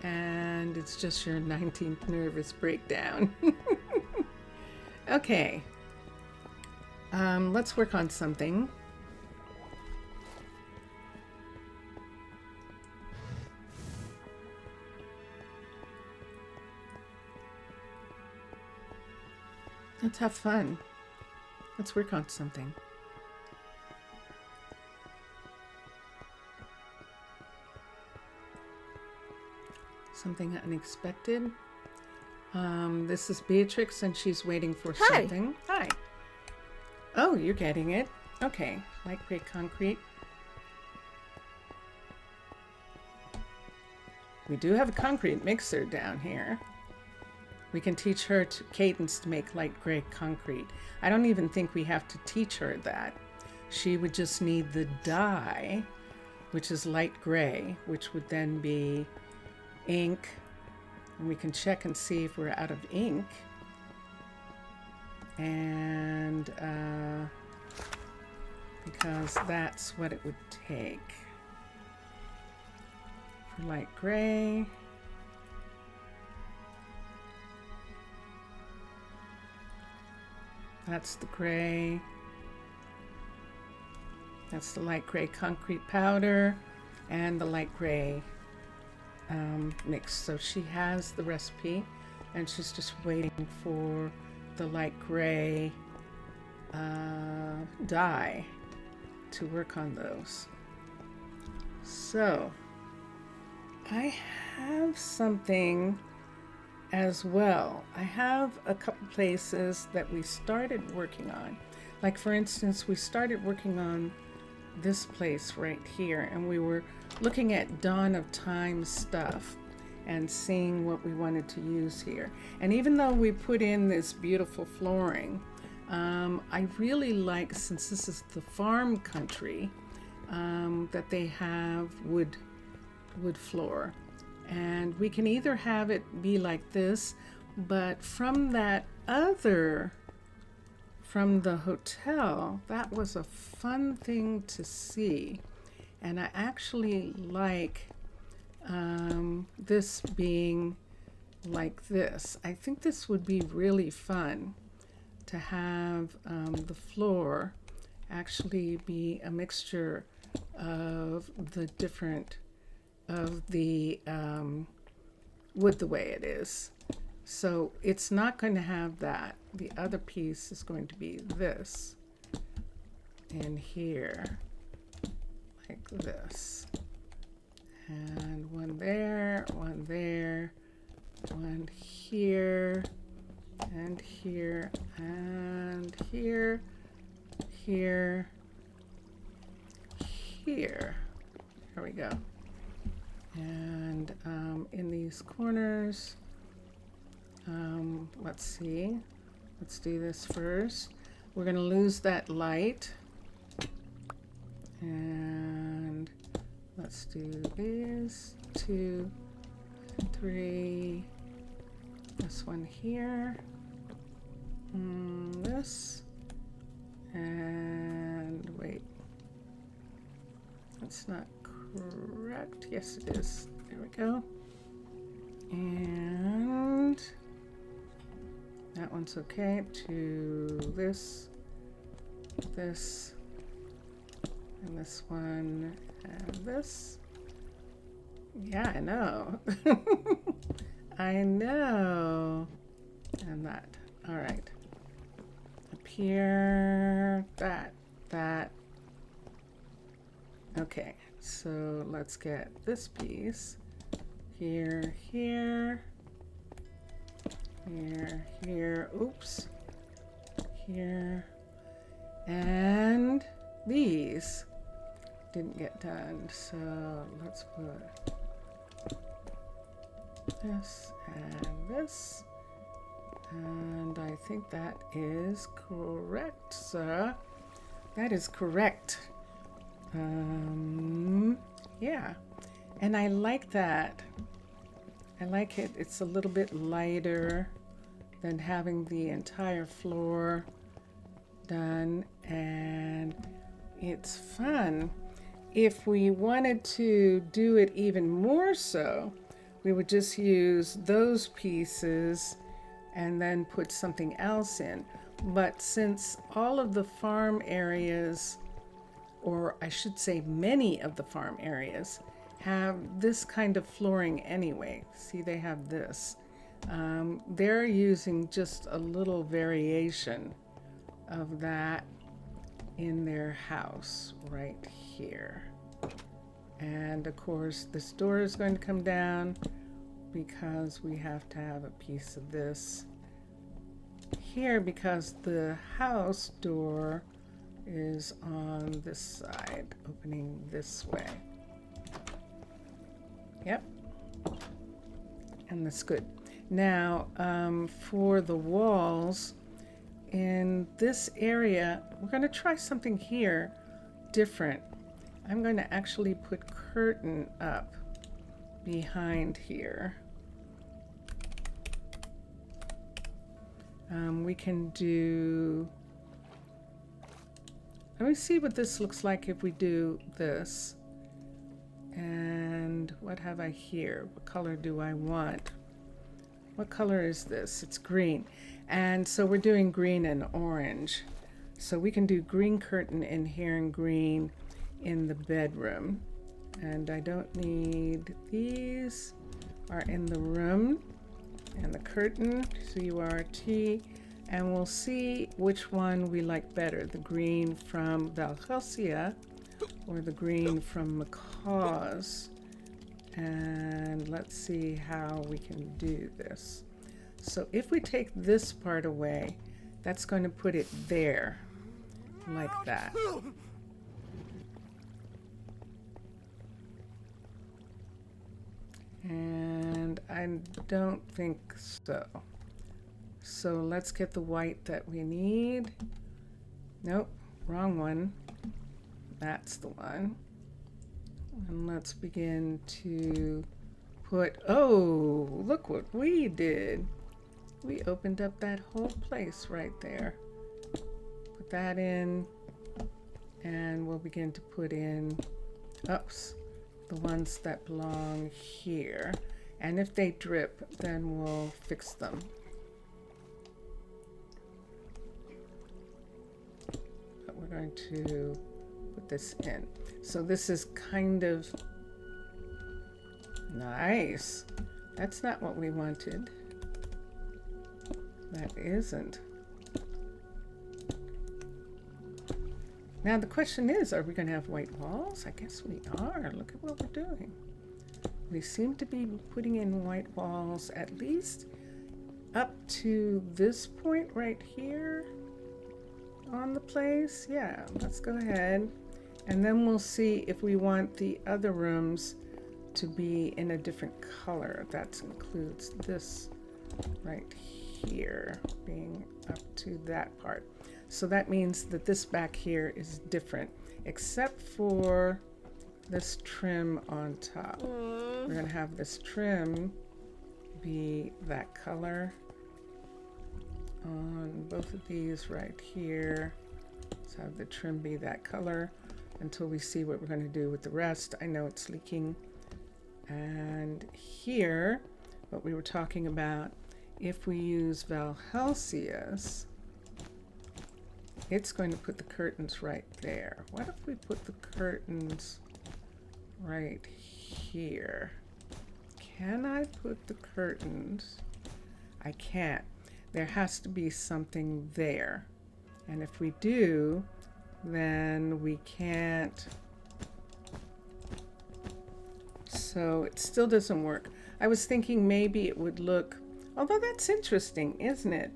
And it's just your 19th nervous breakdown. Okay. Let's work on something. Let's have fun. Let's work on something. something unexpected. This is Beatrix, and she's waiting for Hi. something. Hi. Oh, you're getting it. Okay, light gray concrete. We do have a concrete mixer down here. We can teach her Cadence to make light gray concrete. I don't even think we have to teach her that. She would just need the dye, which is light gray, which would then be ink. And we can check and see if we're out of ink. And because that's what it would take for light gray. That's the gray. That's the light gray concrete powder and the light gray mix. So she has the recipe, and she's just waiting for the light gray dye to work on those. So I have something as well. I have a couple places that we started working on. Like, for instance, we started working on this place right here, and we were looking at dawn of time stuff and seeing what we wanted to use here. And even though we put in this beautiful flooring, I really like, since this is the farm country, that they have wood floor. And we can either have it be like this, but from that other, from the hotel, that was a fun thing to see. And I actually like this being like this. I think this would be really fun to have the floor actually be a mixture of the different of the wood the way it is. So it's not going to have that. The other piece is going to be this in here, like this. And one there, one there, one here, and here, and here, here, here. There we go. And in these corners, let's see, let's do this first. We're going to lose that light, and let's do these 2, 3, this one here, this, and wait, that's not correct. Yes, it is. There we go. And that one's okay. To this, this, and this one, and this. Yeah, I know. I know. And that. All right. Up here, that. Okay. So let's get this piece here, here, here, here, oops, here, and these didn't get done, so let's put this and this, and I think that is correct, sir. That is correct. Yeah, and I like that. I like it. It's a little bit lighter than having the entire floor done, and it's fun. If we wanted to do it even more so, we would just use those pieces and then put something else in. But since all of the farm areas, or I should say many of the farm areas, have this kind of flooring anyway. See, they have this. They're using just a little variation of that in their house right here. And of course, this door is going to come down, because we have to have a piece of this here because the house door is on this side, opening this way. Yep. And that's good. Now, for the walls, in this area, we're going to try something here different. I'm going to actually put curtain up behind here. We can do, let me see what this looks like if we do this. And what have I here? What color do I want? What color is this? It's green. And so we're doing green and orange. So we can do green curtain in here and green in the bedroom. And I don't need, these are in the room. And the curtain, C-U-R-T. And we'll see which one we like better, the green from Valhelsia or the green from Macaw's. And let's see how we can do this. So if we take this part away, that's going to put it there, like that. And I don't think so. So let's get the white that we need. Nope, wrong one. That's the one. And let's begin to put, oh, look what we did. We opened up that whole place right there. Put that in, and we'll begin to put in, oops, the ones that belong here. And if they drip, then we'll fix them. But we're going to put this in. So this is kind of nice. That's not what we wanted. That isn't. Now the question is, are we going to have white walls? I guess we are. Look at what we're doing. We seem to be putting in white walls at least up to this point right here on the place. Yeah, let's go ahead. And then we'll see if we want the other rooms to be in a different color. That includes this right here being up to that part. So that means that this back here is different, except for this trim on top. We're going to have this trim be that color on both of these right here. Let's have the trim be that color until we see what we're going to do with the rest. I know it's leaking. And here, what we were talking about, if we use Valhelsia's, it's going to put the curtains right there. What if we put the curtains right here? Can I put the curtains? I can't. There has to be something there. And if we do, then we can't. So it still doesn't work. I was thinking maybe it would look, although that's interesting, isn't it?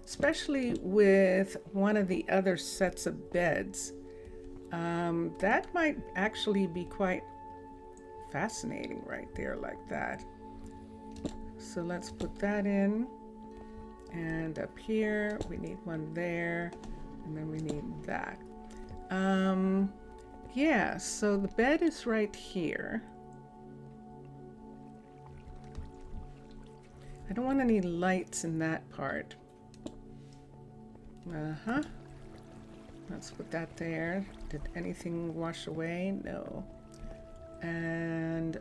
Especially with one of the other sets of beds. That might actually be quite fascinating right there like that. So let's put that in. And up here, we need one there. And then we need that. Yeah, so the bed is right here. I don't want any lights in that part. Let's put that there. Did anything wash away? No. And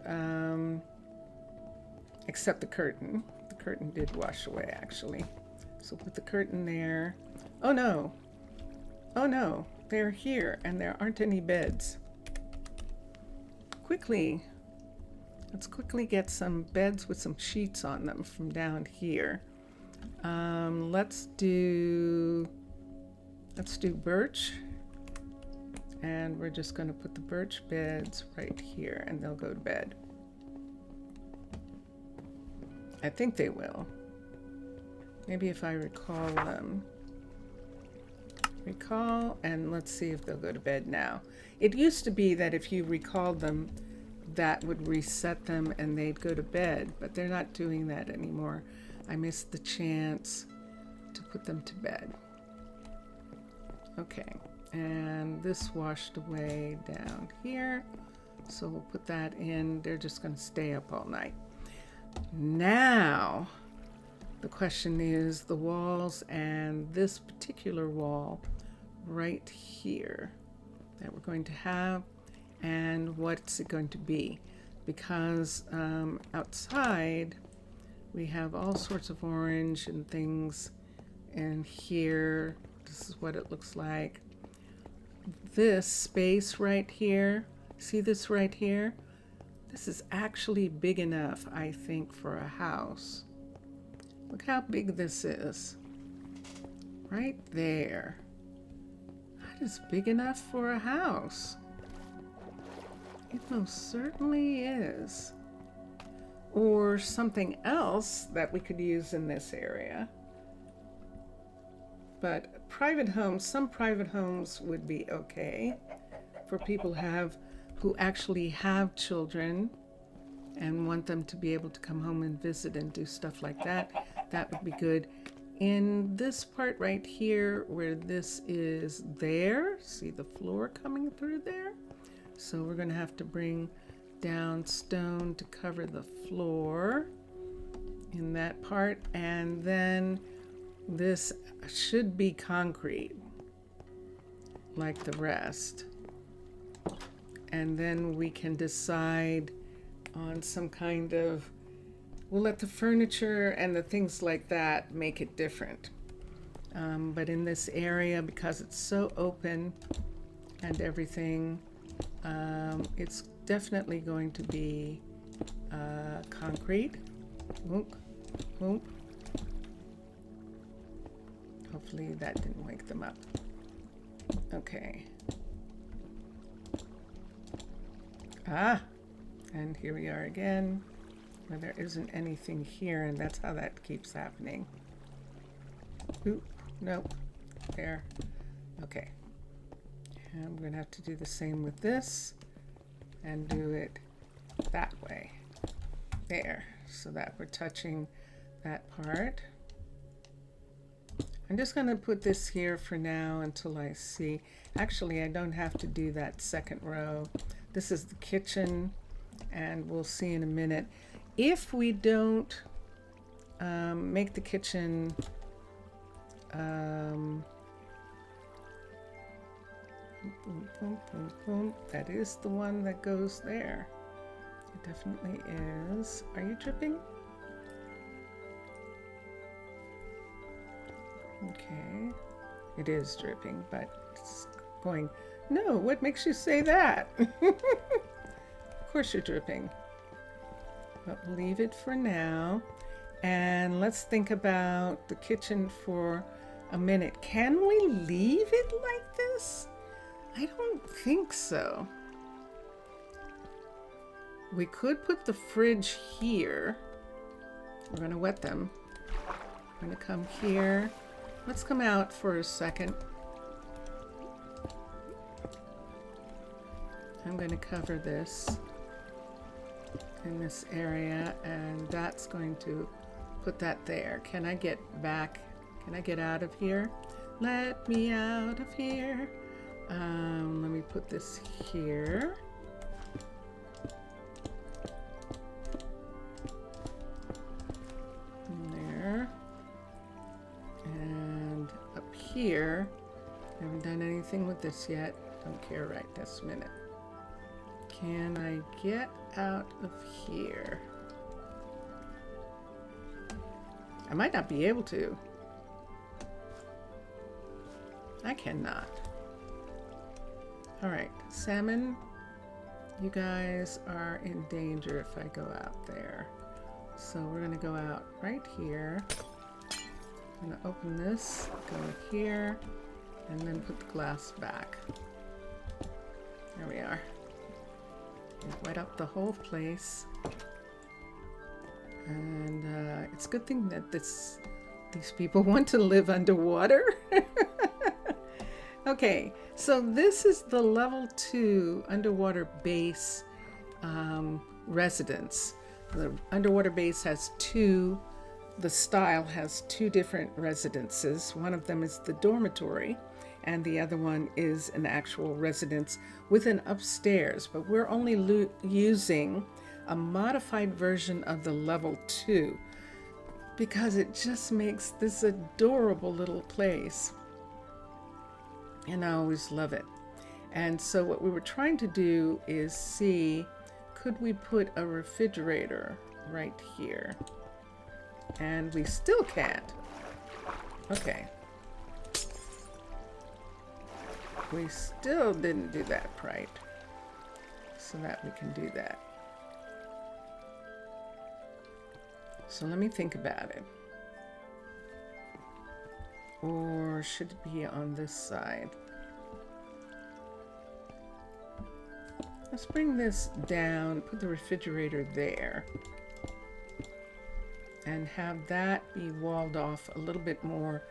except the curtain. The curtain did wash away actually. So put the curtain there. Oh no. Oh no. They're here and there aren't any beds. Quickly. Let's quickly get some beds with some sheets on them from down here. Let's do birch, and we're just going to put the birch beds right here and they'll go to bed. I think they will. Maybe if I recall them. Recall, and let's see if they'll go to bed now. It used to be that if you recalled them, that would reset them and they'd go to bed, but they're not doing that anymore. I missed the chance to put them to bed. Okay, and this washed away down here, so we'll put that in. They're just going to stay up all night. Now the question is the walls, and this particular wall right here that we're going to have, and what's it going to be, because outside we have all sorts of orange and things, and here this is what it looks like. This space right here, see this right here, this is actually big enough, I think, for a house. Look how big this is right there. That is big enough for a house. It most certainly is. Or something else that we could use in this area. But private homes, some private homes would be okay for people who actually have children and want them to be able to come home and visit and do stuff like that. That would be good. In this part right here where this is there, see the floor coming through there? So we're going to have to bring down stone to cover the floor in that part, and then this should be concrete like the rest, and then we can decide on some kind of, we'll let the furniture and the things like that make it different, but in this area, because it's so open and everything, it's definitely going to be concrete. Whoop, whoop. Hopefully that didn't wake them up. Okay. And here we are again, where there isn't anything here, and that's how that keeps happening. Oop, nope, there. Okay. And I'm going to have to do the same with this and do it that way. There, so that we're touching that part. I'm just going to put this here for now until I see. Actually, I don't have to do that second row. This is the kitchen, and we'll see in a minute. If we don't make the kitchen boom, boom, boom, boom. That is the one that goes there. It definitely is. Are you dripping? Okay. It is dripping, but it's going, no, what makes you say that? Of course you're dripping. But we'll leave it for now. And let's think about the kitchen for a minute. Can we leave it like this? I don't think so. We could put the fridge here. We're going to wet them. I'm going to come here. Let's come out for a second. I'm going to cover this in this area, and that's going to put that there. Can I get back? Can I get out of here? Let me out of here. Let me put this here. There. And up here. Haven't done anything with this yet. Don't care right this minute. Can I get out of here? I might not be able to. I cannot. All right, salmon, you guys are in danger if I go out there. So we're gonna go out right here. I'm gonna open this, go here, and then put the glass back. There we are. And wet up the whole place. And It's a good thing that these people want to live underwater. Okay, so this is the level 2 underwater base residence. The underwater base has the style has 2 different residences. One of them is the dormitory, and the other one is an actual residence with an upstairs, but we're only using a modified version of the level 2 because it just makes this adorable little place. And I always love it. And so what we were trying to do is see, could we put a refrigerator right here? And we still can't. Okay. We still didn't do that right. So that we can do that. So let me think about it. Or should it be on this side? Let's bring this down, put the refrigerator there, and have that be walled off a little bit more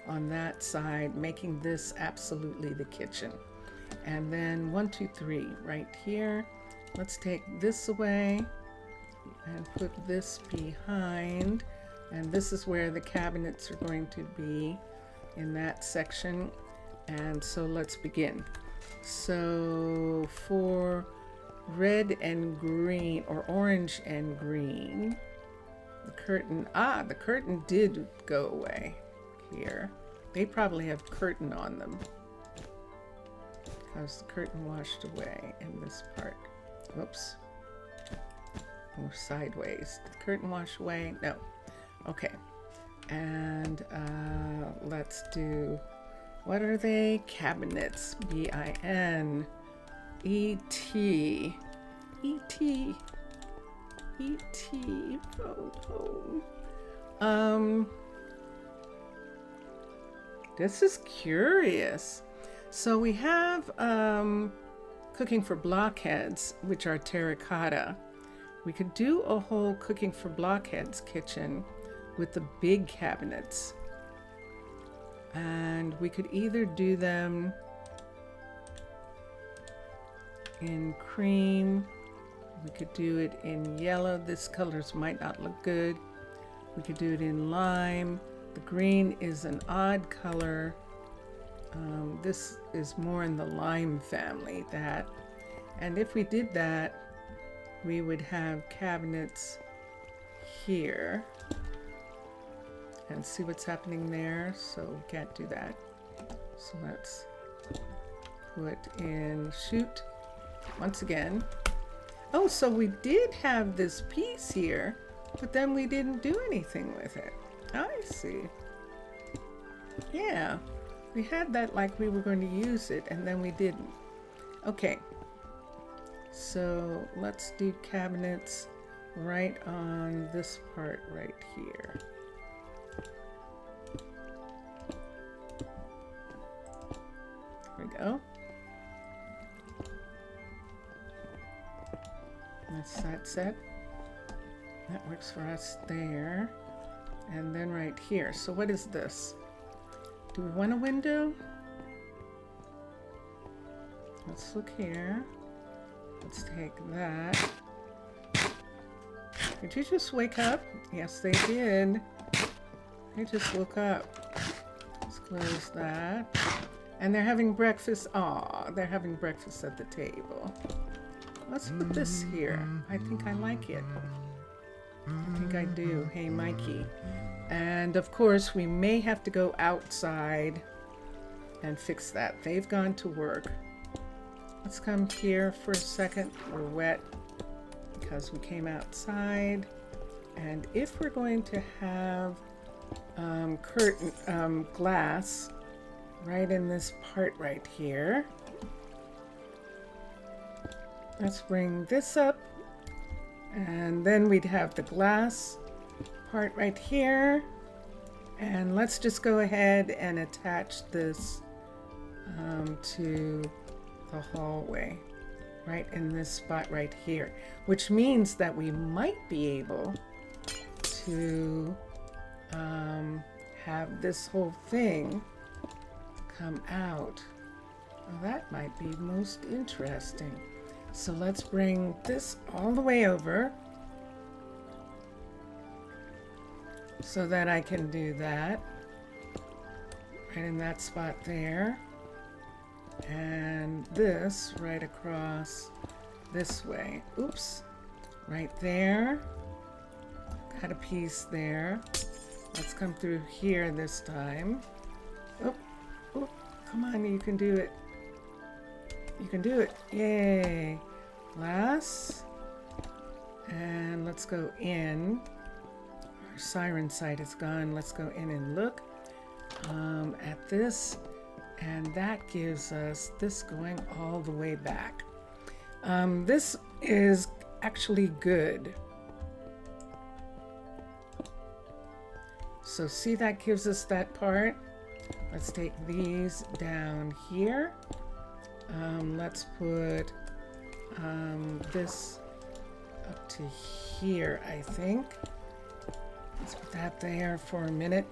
on that side, making this absolutely the kitchen. And then 1, 2, 3 right here. Let's take this away and put this behind, and this is where the cabinets are going to be, in that section. And so let's begin. So for red and green, or orange and green, the curtain did go away here. They probably have curtain on them because the curtain washed away in this part. Whoops. Or sideways. Did the curtain wash away? No. Okay. And let's do, what are they? Cabinets. B-I-N. E-T. E-T. E-T. Photo. This is curious. So we have cooking for blockheads, which are terracotta. We could do a whole cooking for blockheads kitchen with the big cabinets. And we could either do them in cream, we could do it in yellow. This colors might not look good. We could do it in lime. The green is an odd color. This is more in the lime family, that. And if we did that, we would have cabinets here. And see what's happening there. So we can't do that. So let's put in shoot once again. Oh, so we did have this piece here, but then we didn't do anything with it. I see. Yeah, we had that like we were going to use it, and then we didn't. Okay, so let's do cabinets right on this part right here. There we go. That's that set. That works for us there. And then right here. So what is this? Do we want a window? Let's look here. Let's take that. Did you just wake up? Yes, they did. They just woke up. Let's close that. And they're having breakfast. Aw, they're having breakfast at the table. Let's put this here. I think I like it. I think I do. Hey, Mikey. And of course, we may have to go outside and fix that. They've gone to work. Let's come here for a second. We're wet because we came outside. And if we're going to have curtain glass right in this part right here, let's bring this up, and then we'd have the glass part right here, and let's just go ahead and attach this to the hallway right in this spot right here, which means that we might be able to have this whole thing come out. Well, that might be most interesting. So let's bring this all the way over so that I can do that right in that spot there, and this right across this way. Oops, right there. Got a piece there. Let's come through here this time. Oh, oh, come on, you can do it. You can do it. Yay. Last. And let's go in. Our siren sight is gone. Let's go in and look at this. And that gives us this going all the way back. This is actually good. So see, that gives us that part. Let's take these down here. Let's put this up to here, I think. Let's put that there for a minute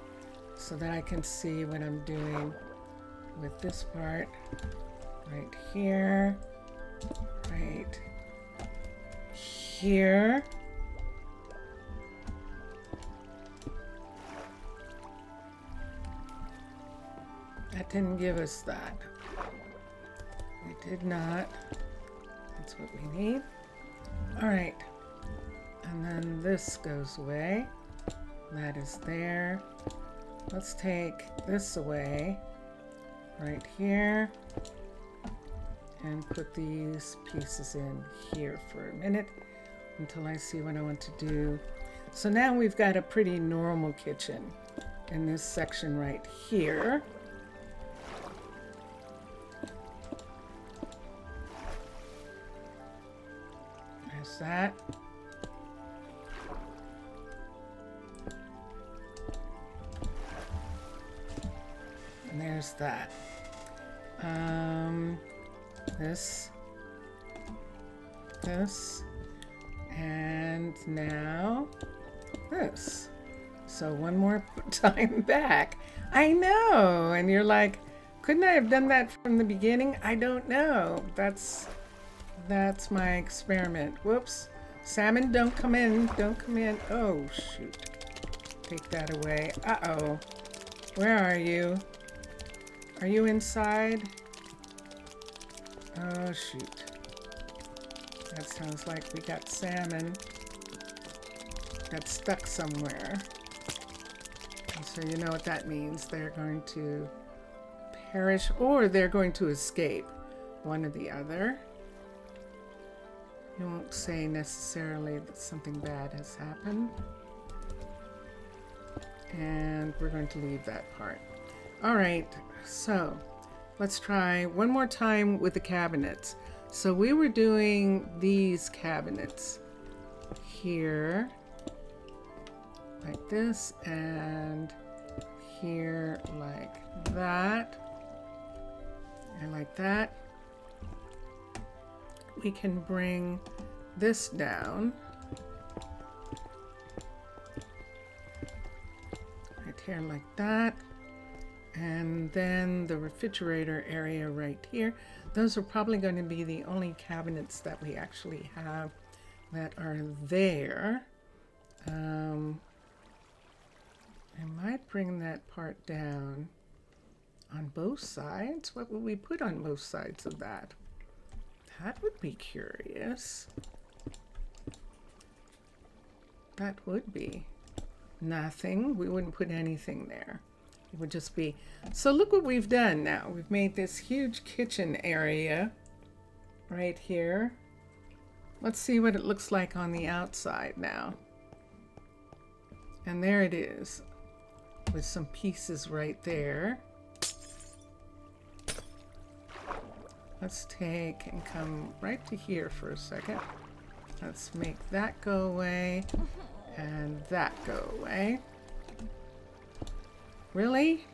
so that I can see what I'm doing with this part. Right here. Right here. That didn't give us that. We did not. That's what we need. All right. And then this goes away. That is there. Let's take this away right here and put these pieces in here for a minute until I see what I want to do. So now we've got a pretty normal kitchen in this section right here. There's that. And there's that. This, and now this. So one more time back. I know, and you're like, couldn't I have done that from the beginning? I don't know. That's my experiment. Whoops. Salmon, don't come in. Don't come in. Oh, shoot. Take that away. Uh-oh. Where are you? Are you inside? Oh, shoot. That sounds like we got salmon. Got stuck somewhere. And so you know what that means. They're going to perish or they're going to escape. One or the other. You won't say necessarily that something bad has happened. And we're going to leave that part. All right, so let's try one more time with the cabinets. So we were doing these cabinets here, like this, and here like that, and like that. We can bring this down right here like that, and then the refrigerator area right here. Those are probably going to be the only cabinets that we actually have that are there. I might bring that part down on both sides. What would we put on both sides of that? That would be curious. That would be. Nothing. We wouldn't put anything there. It would just be. So look what we've done now. We've made this huge kitchen area right here. Let's see what it looks like on the outside now. And there it is, with some pieces right there. Let's take and come right to here for a second. Let's make that go away and that go away. Really?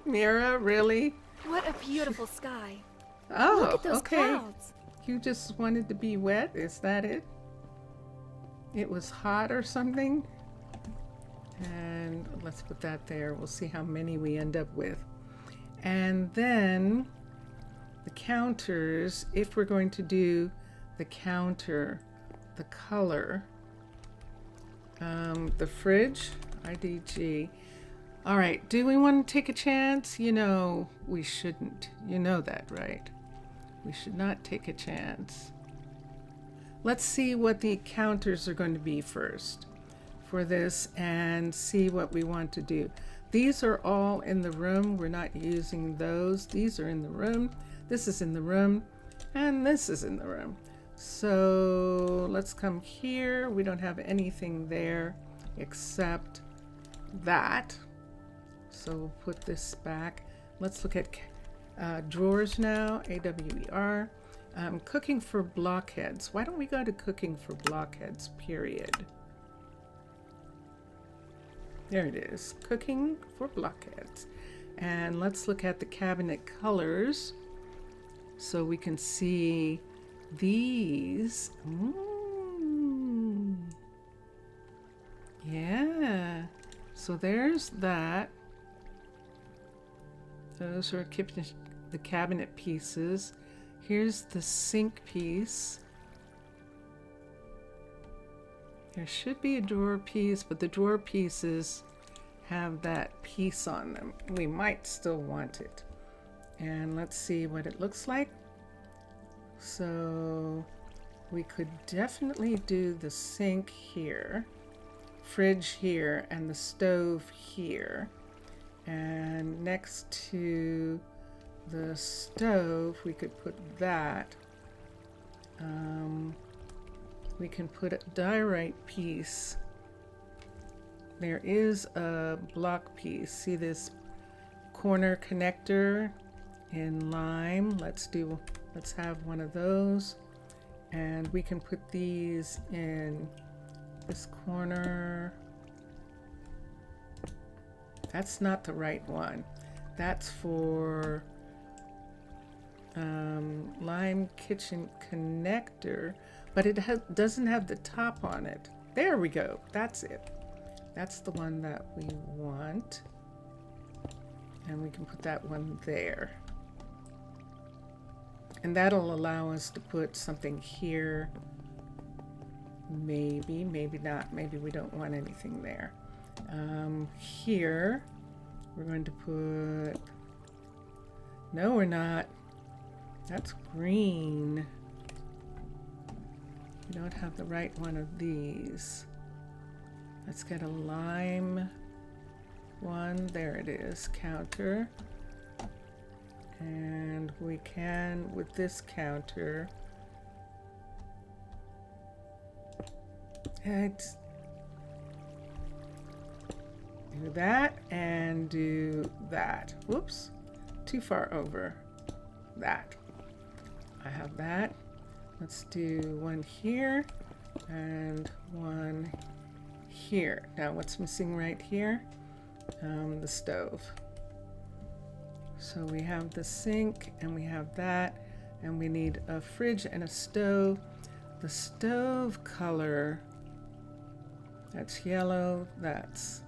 Mira, really? What a beautiful sky. Oh, Look at those okay. clouds. You just wanted to be wet? Is that it? it was hot or something. And let's put that there. We'll see how many we end up with. And then the counters, if we're going to do the counter, the color, the fridge, IDG. All right, do we want to take a chance? You know, we shouldn't. You know that, right? We should not take a chance. Let's see what the counters are going to be first for this and see what we want to do. These are all in the room. We're not using those. These are in the room. This is in the room, and this is in the room. So let's come here. We don't have anything there except that. So we'll put this back. Let's look at drawers now, AWER. Cooking for blockheads. Why don't we go to cooking for blockheads, period? There it is, cooking for blockheads. And let's look at the cabinet colors so we can see these. Yeah, so there's that. Those are the cabinet pieces. Here's the sink piece. There should be a drawer piece, but the drawer pieces have that piece on them. We might still want it. And let's see what it looks like. So we could definitely do the sink here, fridge here, and the stove here. And next to the stove, we could put that. We can put a diorite piece. There is a block piece. See this corner connector in lime? Let's have one of those. And we can put these in this corner. That's not the right one. That's for lime kitchen connector, but it doesn't have the top on it. There we go. That's it. That's the one that we want. And we can put that one there. And that'll allow us to put something here. Maybe, maybe not. Maybe we don't want anything there. Here, we're going to put... No, we're not. That's green. We don't have the right one of these. Let's get a lime one. There it is, counter. And we can, with this counter, do that and do that. Whoops, too far over that. I have that. Let's do one here and one here. Now what's missing right here? The stove. So we have the sink and we have that, and we need a fridge and a stove. The stove color, that's yellow, that's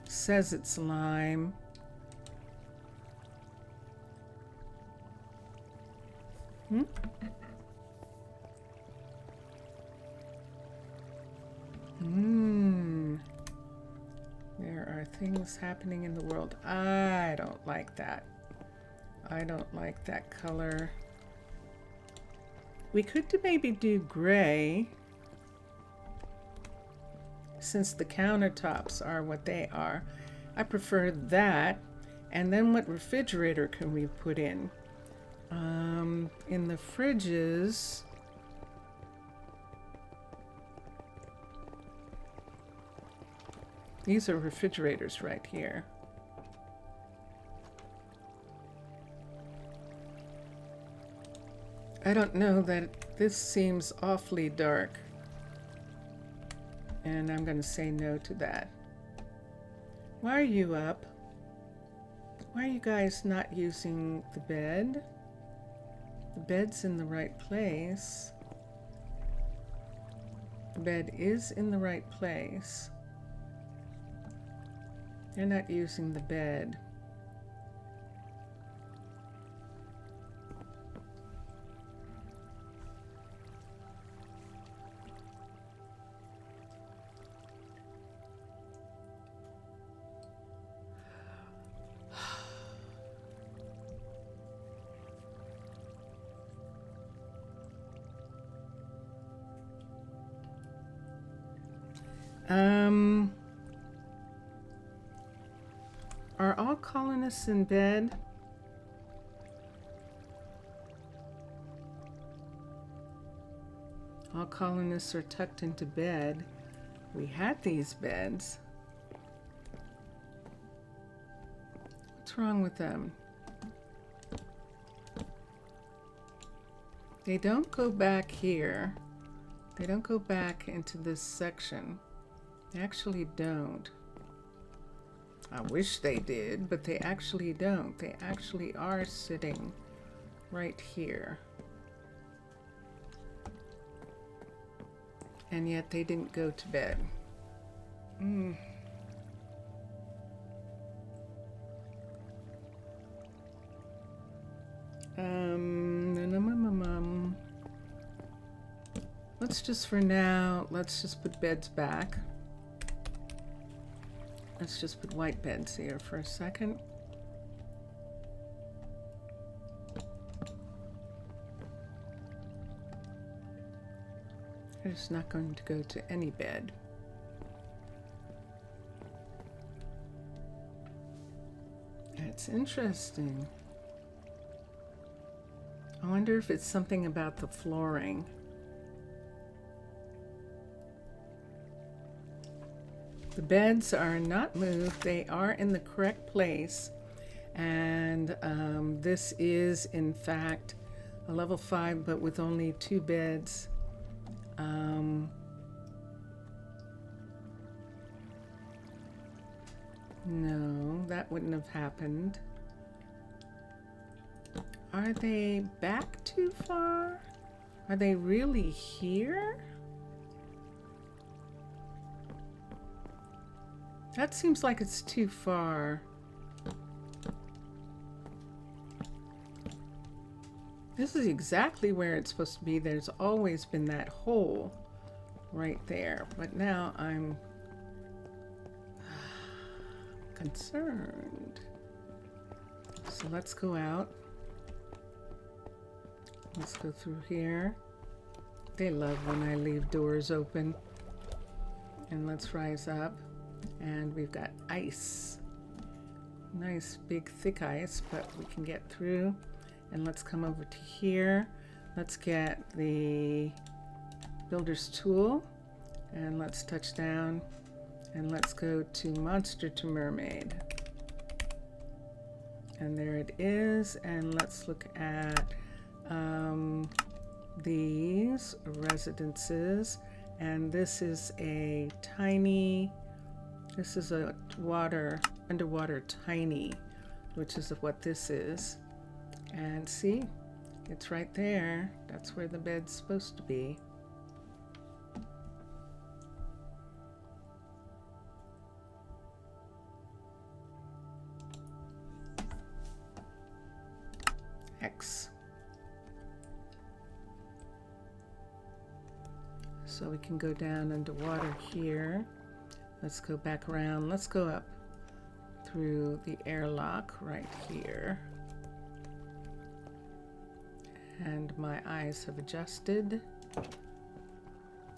says it's lime. There are things happening in the world. I don't like that. I don't like that color. We could maybe do gray, since the countertops are what they are. I prefer that. And then what refrigerator can we put in? In the fridges, these are refrigerators right here. I don't know, that this seems awfully dark, and I'm going to say no to that. Why are you up? Why are you guys not using the bed? The bed's in the right place. The bed is in the right place. They're not using the bed. Are all colonists in bed? All colonists are tucked into bed. We had these beds. What's wrong with them? They don't go back here. They don't go back into this section. They actually don't. I wish they did, but they actually don't. They actually are sitting right here. And yet they didn't go to bed. Let's just, for now, let's just put beds back. Let's just put white beds here for a second. They're just not going to go to any bed. That's interesting. I wonder if it's something about the flooring. The beds are not moved. They are in the correct place. And this is, in fact, a level 5, but with only 2 beds. No, that wouldn't have happened. Are they back too far? Are they really here? That seems like it's too far. This is exactly where it's supposed to be. There's always been that hole right there. But now I'm concerned. So let's go out. Let's go through here. They love when I leave doors open. And let's rise up. And we've got ice. Nice big thick ice, but we can get through. And let's come over to here. Let's get the builder's tool. And let's touch down. And let's go to monster to mermaid. And there it is. And let's look at these residences. And this is a tiny, this is a underwater tiny, which is what this is. And see, it's right there. That's where the bed's supposed to be. X. So we can go down underwater here. Let's go back around. Let's go up through the airlock right here. And my eyes have adjusted.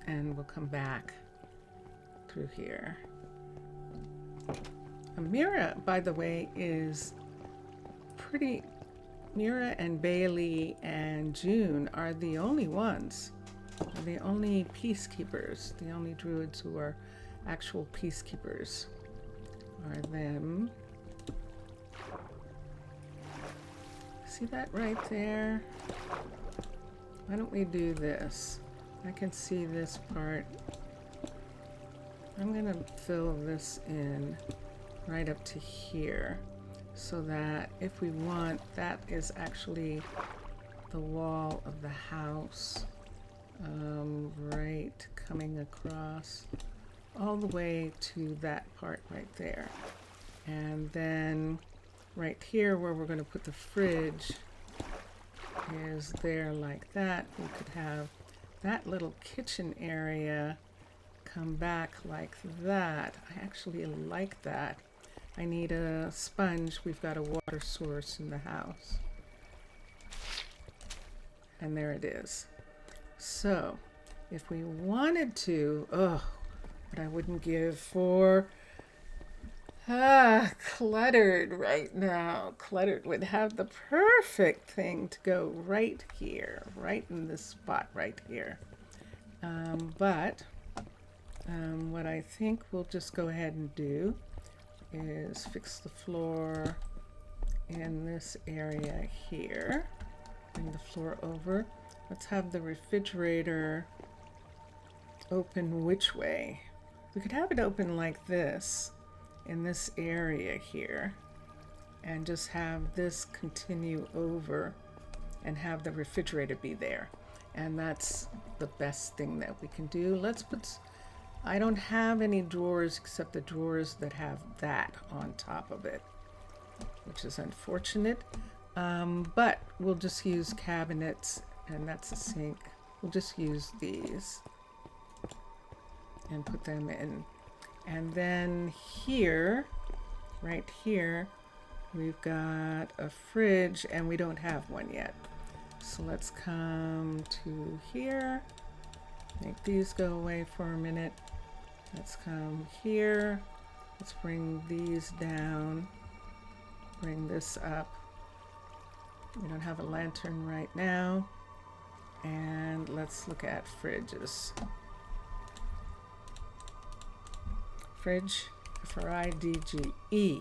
And we'll come back through here. Mira, by the way, is pretty... Mira and Bailey and June are the only ones. Are the only peacekeepers. The only druids who are actual peacekeepers are them. See that right there? Why don't we do this? I can see this part. I'm gonna fill this in right up to here so that if we want, that is actually the wall of the house. right coming across all the way to that part right there. And then right here where we're going to put the fridge is there like that. We could have that little kitchen area come back like that. I actually like that. I need a sponge. We've got a water source in the house. And there it is. So if we wanted to, but I wouldn't give for cluttered right now. Cluttered would have the perfect thing to go right here, right in this spot right here. But what I think we'll just go ahead and do is fix the floor in this area here. Bring the floor over. Let's have the refrigerator open which way? We could have it open like this in this area here and just have this continue over and have the refrigerator be there. And that's the best thing that we can do. Let's put, I don't have any drawers except the drawers that have that on top of it, which is unfortunate. But we'll just use cabinets, and that's a sink. We'll just use these and put them in. And then here, right here, we've got a fridge, and we don't have one yet. So let's come to here, make these go away for a minute. Let's come here. Let's bring these down, bring this up. We don't have a lantern right now. And let's look at fridges. Fridge, F-R-I-D-G-E.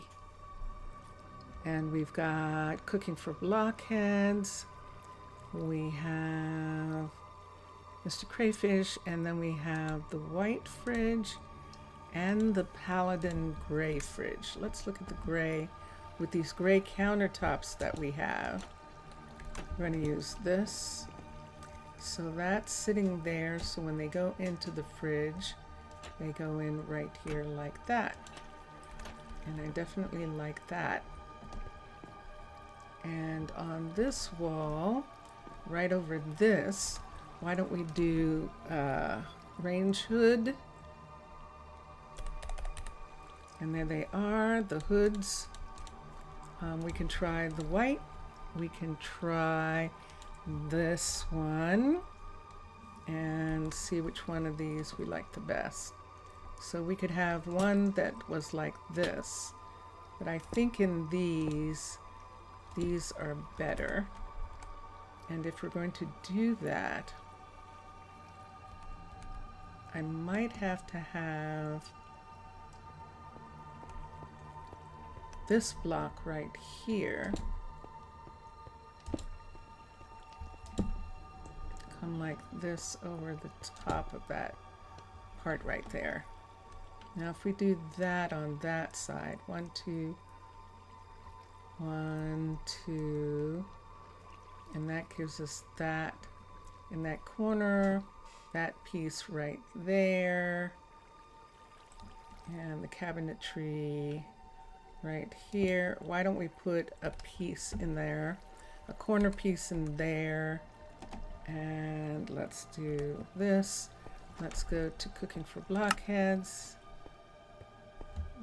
And we've got cooking for blockheads. We have Mr. Crayfish, and then we have the white fridge and the Paladin gray fridge. Let's look at the gray with these gray countertops that we have. We're going to use this. So that's sitting there, so when they go into the fridge, they go in right here like that. And I definitely like that. And on this wall, right over this, why don't we do range hood? And there they are, the hoods. We can try the white. We can try this one and see which one of these we like the best. So we could have one that was like this, but I think in these are better. And if we're going to do that, I might have to have this block right here come like this over the top of that part right there. Now if we do that on that side, 1, 2, 1, 2, and that gives us that in that corner, that piece right there, and the cabinetry right here. Why don't we put a piece in there, a corner piece in there, and let's do this. Let's go to cooking for blockheads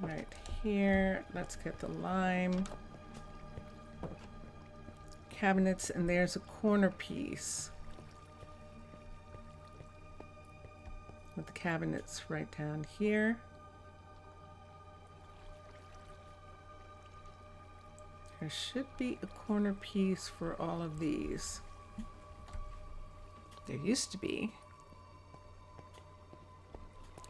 right here. Let's get the lime cabinets, and there's a corner piece with the cabinets right down here. There should be a corner piece for all of these. There used to be.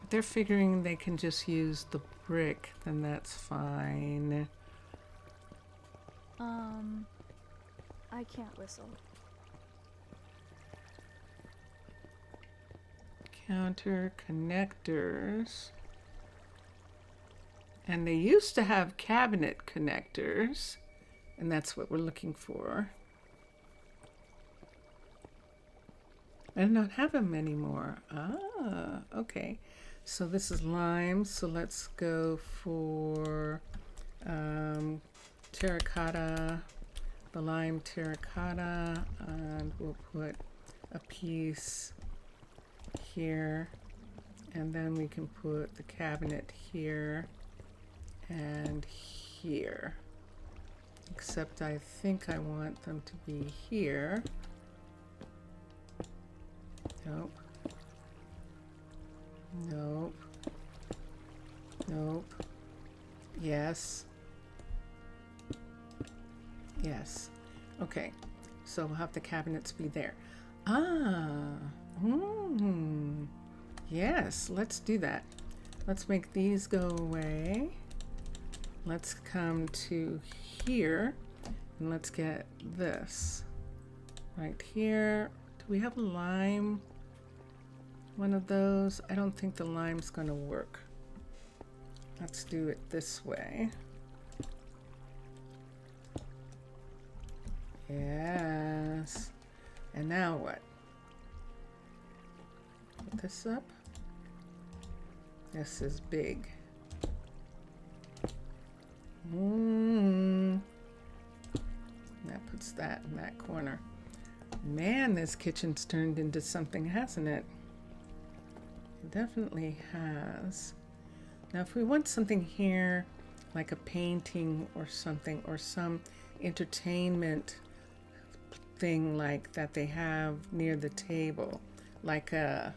If they're figuring they can just use the brick, then that's fine. I can't whistle. Counter connectors. And they used to have cabinet connectors, and that's what we're looking for. I don't have them anymore. Ah, okay. So this is lime. So let's go for terracotta, the lime terracotta, and we'll put a piece here, and then we can put the cabinet here and here. Except I think I want them to be here. Nope. Nope. Nope. Yes. Yes. Okay. So we'll have the cabinets be there. Ah. Yes, let's do that. Let's make these go away. Let's come to here and let's get this right here. Do we have lime? One of those? I don't think the lime's going to work. Let's do it this way. Yes. And now what? Put this up. This is big. That puts that in that corner. Man, this kitchen's turned into something, hasn't it? It definitely has. Now, if we want something here, like a painting or something, or some entertainment thing like that they have near the table, like a,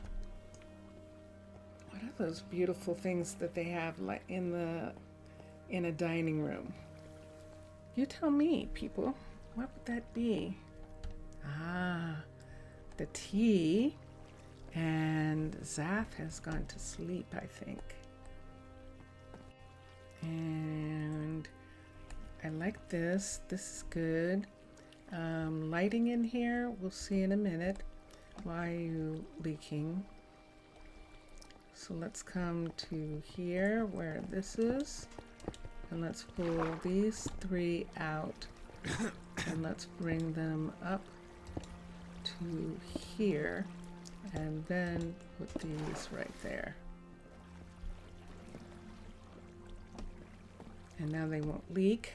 what are those beautiful things that they have like in a dining room? You tell me, people. What would that be? Ah, the tea. And Zaf has gone to sleep, I think. And I like this. This is good. Lighting in here, we'll see in a minute. Why are you leaking? So let's come to here where this is. And let's pull these three out. And let's bring them up to here. And then put these right there. And now they won't leak.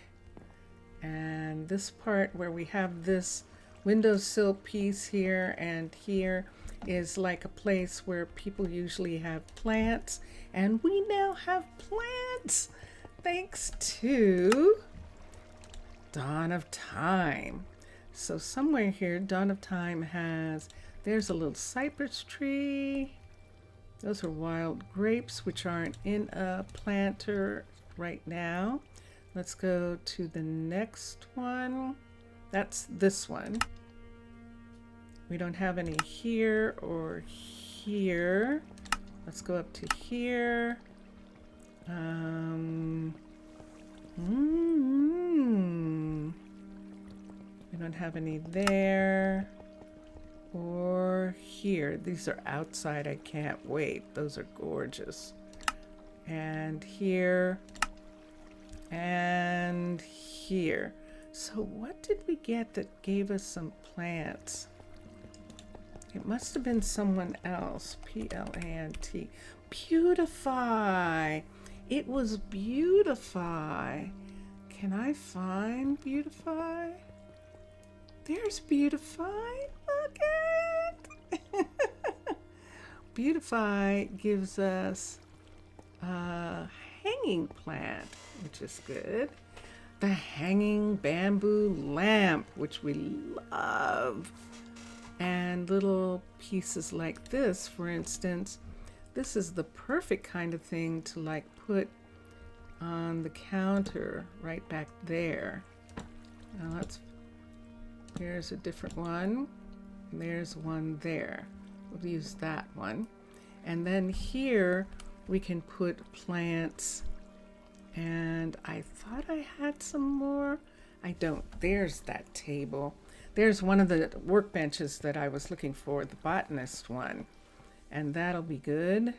And this part where we have this windowsill piece here and here is like a place where people usually have plants. And we now have plants thanks to Dawn of Time. So somewhere here, Dawn of Time has, there's a little cypress tree. Those are wild grapes, which aren't in a planter right now. Let's go to the next one. That's this one. We don't have any here or here. Let's go up to here. We don't have any there or here. These are outside. I can't wait. Those are gorgeous. And here and here. So what did we get that gave us some plants? It must have been someone else. P-L-A-N-T. Beautify. It was Beautify. Can I find Beautify? There's Beautify. Look at it. Beautify gives us a hanging plant, which is good. The hanging bamboo lamp, which we love. And little pieces like this, for instance, this is the perfect kind of thing to like put on the counter right back there. Now here's a different one. There's one there. We'll use that one. And then here we can put plants. And I thought I had some more. I don't. There's that table. There's one of the workbenches that I was looking for, the botanist one. And that'll be good.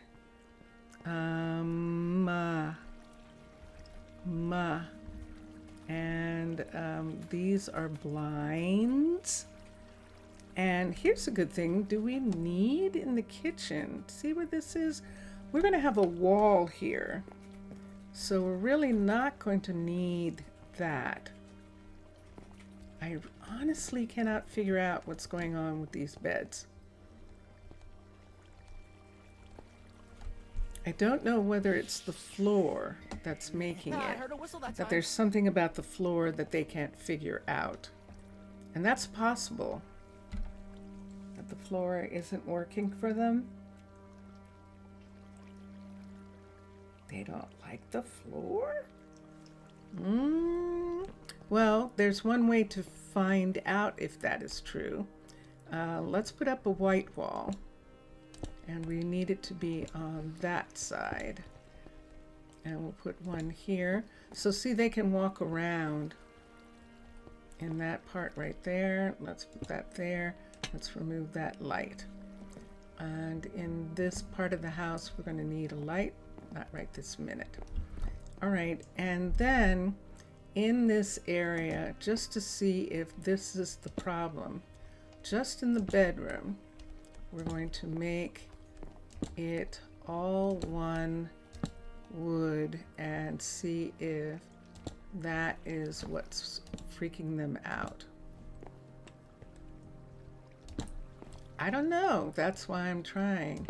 And these are blinds. And here's a good thing. Do we need in the kitchen? See where this is? We're going to have a wall here. So we're really not going to need that. I honestly cannot figure out what's going on with these beds. I don't know whether it's the floor that's making I it. heard a whistle that That time. there's something about the floor that they can't figure out. And that's possible. That the floor isn't working for them. They don't like the floor? Well, there's one way to find out if that is true. Let's put up a white wall. And we need it to be on that side. And we'll put one here. So see, they can walk around in that part right there. Let's put that there. Let's remove that light. And in this part of the house, we're going to need a light. Not right this minute. All right, and then in this area, just to see if this is the problem, just in the bedroom, we're going to make it all one wood and see if that is what's freaking them out. I don't know. That's why I'm trying.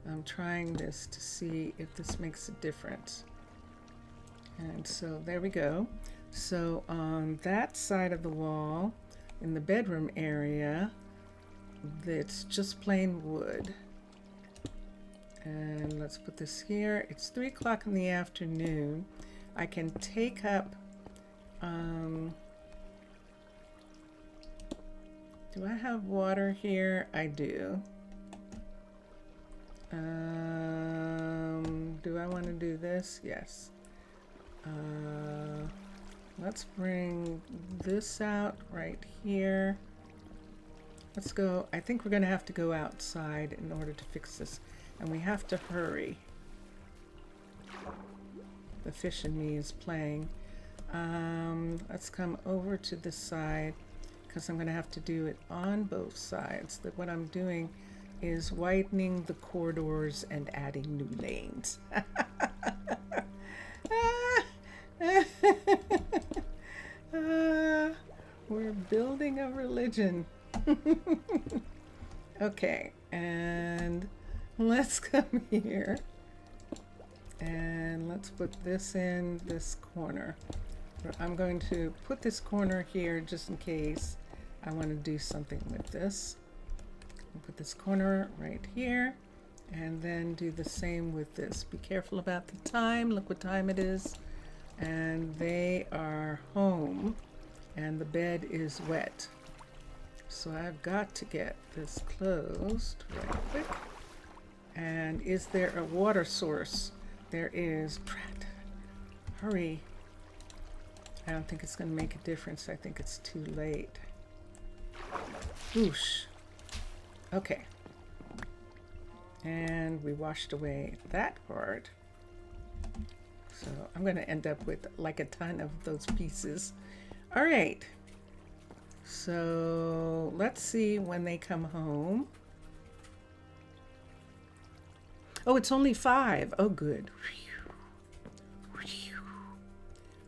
I'm trying this to see if this makes a difference. And so there we go. So on that side of the wall, in the bedroom area, it's just plain wood. And let's put this here. It's 3 o'clock in the afternoon. I can take up, do I have water here? I do. Do I want to do this? Yes. Let's bring this out right here. Let's go. I think we're going to have to go outside in order to fix this. And we have to hurry. The fish in me is playing. Let's come over to this side because I'm going to have to do it on both sides. That what I'm doing is widening the corridors and adding new lanes. We're building a religion. Okay, and let's come here and let's put this in this corner. I'm going to put this corner here just in case I want to do something with this. I'll put this corner right here and then do the same with this. Be careful about the time. Look what time it is. And they are home and the bed is wet. So I've got to get this closed right quick. And is there a water source? There is. Pratt, hurry. I don't think it's going to make a difference. I think it's too late. Whoosh. Okay. And we washed away that part. So I'm going to end up with like a ton of those pieces. All right. So let's see when they come home. Oh, it's only 5. Oh, good.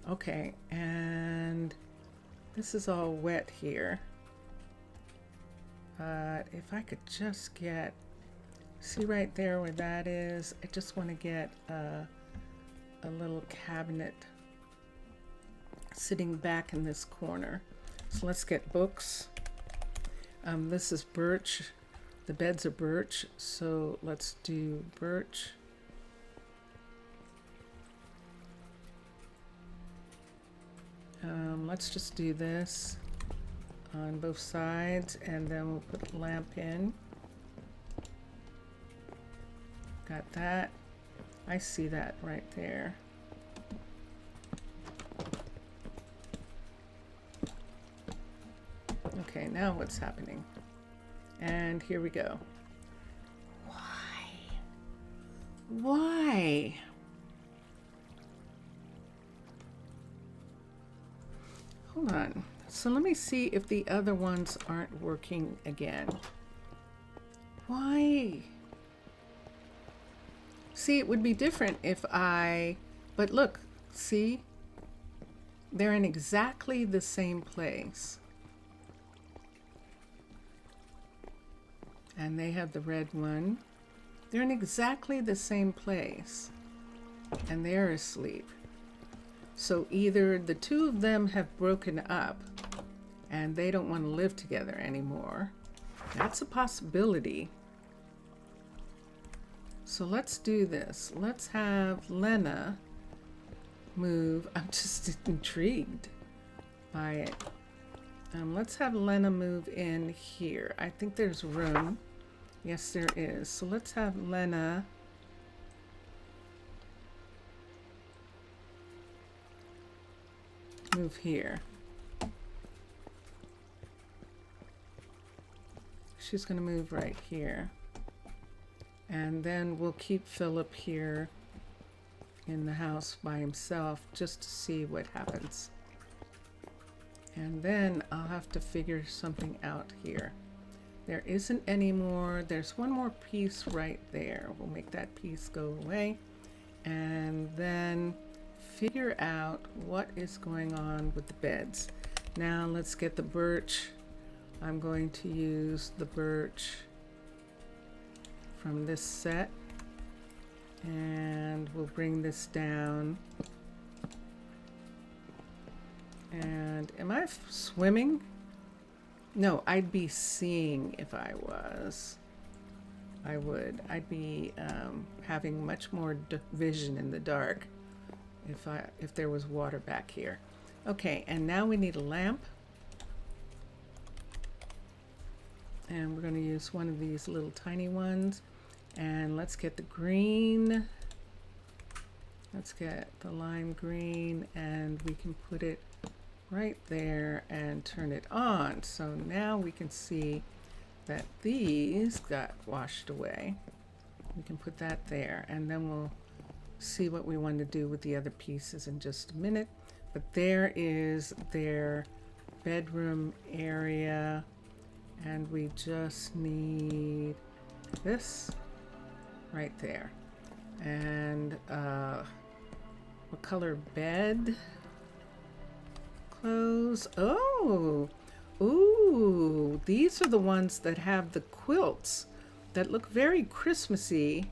Okay, and this is all wet here. But if I could just get, see right there where that is, I just want to get a little cabinet sitting back in this corner. So let's get books. This is birch. The beds are birch, so let's do birch. Let's just do this on both sides, and then we'll put the lamp in. Got that. I see that right there. Okay, now what's happening? And here we go. Why? Why? Hold on. So let me see if the other ones aren't working again. Why? See, it would be different if but look, see? They're in exactly the same place. And they have the red one. They're in exactly the same place. And they're asleep. So either the two of them have broken up and they don't want to live together anymore. That's a possibility. So let's do this. Let's have Lena move. I'm just intrigued by it. Let's have Lena move in here. I think there's room. Yes, there is. So let's have Lena move here. She's going to move right here. And then we'll keep Philip here in the house by himself just to see what happens. And then I'll have to figure something out here. There isn't any more. There's one more piece right there. We'll make that piece go away. And then figure out what is going on with the beds. Now let's get the birch. I'm going to use the birch from this set. And we'll bring this down. And am I swimming? No, I'd be seeing if I was. I would. I'd be having much more vision in the dark if there was water back here. Okay, and now we need a lamp. And we're going to use one of these little tiny ones. And let's get the green. Let's get the lime green, and we can put it right there and turn it on. So now we can see that these got washed away. We can put that there, and then we'll see what we want to do with the other pieces in just a minute. But there is their bedroom area, and we just need this right there. And what color bed? Clothes. Oh, ooh, these are the ones that have the quilts that look very Christmassy,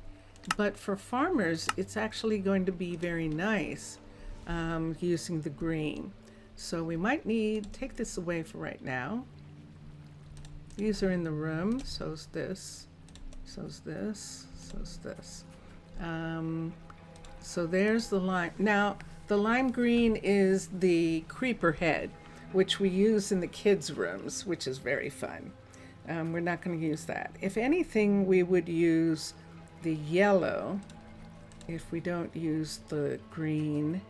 but for farmers it's actually going to be very nice using the green. So we might take this away for right now. These are in the room. So's this, so's this, so's this. So there's the lime. Now the lime green is the creeper head, which we use in the kids' rooms, which is very fun. We're not going to use that. If anything, we would use the yellow if we don't use the green.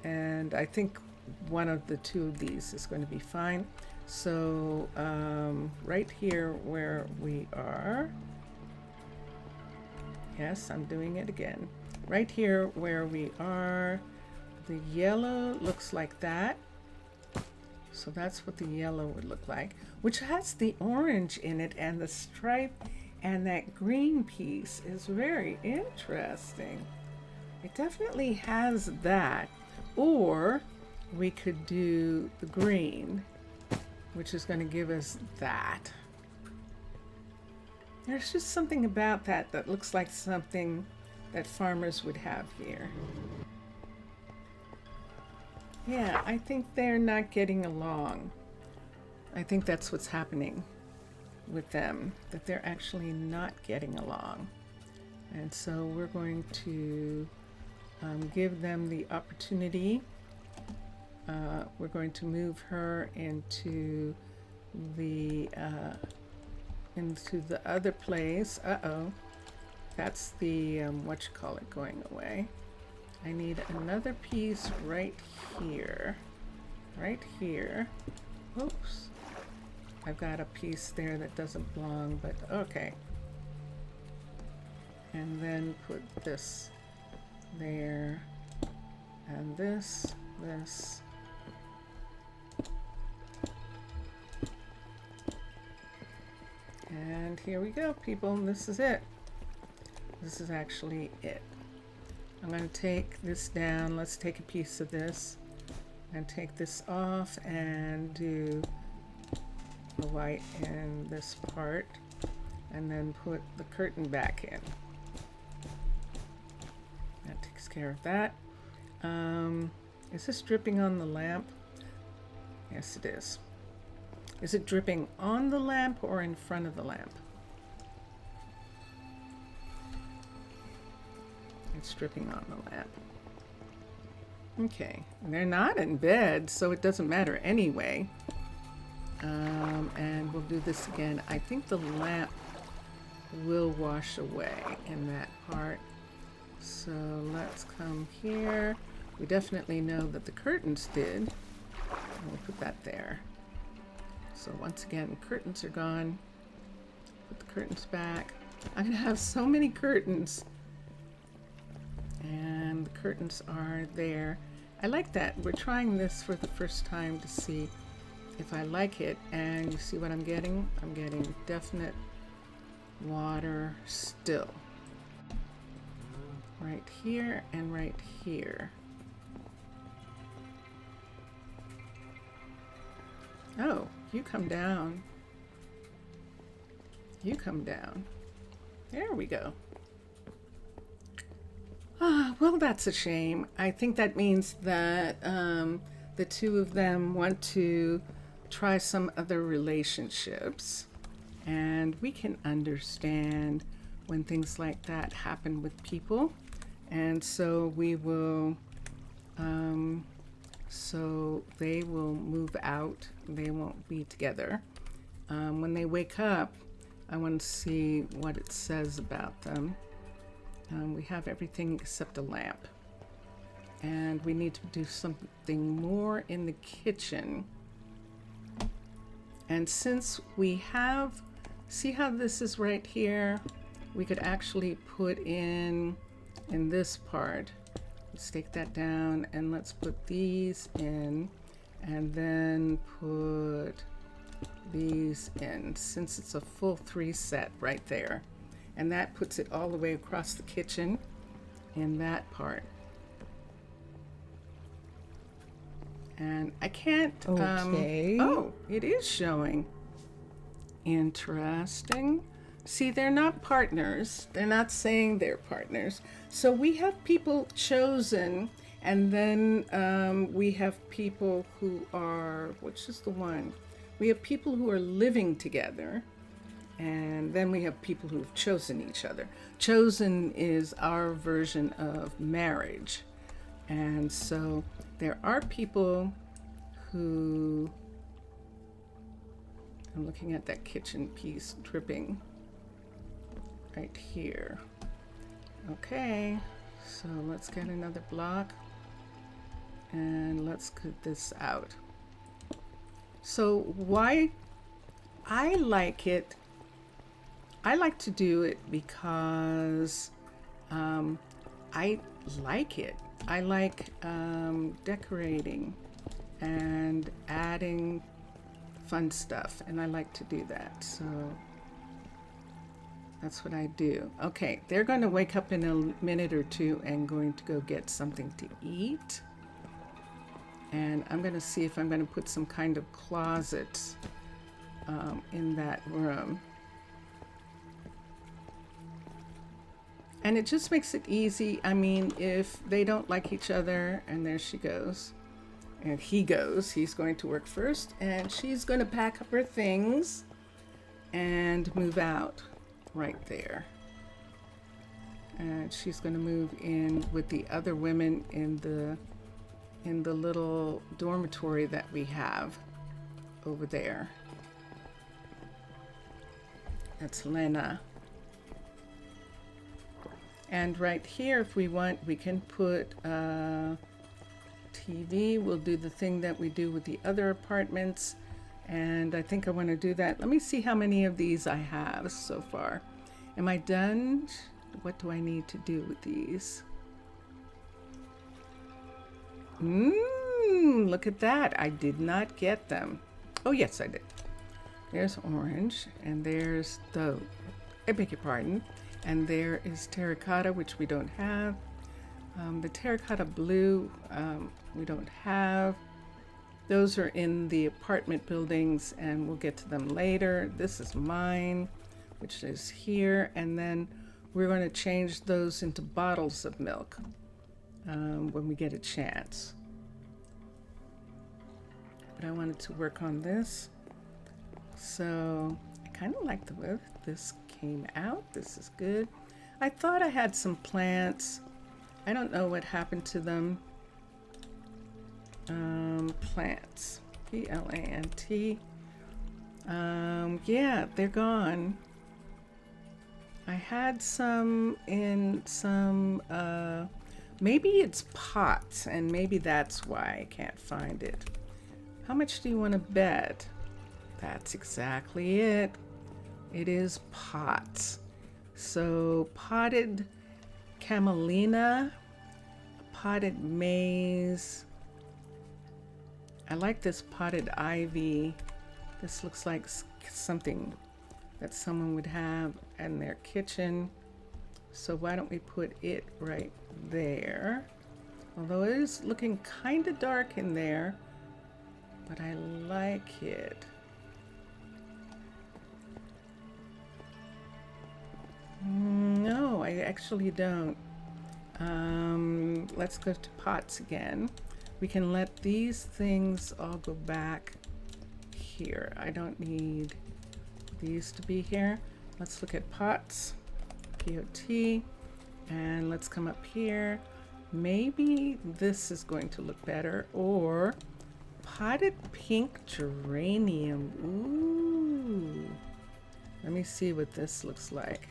And I think one of the two of these is going to be fine. So right here where we are, yes, I'm doing it again. Right here where we are, the yellow looks like that. So that's what the yellow would look like, which has the orange in it, and the stripe, and that green piece is very interesting. It definitely has that. Or we could do the green, which is going to give us that. There's just something about that that looks like something that farmers would have here. Yeah, I think they're not getting along. I think that's what's happening with them, that they're actually not getting along. And so we're going to give them the opportunity. We're going to move her into the other place. Uh-oh. That's the, going away. I need another piece right here. Right here. Oops. I've got a piece there that doesn't belong, but okay. And then put this there. And this. And here we go, people. This is it. This is actually it. I'm going to take this down. Let's take a piece of this and take this off and do the white in this part, and then put the curtain back in. That takes care of that. Is this dripping on the lamp? Yes, it is. Is it dripping on the lamp or in front of the lamp? It's dripping on the lamp. Okay, and they're not in bed, so it doesn't matter anyway. And we'll do this again. I think the lamp will wash away in that part. So let's come here. We definitely know that the curtains did. And we'll put that there. So once again, curtains are gone. Put the curtains back. I'm gonna have so many curtains. And the curtains are there. I like that. We're trying this for the first time to see if I like it. And you see what I'm getting? I'm getting definite water still. Right here and right here. Oh, you come down. You come down. There we go. Well, that's a shame. I think that means that the two of them want to try some other relationships. And we can understand when things like that happen with people. And so we will, so they will move out. They won't be together. When they wake up, I want to see what it says about them. We have everything except a lamp. And we need to do something more in the kitchen. And since we have, see how this is right here? We could actually put in this part. Let's take that down and let's put these in and then put these in, since it's a full 3 set right there. And that puts it all the way across the kitchen in that part. And I can't, Okay. oh, it is showing. Interesting. See, they're not partners. They're not saying they're partners. So we have people chosen, and then we have people who are, which is the one? We have people who are living together. And then we have people who've chosen each other. Chosen is our version of marriage. And so there are people who, I'm looking at that kitchen piece dripping right here. Okay, so let's get another block and let's cut this out. So why I like it, I like to do it because I like it. I like decorating and adding fun stuff, and I like to do that. So that's what I do. Okay, they're going to wake up in a minute or two and going to go get something to eat. And I'm going to see if I'm going to put some kind of closets in that room. And it just makes it easy. I mean, if they don't like each other, and there she goes, and he goes, he's going to work first, and she's going to pack up her things and move out right there. And she's going to move in with the other women in the little dormitory that we have over there. That's Lena. And right here, if we want, we can put TV. We'll do the thing that we do with the other apartments. And I think I want to do that. Let me see how many of these I have so far. Am I done? What do I need to do with these? Look at that. I did not get them. Oh, yes, I did. There's orange, and there's the, I beg your pardon, and there is terracotta, which we don't have. The terracotta blue, we don't have. Those are in the apartment buildings, and we'll get to them later. This is mine, which is here, and then we're going to change those into bottles of milk when we get a chance. But I wanted to work on this. So I kind of like the way this came out. This is good. I thought I had some plants. I don't know what happened to them. Plants. P-L-A-N-T. Yeah, they're gone. I had some in some, maybe it's pots, and maybe that's why I can't find it. How much do you want to bet? That's exactly it. It is pots. So potted camelina, potted maize. I like this potted ivy. This looks like something that someone would have in their kitchen. So why don't we put it right there? Although it is looking kind of dark in there, but I like it. No, I actually don't. Let's go to pots again. We can let these things all go back here. I don't need these to be here. Let's look at pots, P-O-T, and let's come up here. Maybe this is going to look better, or potted pink geranium. Ooh. Let me see what this looks like.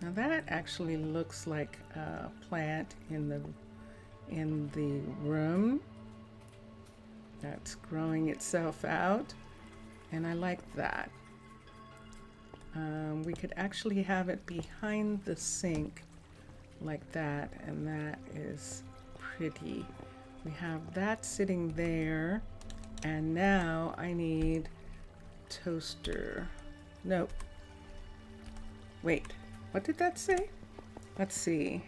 Now that actually looks like a plant in the room that's growing itself out, and I like that. We could actually have it behind the sink like that, and that is pretty. We have that sitting there, and now I need toaster. Nope. Wait, what did that say? Let's see.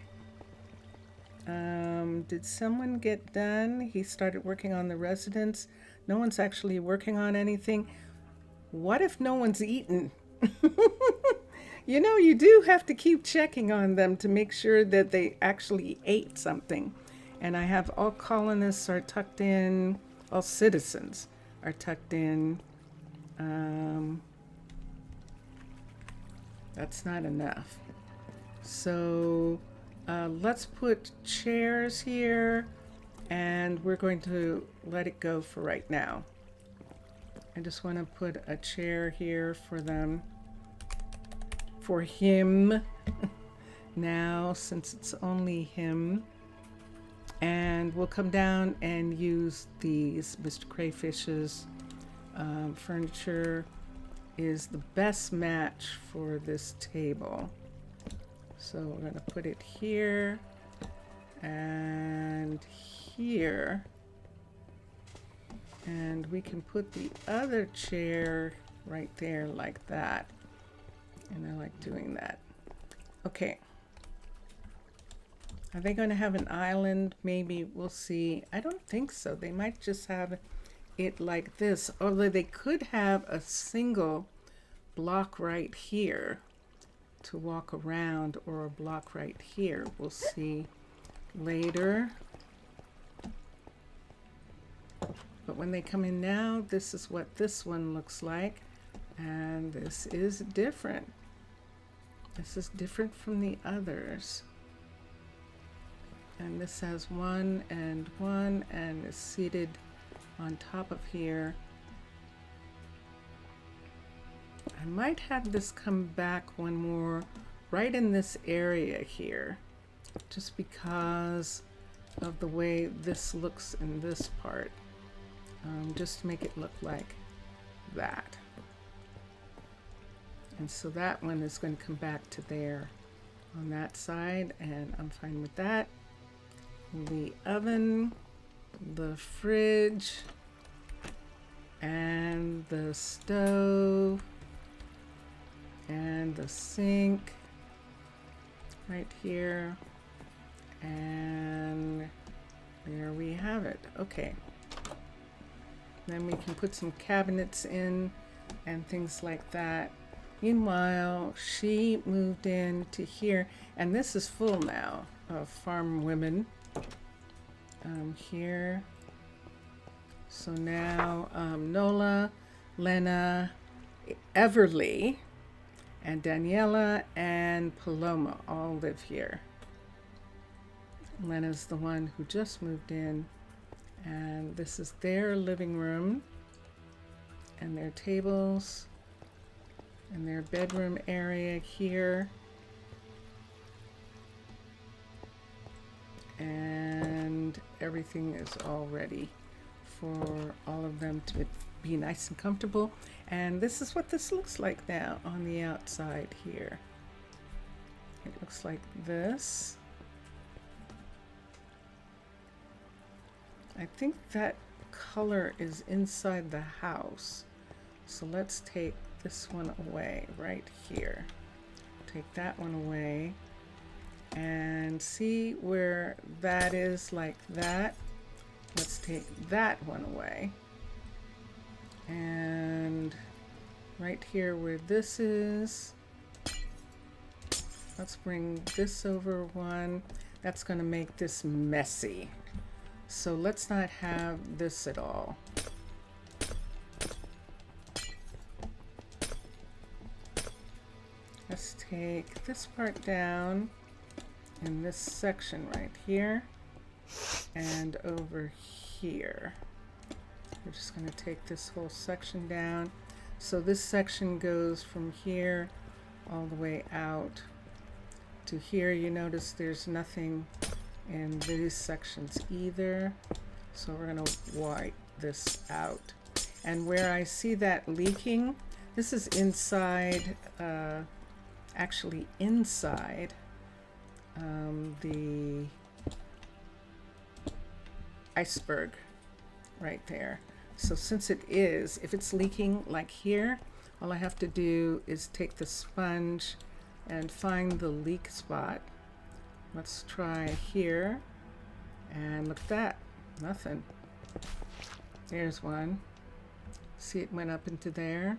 Did someone get done? He started working on the residence. No one's actually working on anything. What if no one's eaten? You know, you do have to keep checking on them to make sure that they actually ate something. And I have all colonists are tucked in, all citizens are tucked in. That's not enough. So let's put chairs here, and we're going to let it go for right now. I just want to put a chair here for them, for him now, since it's only him. And we'll come down and use these. Mr. Crayfish's furniture is the best match for this table. So we're going to put it here and here. And we can put the other chair right there like that. And I like doing that. Okay. Are they going to have an island? Maybe. We'll see. I don't think so. They might just have it like this. Although they could have a single block right here to walk around, or a block right here. We'll see later. But when they come in now, this is what this one looks like. And this is different. This is different from the others. And this has one and is seated on top of here. I might have this come back one more right in this area here, just because of the way this looks in this part, just to make it look like that. And so that one is going to come back to there on that side, and I'm fine with that. The oven, the fridge, and the stove and the sink right here, and there we have it. Okay, then we can put some cabinets in and things like that. Meanwhile, she moved in to here, and this is full now of farm women here. So now Nola, Lena, Everly, and Daniela and Paloma all live here. Lena's the one who just moved in, and this is their living room and their tables and their bedroom area here. And everything is all ready for all of them to be nice and comfortable. And this is what this looks like now on the outside here. It looks like this. I think that color is inside the house. So let's take this one away right here. Take that one away. And see where that is like that. Let's take that one away. And right here where this is, let's bring this over one. That's going to make this messy. So let's not have this at all. Let's take this part down in this section right here and over here. We're just going to take this whole section down. So this section goes from here all the way out to here. You notice there's nothing in these sections either. So we're going to wipe this out. And where I see that leaking, this is inside, actually inside the iceberg right there. So since it is, if it's leaking like here, all I have to do is take the sponge and find the leak spot. Let's try here, and look at that, nothing. There's one. See, it went up into there.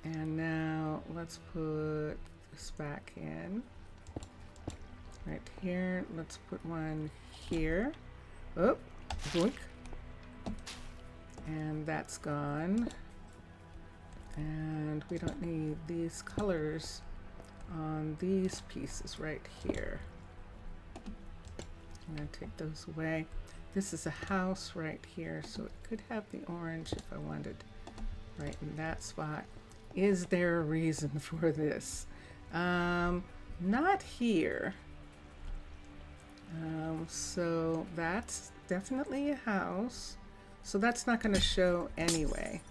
And now let's put this back in. Right here, let's put one here. Oh, boink. And that's gone. And we don't need these colors on these pieces right here. I'm going to take those away. This is a house right here, so it could have the orange if I wanted right in that spot. Is there a reason for this? Not here. So that's definitely a house. So that's not going to show anyway.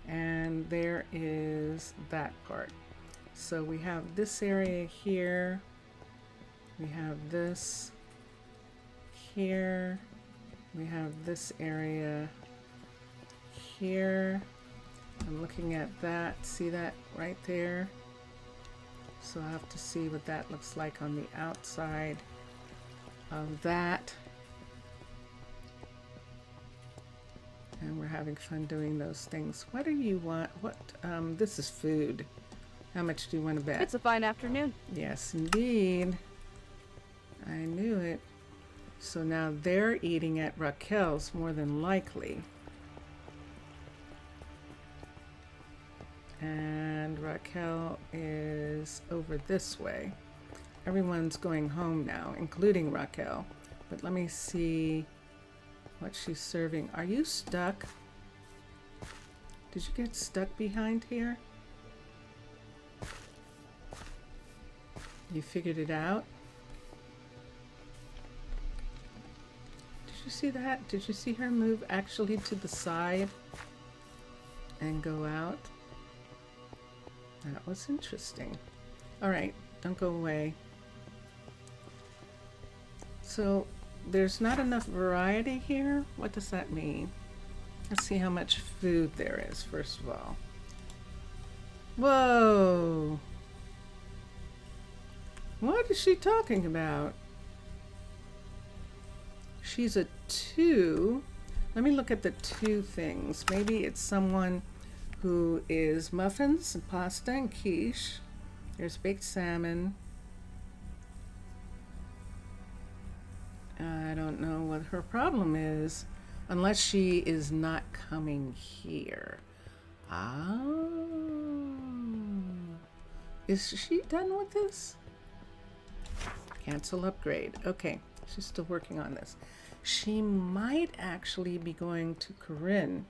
And there is that part. So we have this area here. We have this here. We have this area here. I'm looking at that. See that right there? So I have to see what that looks like on the outside of that. And we're having fun doing those things. What do you want? What? This is food. How much do you want to bet? It's a fine afternoon. Yes, indeed. I knew it. So now they're eating at Raquel's more than likely. And Raquel is over this way. Everyone's going home now, including Raquel. But let me see what she's serving. Are you stuck? Did you get stuck behind here? You figured it out? Did you see that? Did you see her move actually to the side and go out? That was interesting. All right, don't go away. So there's not enough variety here. What does that mean? Let's see how much food there is, first of all. Whoa! What is she talking about? She's a 2. Let me look at the 2 things. Maybe it's someone who is muffins and pasta and quiche. There's baked salmon. I don't know what her problem is, unless she is not coming here. Oh. Is she done with this? Cancel upgrade. Okay, she's still working on this. She might actually be going to Corinne.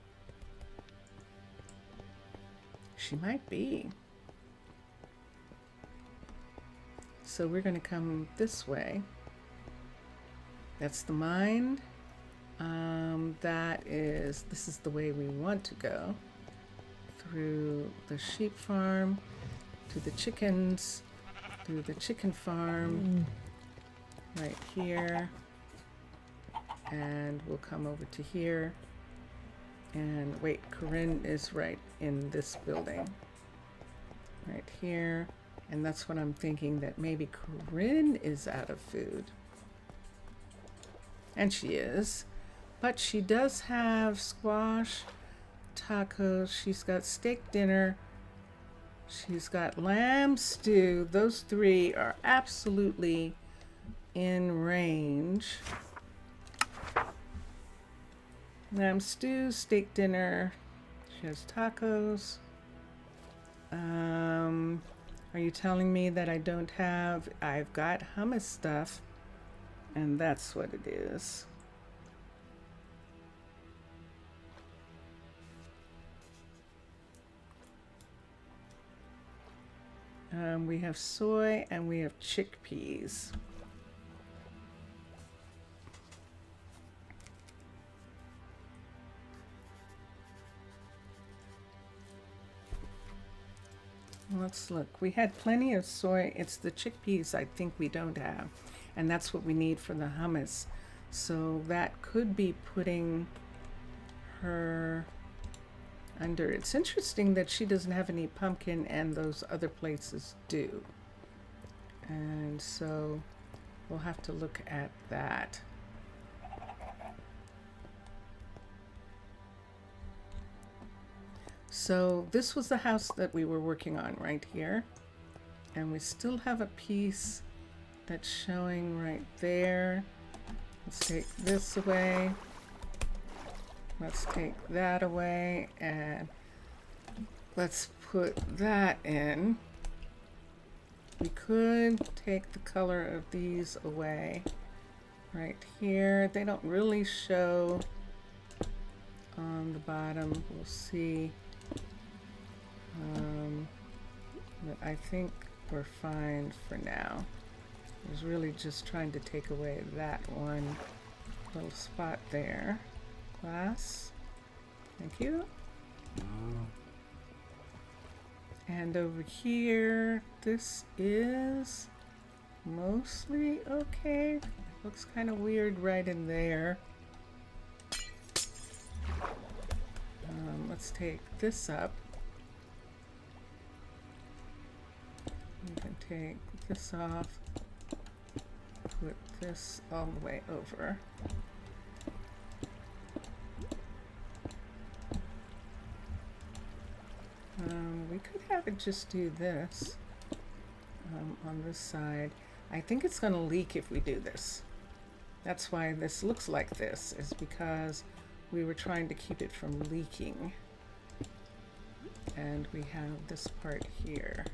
She might be. So we're going to come this way. That's the mind. This is the way we want to go. Through the sheep farm, to the chickens, through the chicken farm, right here. And we'll come over to here. And wait, Corinne is right in this building. Right here. And that's what I'm thinking, that maybe Corinne is out of food. And she is. But she does have squash, tacos. She's got steak dinner. She's got lamb stew. Those 3 are absolutely in range. Lamb stew, steak dinner. She has tacos. Are you telling me that I don't have... I've got hummus stuff, and that's what it is. We have soy and we have chickpeas. Let's look. We had plenty of soy. It's the chickpeas I think we don't have. And that's what we need for the hummus. So that could be putting her under. It's interesting that she doesn't have any pumpkin and those other places do. And so we'll have to look at that. So this was the house that we were working on right here. And we still have a piece that's showing right there. Let's take this away. Let's take that away, and let's put that in. We could take the color of these away right here. They don't really show on the bottom. We'll see. But I think we're fine for now. I was really just trying to take away that one little spot there. Glass. Thank you. And over here, this is mostly okay. Looks kind of weird right in there. Let's take this up. We can take this off. Put this all the way over. We could have it just do this on this side. I think it's going to leak if we do this. That's why this looks like this, is because we were trying to keep it from leaking. And we have this part here.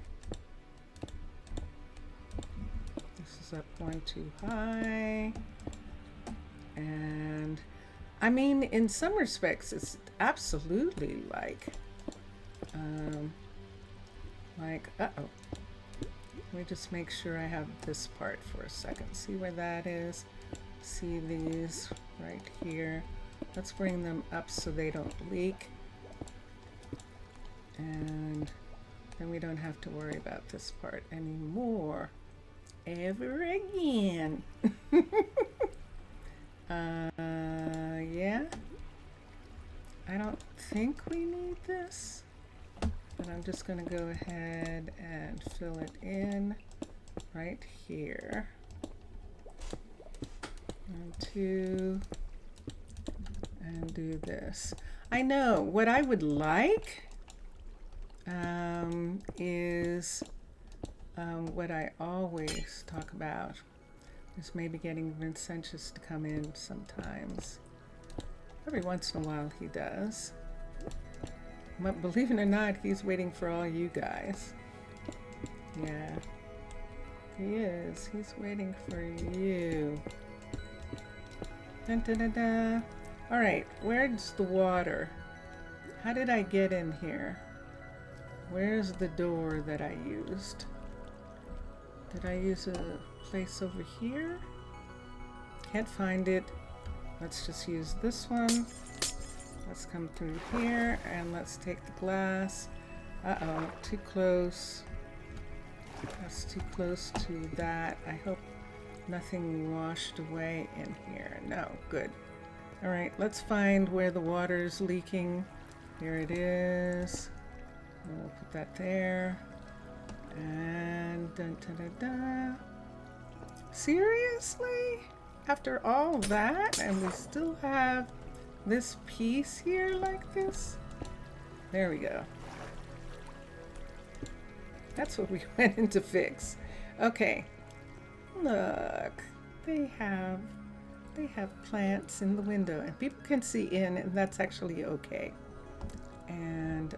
This is up one too high. And I mean, in some respects, it's absolutely like, uh-oh. Let me just make sure I have this part for a second. See where that is? See these right here? Let's bring them up so they don't leak. And then we don't have to worry about this part anymore. ever again. Yeah. I don't think we need this, but I'm just going to go ahead and fill it in right here. 1, 2, and do this. I know what I would like is what I always talk about is maybe getting Vincentius to come in sometimes. Every once in a while he does. But believe it or not, he's waiting for all you guys. Yeah, he is. He's waiting for you. Dun, dun, dun, dun. All right, where's the water? How did I get in here? Where's the door that I used? Did I use a place over here? Can't find it. Let's just use this one. Let's come through here and let's take the glass. Uh-oh, too close. That's too close to that. I hope nothing washed away in here. No, good. All right, let's find where the water's leaking. Here it is. We'll put that there. And dun, dun, dun, dun. Seriously? After all that, and we still have this piece here like this? There we go. That's what we went in to fix. Okay. Look, they have plants in the window, and people can see in, and that's actually okay. And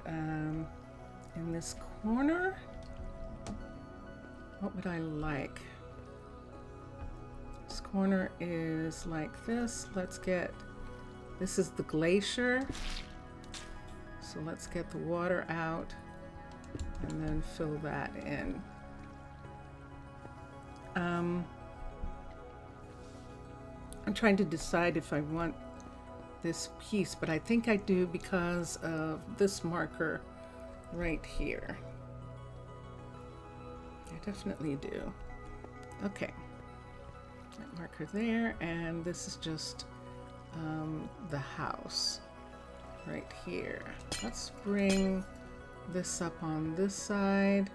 in this corner, what would I like? This corner is like this. This is the glacier. So let's get the water out and then fill that in. I'm trying to decide if I want this piece, but I think I do because of this marker right here. I definitely do. Okay. That marker there, and this is just the house right here. Let's bring this up on this side.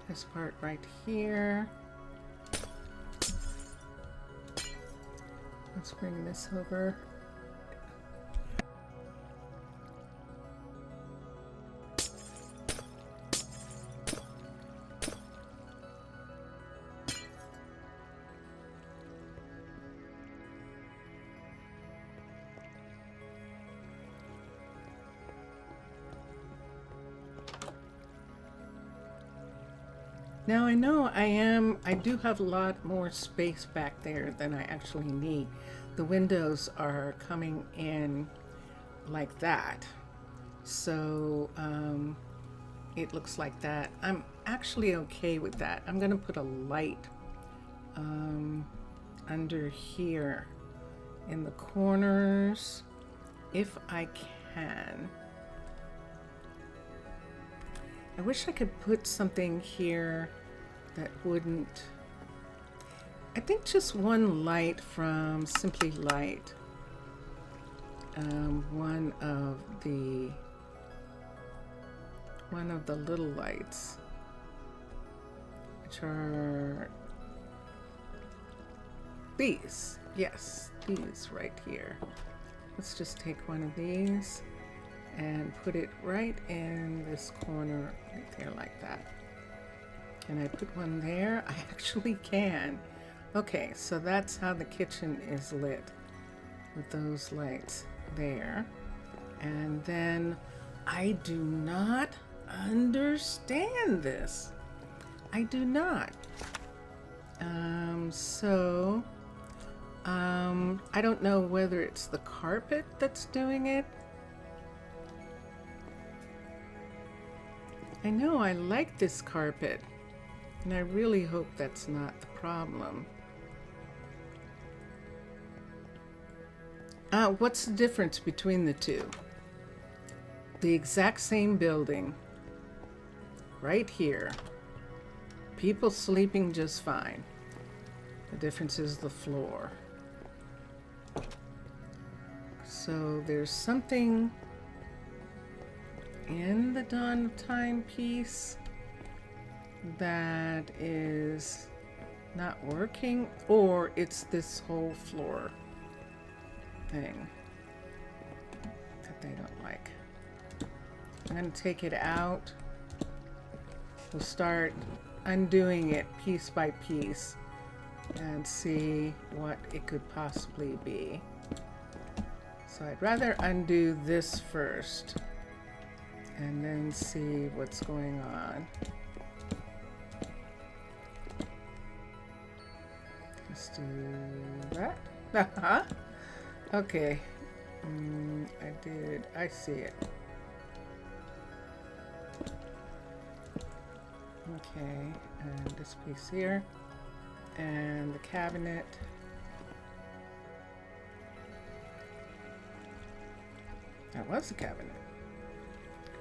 This part right here. Let's bring this over. Now I know I do have a lot more space back there than I actually need. The windows are coming in like that. So it looks like that. I'm actually okay with that. I'm gonna put a light under here in the corners if I can. I wish I could put something here that wouldn't. I think just one light from Simply Light. One of the little lights, which are these. Yes, these right here. Let's just take one of these and put it right in this corner right there like that. Can I put one there? I actually can. Okay, so that's how the kitchen is lit, with those lights there. And then I do not understand this. I do not. I don't know whether it's the carpet that's doing it. I know I like this carpet, and I really hope that's not the problem. What's the difference between the two? The exact same building. Right here. People sleeping just fine. The difference is the floor. So there's something in the Dawn of Time piece that is not working, or it's this whole floor thing that they don't like. I'm going to take it out. We'll start undoing it piece by piece and see what it could possibly be. So I'd rather undo this first and then see what's going on. Let's do that. Okay. I see it. Okay, and this piece here, and the cabinet. That was the cabinet.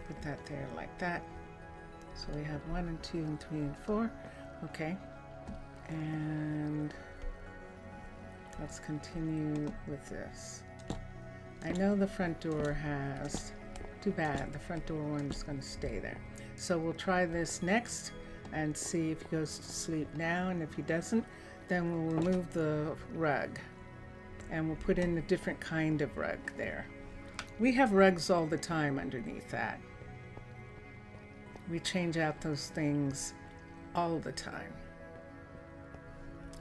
Put that there like that. So we have 1 and 2 and 3 and 4. Okay, and let's continue with this. I know the front door has, too bad, the front door one's going to stay there. So we'll try this next and see if he goes to sleep now, and if he doesn't, then we'll remove the rug and we'll put in a different kind of rug there. We have rugs all the time underneath that. We change out those things all the time.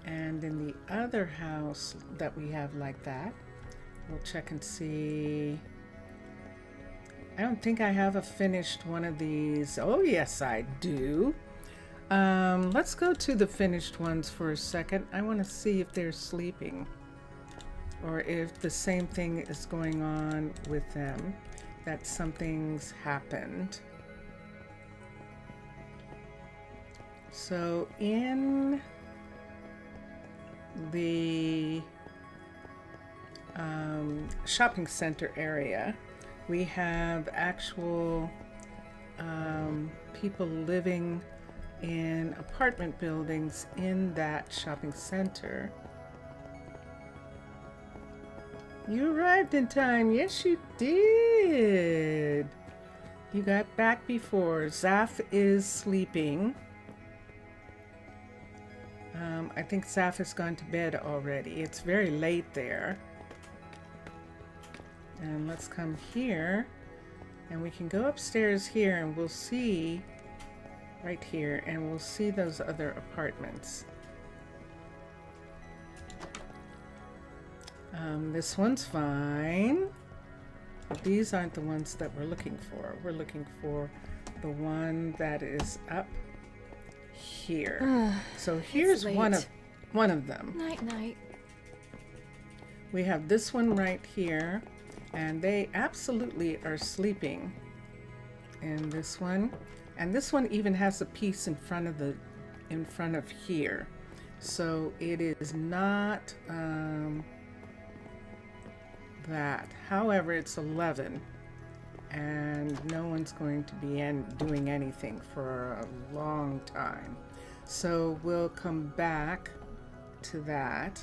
And in the other house that we have like that, we'll check and see. I don't think I have a finished one of these. Oh, yes, I do. Let's go to the finished ones for a second. I want to see if they're sleeping or if the same thing is going on with them, that something's happened. So in the shopping center area, we have actual people living in apartment buildings in that shopping center. You arrived in time. Yes, you did. You got back before. Zaf is sleeping. I think Zaf has gone to bed already. It's very late there. And let's come here. And we can go upstairs here and we'll see right here, and we'll see those other apartments. This one's fine, but these aren't the ones that we're looking for. We're looking for the one that is up here. So here's one of them. Night night. We have this one right here, and they absolutely are sleeping in this one. And this one even has a piece in front of here. So it is not that. However, it's 11 and no one's going to be doing anything for a long time. So we'll come back to that.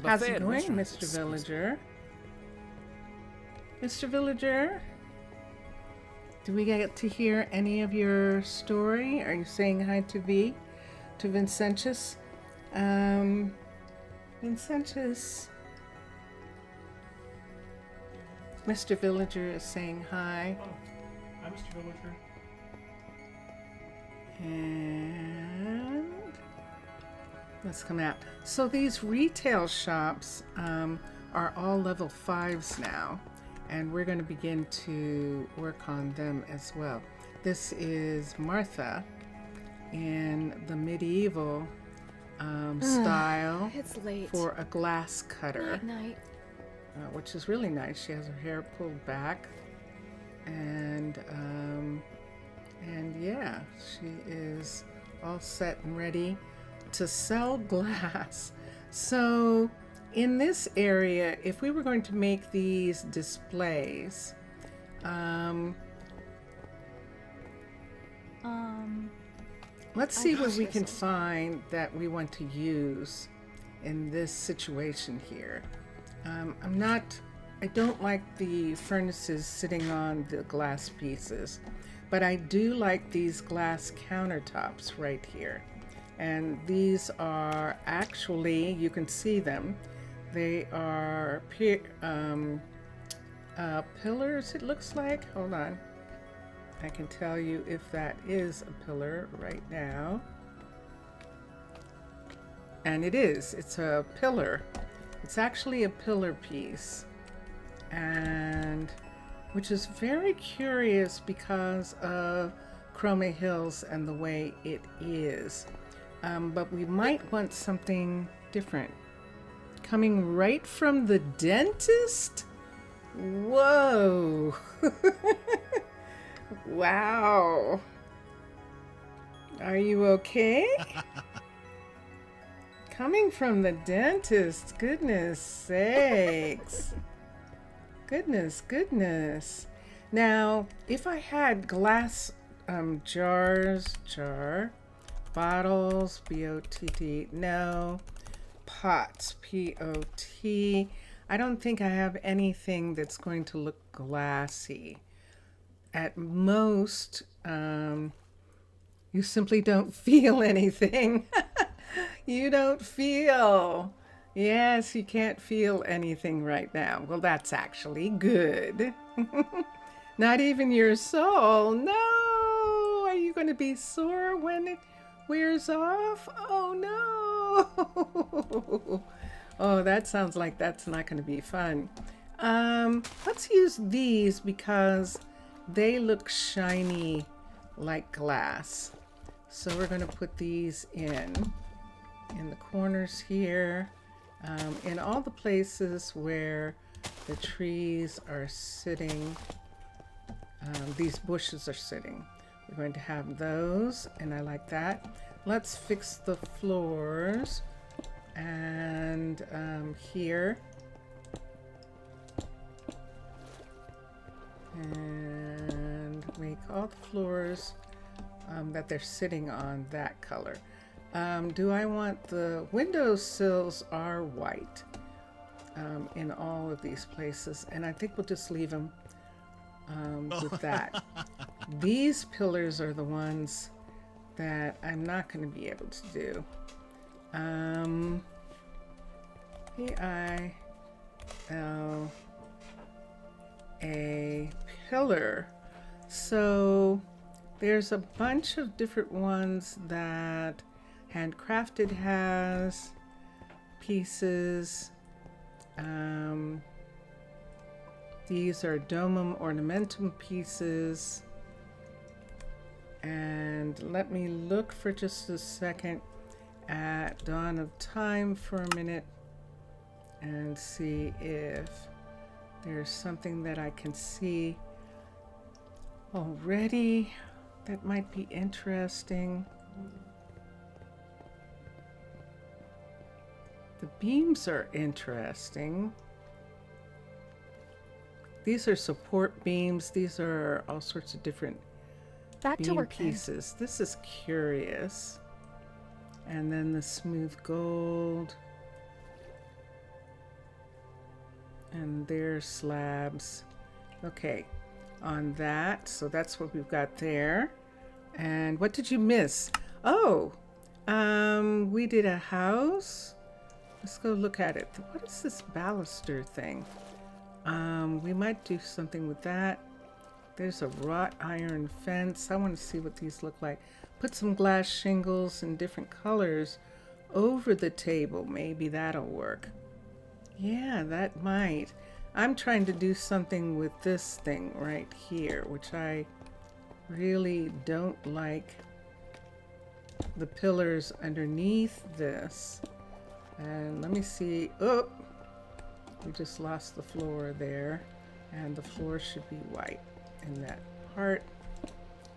How's it going, Mr. Villager? Mr. Villager? Do we get to hear any of your story? Are you saying hi to V? To Vincentius? Vincentius. Mr. Villager is saying hi. Oh, hi, Mr. Villager. And let's come out. So these retail shops are all level 5s now, and we're going to begin to work on them as well. This is Martha in the medieval style. It's late. For a glass cutter. Night night. Which is really nice. She has her hair pulled back, and yeah, she is all set and ready to sell glass. So in this area, if we were going to make these displays, let's see what we can find that we want to use in this situation here. I don't like the furnaces sitting on the glass pieces, but I do like these glass countertops right here. And these are actually, you can see them, they are pillars, it looks like. Hold on. I can tell you if that is a pillar right now. And it is. It's a pillar. It's actually a pillar piece. And which is very curious because of Chroma Hills and the way it is. But we might want something different. Coming right from the dentist? Whoa! Wow. Are you okay? Coming from the dentist, goodness sakes. Goodness. Now, if I had glass bottles, B-O-T-T, no, pots, P-O-T, I don't think I have anything that's going to look glassy. At most, you simply don't feel anything. You don't feel. Yes, you can't feel anything right now. Well, that's actually good. Not even your soul. No! Are you going to be sore when it wears off? Oh, no! Oh, that sounds like that's not going to be fun. Let's use these because they look shiny like glass. So we're going to put these in the corners here, in all the places where the trees are sitting, these bushes are sitting. We're going to have those, and I like that. Let's fix the floors, and here, and make all the floors that they're sitting on that color. Do I want the windowsills are white in all of these places, and I think we'll just leave them with that. These pillars are the ones that I'm not going to be able to do. P-I-L-A, pillar. So there's a bunch of different ones that Handcrafted has pieces. These are domum ornamentum pieces. And let me look for just a second at Dawn of Time for a minute and see if there's something that I can see already that might be interesting. The beams are interesting. These are support beams. These are all sorts of different Back to beam work then. pieces. This is curious. And then the smooth gold. And there's slabs. Okay, on that. So that's what we've got there. And what did you miss? Oh, we did a house. Let's go look at it. What is this baluster thing? We might do something with that. There's a wrought iron fence. I want to see what these look like. Put some glass shingles in different colors over the table. Maybe that'll work. Yeah, that might. I'm trying to do something with this thing right here, which I really don't like. The pillars underneath this. And let me see. Oh, we just lost the floor there. And the floor should be white in that part.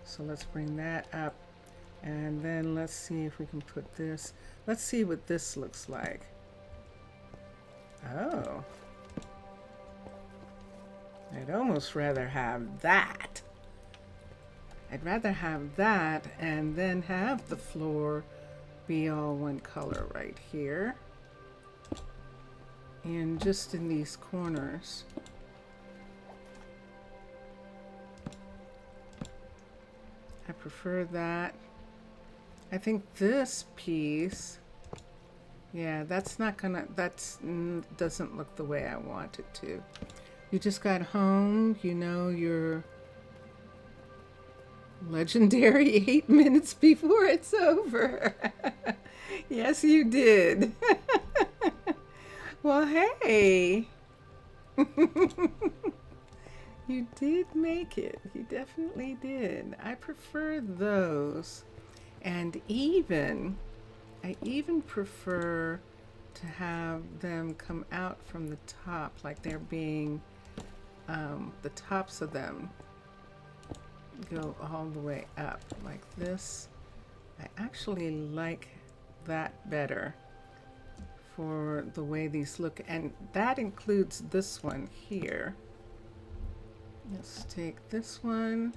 So let's bring that up. And then let's see if we can put this. Let's see what this looks like. Oh. I'd almost rather have that. I'd rather have that and then have the floor be all one color right here. And just in these corners. I prefer that. I think this piece, yeah, that's not gonna, doesn't look the way I want it to. You just got home, you know, you're legendary 8 minutes before it's over. Yes, you did. Well, hey. You did make it. You definitely did. I prefer those. And I even prefer to have them come out from the top, like they're being, the tops of them go all the way up like this. I actually like that better for the way these look, and that includes this one here. Let's take this one.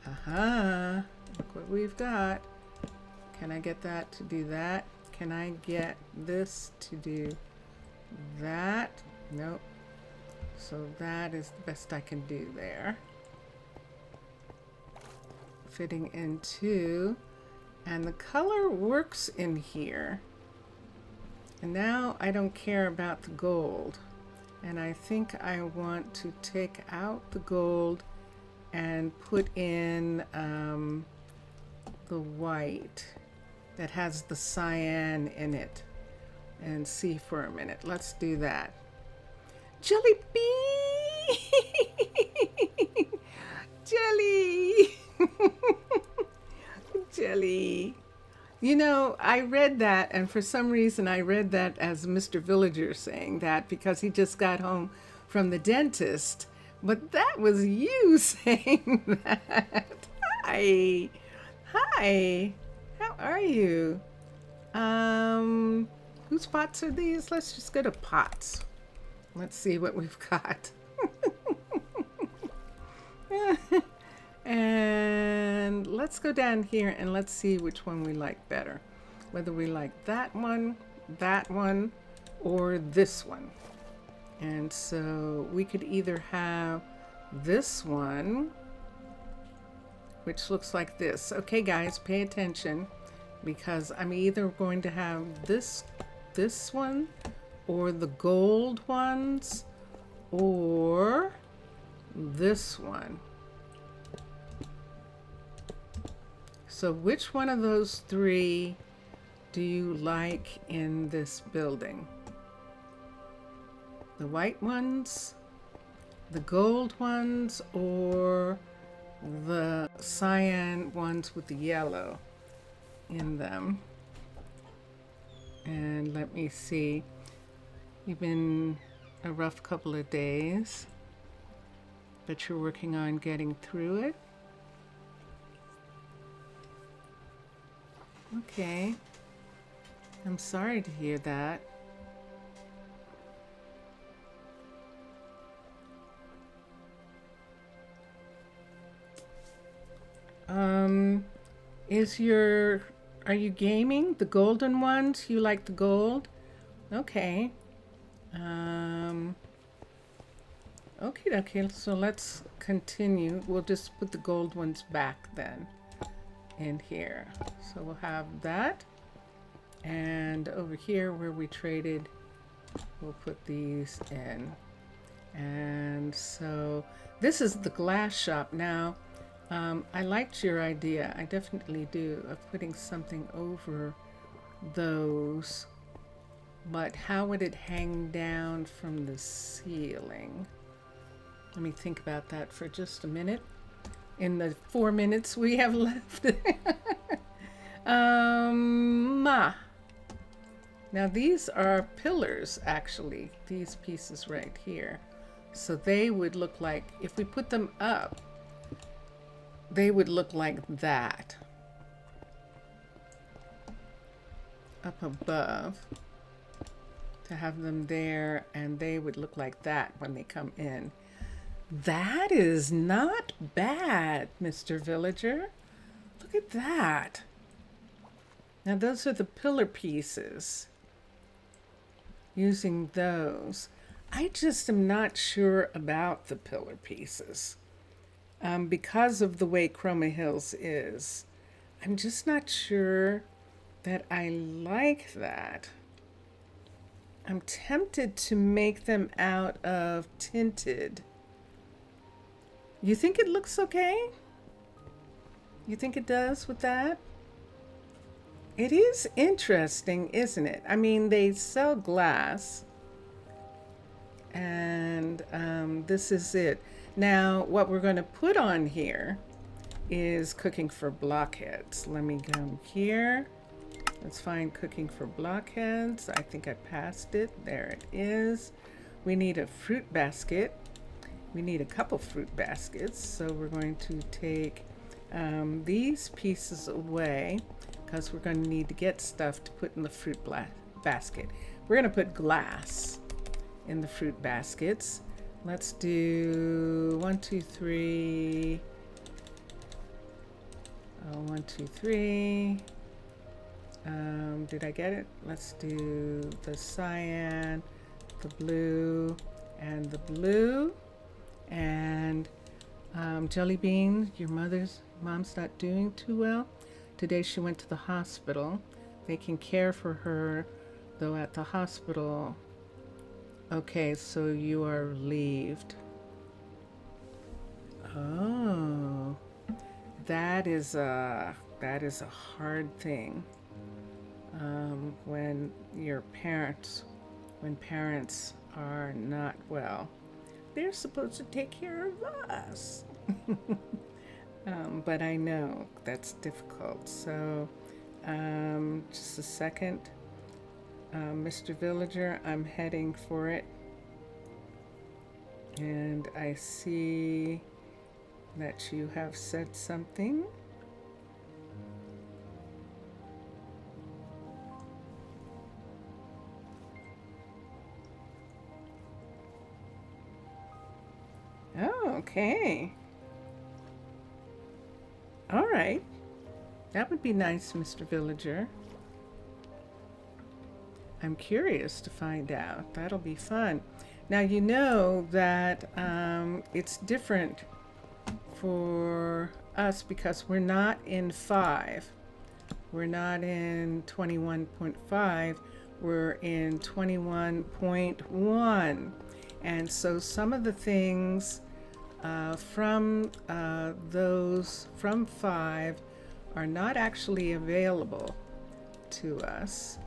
Aha, look what we've got. Can I get that to do that? Can I get this to do that? Nope. So that is the best I can do there. Fitting into, and the color works in here. And now I don't care about the gold. And I think I want to take out the gold and put in the white that has the cyan in it. And see for a minute. Let's do that. Jelly bean! Jelly! Jelly. You know, I read that, and for some reason I read that as Mr. Villager saying that because he just got home from the dentist. But that was you saying that. Hi. Hi. How are you? Whose pots are these? Let's just go to pots. Let's see what we've got. And let's go down here and let's see which one we like better. Whether we like that one, or this one. And so we could either have this one, which looks like this. Okay, guys, pay attention, because I'm either going to have this one, or the gold ones, or this one. So which one of those three do you like in this building? The white ones, the gold ones, or the cyan ones with the yellow in them? And let me see. You've been a rough couple of days, but you're working on getting through it. Okay. I'm sorry to hear that. Are you gaming? The golden ones? You like the gold? Okay. Okay, so let's continue. We'll just put the gold ones back then in here. So we'll have that. And over here where we traded, we'll put these in. And so this is the glass shop. Now, I liked your idea, I definitely do, of putting something over those. But how would it hang down from the ceiling? Let me think about that for just a minute. In the 4 minutes we have left. Now these are pillars, actually, these pieces right here. So they would look like, if we put them up, they would look like that. Up above. to have them there, and they would look like that when they come in. That is not bad, Mr. Villager. Look at that. Now those are the pillar pieces. Using those. I just am not sure about the pillar pieces. Because of the way Chroma Hills is. I'm just not sure that I like that. I'm tempted to make them out of tinted. You think it looks okay? You think it does with that? It is interesting, isn't it? I mean, they sell glass, and this is it. Now, what we're going to put on here is cooking for blockheads. Let me go here. Let's find cooking for blockheads. I think I passed it. There it is. We need a fruit basket. We need a couple fruit baskets. So we're going to take these pieces away because we're going to need to get stuff to put in the fruit basket. We're going to put glass in the fruit baskets. Let's do 1, 2, 3. 1, 2, 3. Did I get it? Let's do the cyan, the blue, and the blue. And Jelly Bean, your mom's not doing too well. Today she went to the hospital. They can care for her, though, at the hospital. Okay, so you are relieved. Oh, that is a hard thing. When parents are not well, they're supposed to take care of us. But I know that's difficult. So, just a second. Mr. Villager, I'm heading for it. And I see that you have said something. Oh, okay. All right. That would be nice, Mr. Villager. I'm curious to find out. That'll be fun. Now, you know that it's different for us because we're not in 5. We're not in 21.5. We're in 21.1. And so some of the things from 5 are not actually available to us.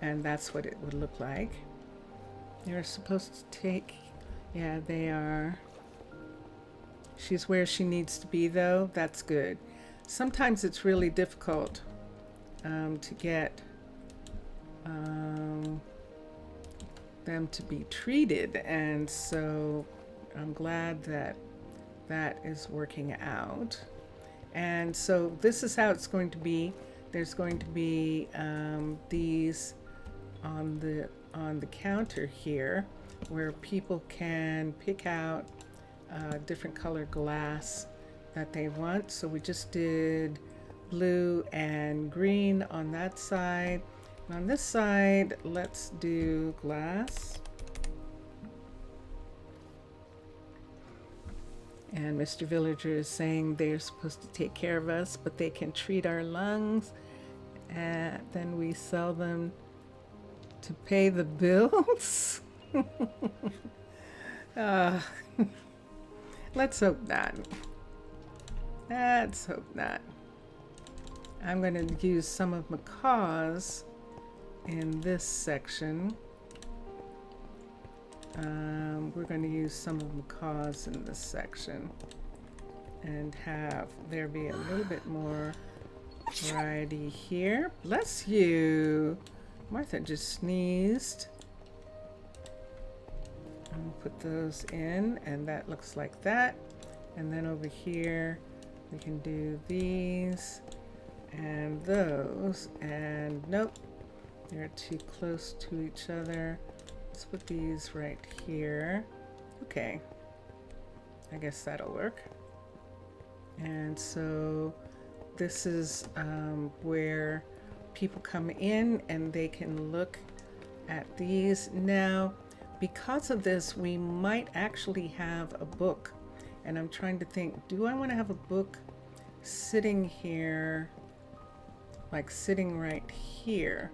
And that's what it would look like. They're supposed to take, yeah, they are. She's where she needs to be, though. That's good. Sometimes it's really difficult to get them to be treated, and so I'm glad that that is working out. And so this is how it's going to be. There's going to be these on the counter here, where people can pick out different color glass that they want. So we just did blue and green on that side. And on this side, let's do glass. And Mr. Villager is saying they're supposed to take care of us, but they can treat our lungs, and then we sell them to pay the bills. Let's hope not. Let's hope not. I'm going to use some of Macaw's in this section. We're going to use some of Macaw's in this section and have there be a little bit more variety here. Bless you. Martha just sneezed. I'm gonna put those in, and that looks like that. And then over here, we can do these and those. And nope, They're too close to each other. Let's put these right here. Okay. I guess that'll work. And so this is where people come in and they can look at these. Now, because of this, we might actually have a book. And I'm trying to think, do I want to have a book sitting here, like sitting right here,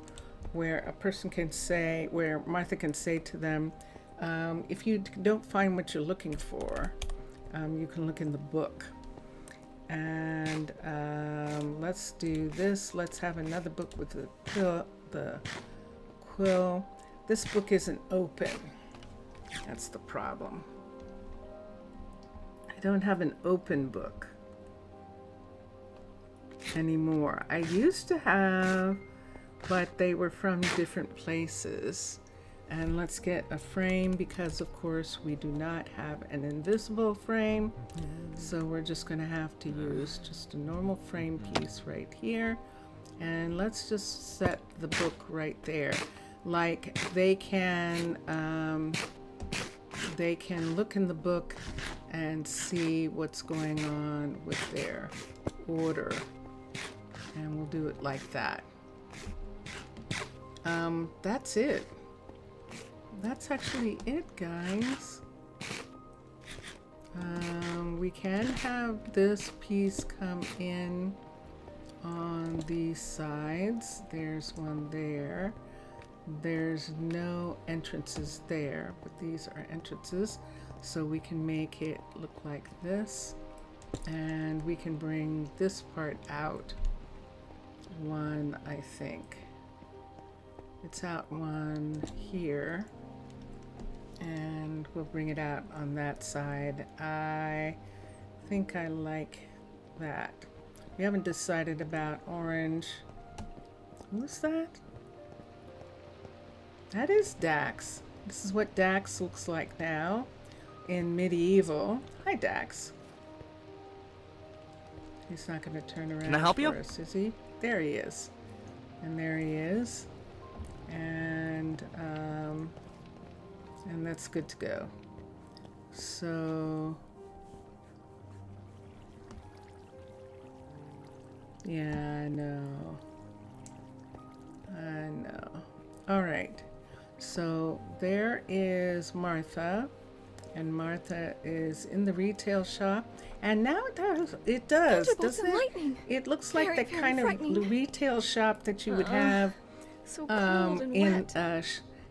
where a person can say, where Martha can say to them, if you don't find what you're looking for, you can look in the book. And let's do this. Let's have another book with the quill. This book isn't open. That's the problem. I don't have an open book anymore. I used to have, but they were from different places. And let's get a frame because of course we do not have an invisible frame. So we're just gonna have to use just a normal frame piece right here. And let's just set the book right there. Like they can look in the book and see what's going on with their order. And we'll do it like that. That's it. That's actually it, guys. We can have this piece come in on these sides. There's one there. There's no entrances there, but these are entrances. So we can make it look like this. And we can bring this part out one, I think. It's out one here. And we'll bring it out on that side. I think I like that. We haven't decided about orange. Who's that? That is Dax. This is what Dax looks like now in medieval. Hi, Dax. He's not going to turn around. Can I help for you? us, is he? There he is. And there he is. And that's good to go. So yeah, I know. All right. So there is Martha, and Martha is in the retail shop. And now it does, Thunderbolts doesn't and it? lightning. It looks Very, like the very kind of frightening. retail shop that you would have So cold and wet.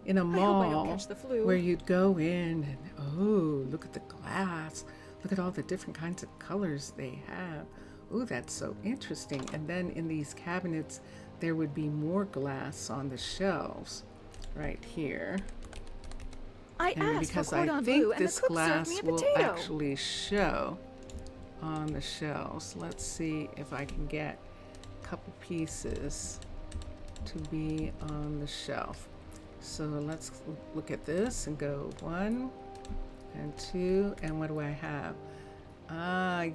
in a I hope I don't mall catch the flu. where you'd go in and oh, look at the glass. Look at all the different kinds of colors they have. Oh, that's so interesting. And then in these cabinets, there would be more glass on the shelves right here. I And asked for because cordon I bleu, think and the this cook served glass me a will potato. actually show on the shelves. Let's see if I can get a couple pieces to be on the shelf. So let's look at this and go 1 and 2, and what do I have?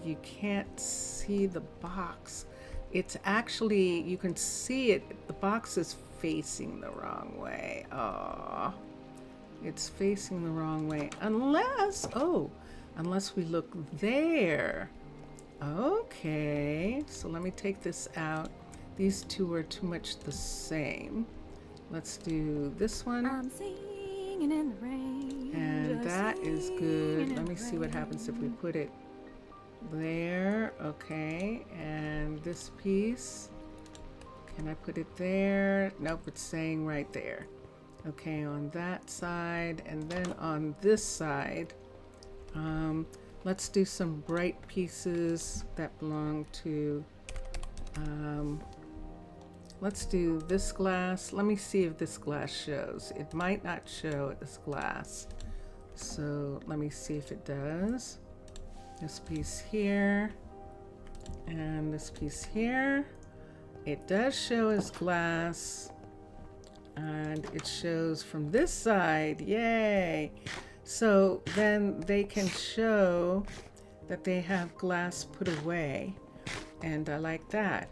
You can't see the box. It's actually, you can see it, the box is facing the wrong way. Oh, it's facing the wrong way unless we look there. Okay, so let me take this out. These two are too much the same. Let's do this one. I'm singing in the rain. And just that is singing good. in Let the me see what happens if we rain. put it there. Okay, and this piece, can I put it there? Nope, it's saying right there. Okay, on that side, and then on this side, let's do some bright pieces that belong to, let's do this glass. Let me see if this glass shows. It might not show this glass. So let me see if it does. This piece here and this piece here. It does show as glass, and it shows from this side. Yay! So then they can show that they have glass put away, and I like that.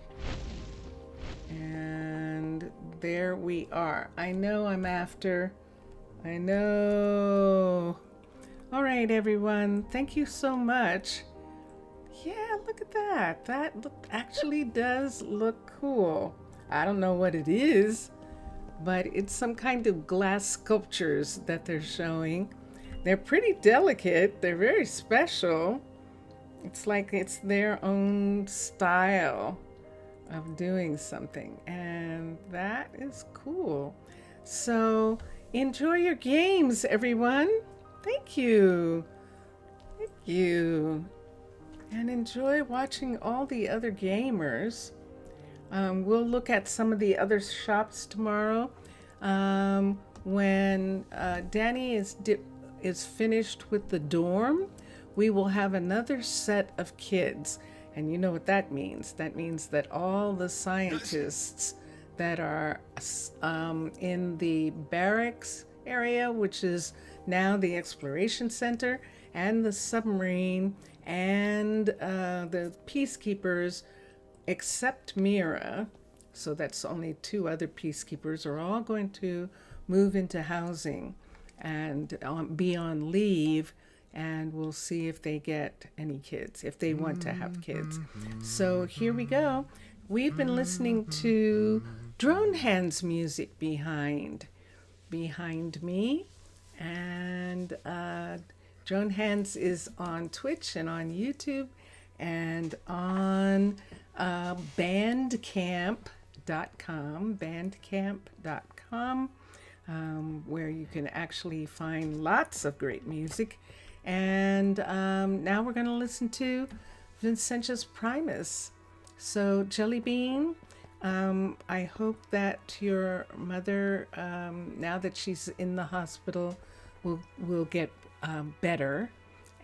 And there we are. I know I'm after. I know. All right, everyone. Thank you so much. Yeah, look at that. That actually does look cool. I don't know what it is, but it's some kind of glass sculptures that they're showing. They're pretty delicate. They're very special. It's like it's their own style of doing something, and that is cool. So enjoy your games, everyone. Thank you. Thank you. And enjoy watching all the other gamers. We'll look at some of the other shops tomorrow. When Danny is finished with the dorm, we will have another set of kids. And you know what that means. That means that all the scientists that are in the barracks area, which is now the exploration center, and the submarine, and the peacekeepers, except Mira, so that's only 2 other peacekeepers, are all going to move into housing and be on leave, and we'll see if they get any kids, if they want to have kids. So here we go. We've been listening to Drone Hands music behind me, and Drone Hands is on Twitch and on YouTube and on bandcamp.com, where you can actually find lots of great music. And now we're going to listen to Vincentius Primus. So, Jelly Bean, I hope that your mother, now that she's in the hospital, will get better.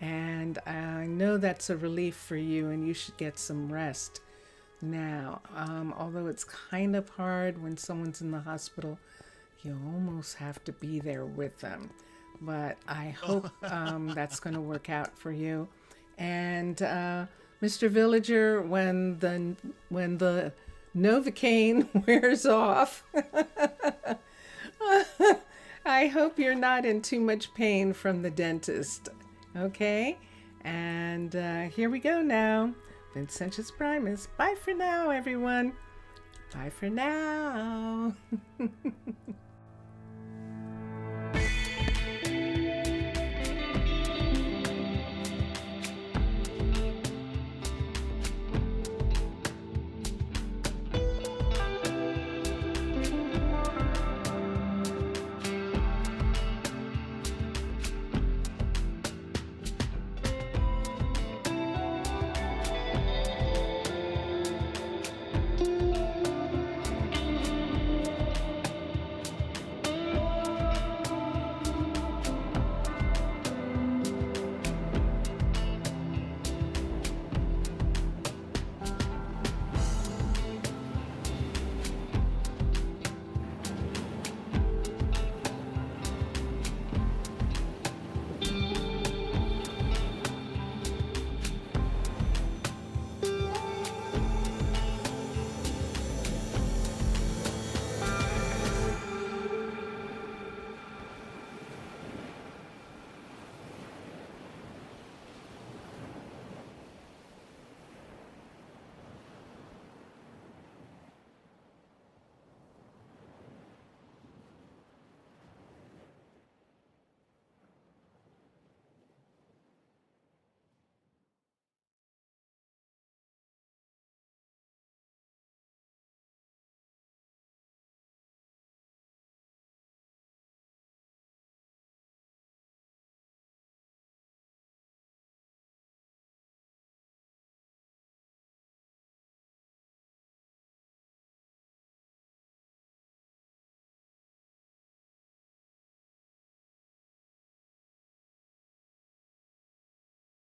And I know that's a relief for you, and you should get some rest now. Although it's kind of hard when someone's in the hospital, you almost have to be there with them. But I hope that's going to work out for you. And Mr. Villager, when the Novocaine wears off, I hope you're not in too much pain from the dentist. Okay? And here we go now. Vincentius Primus. Bye for now, everyone. Bye for now.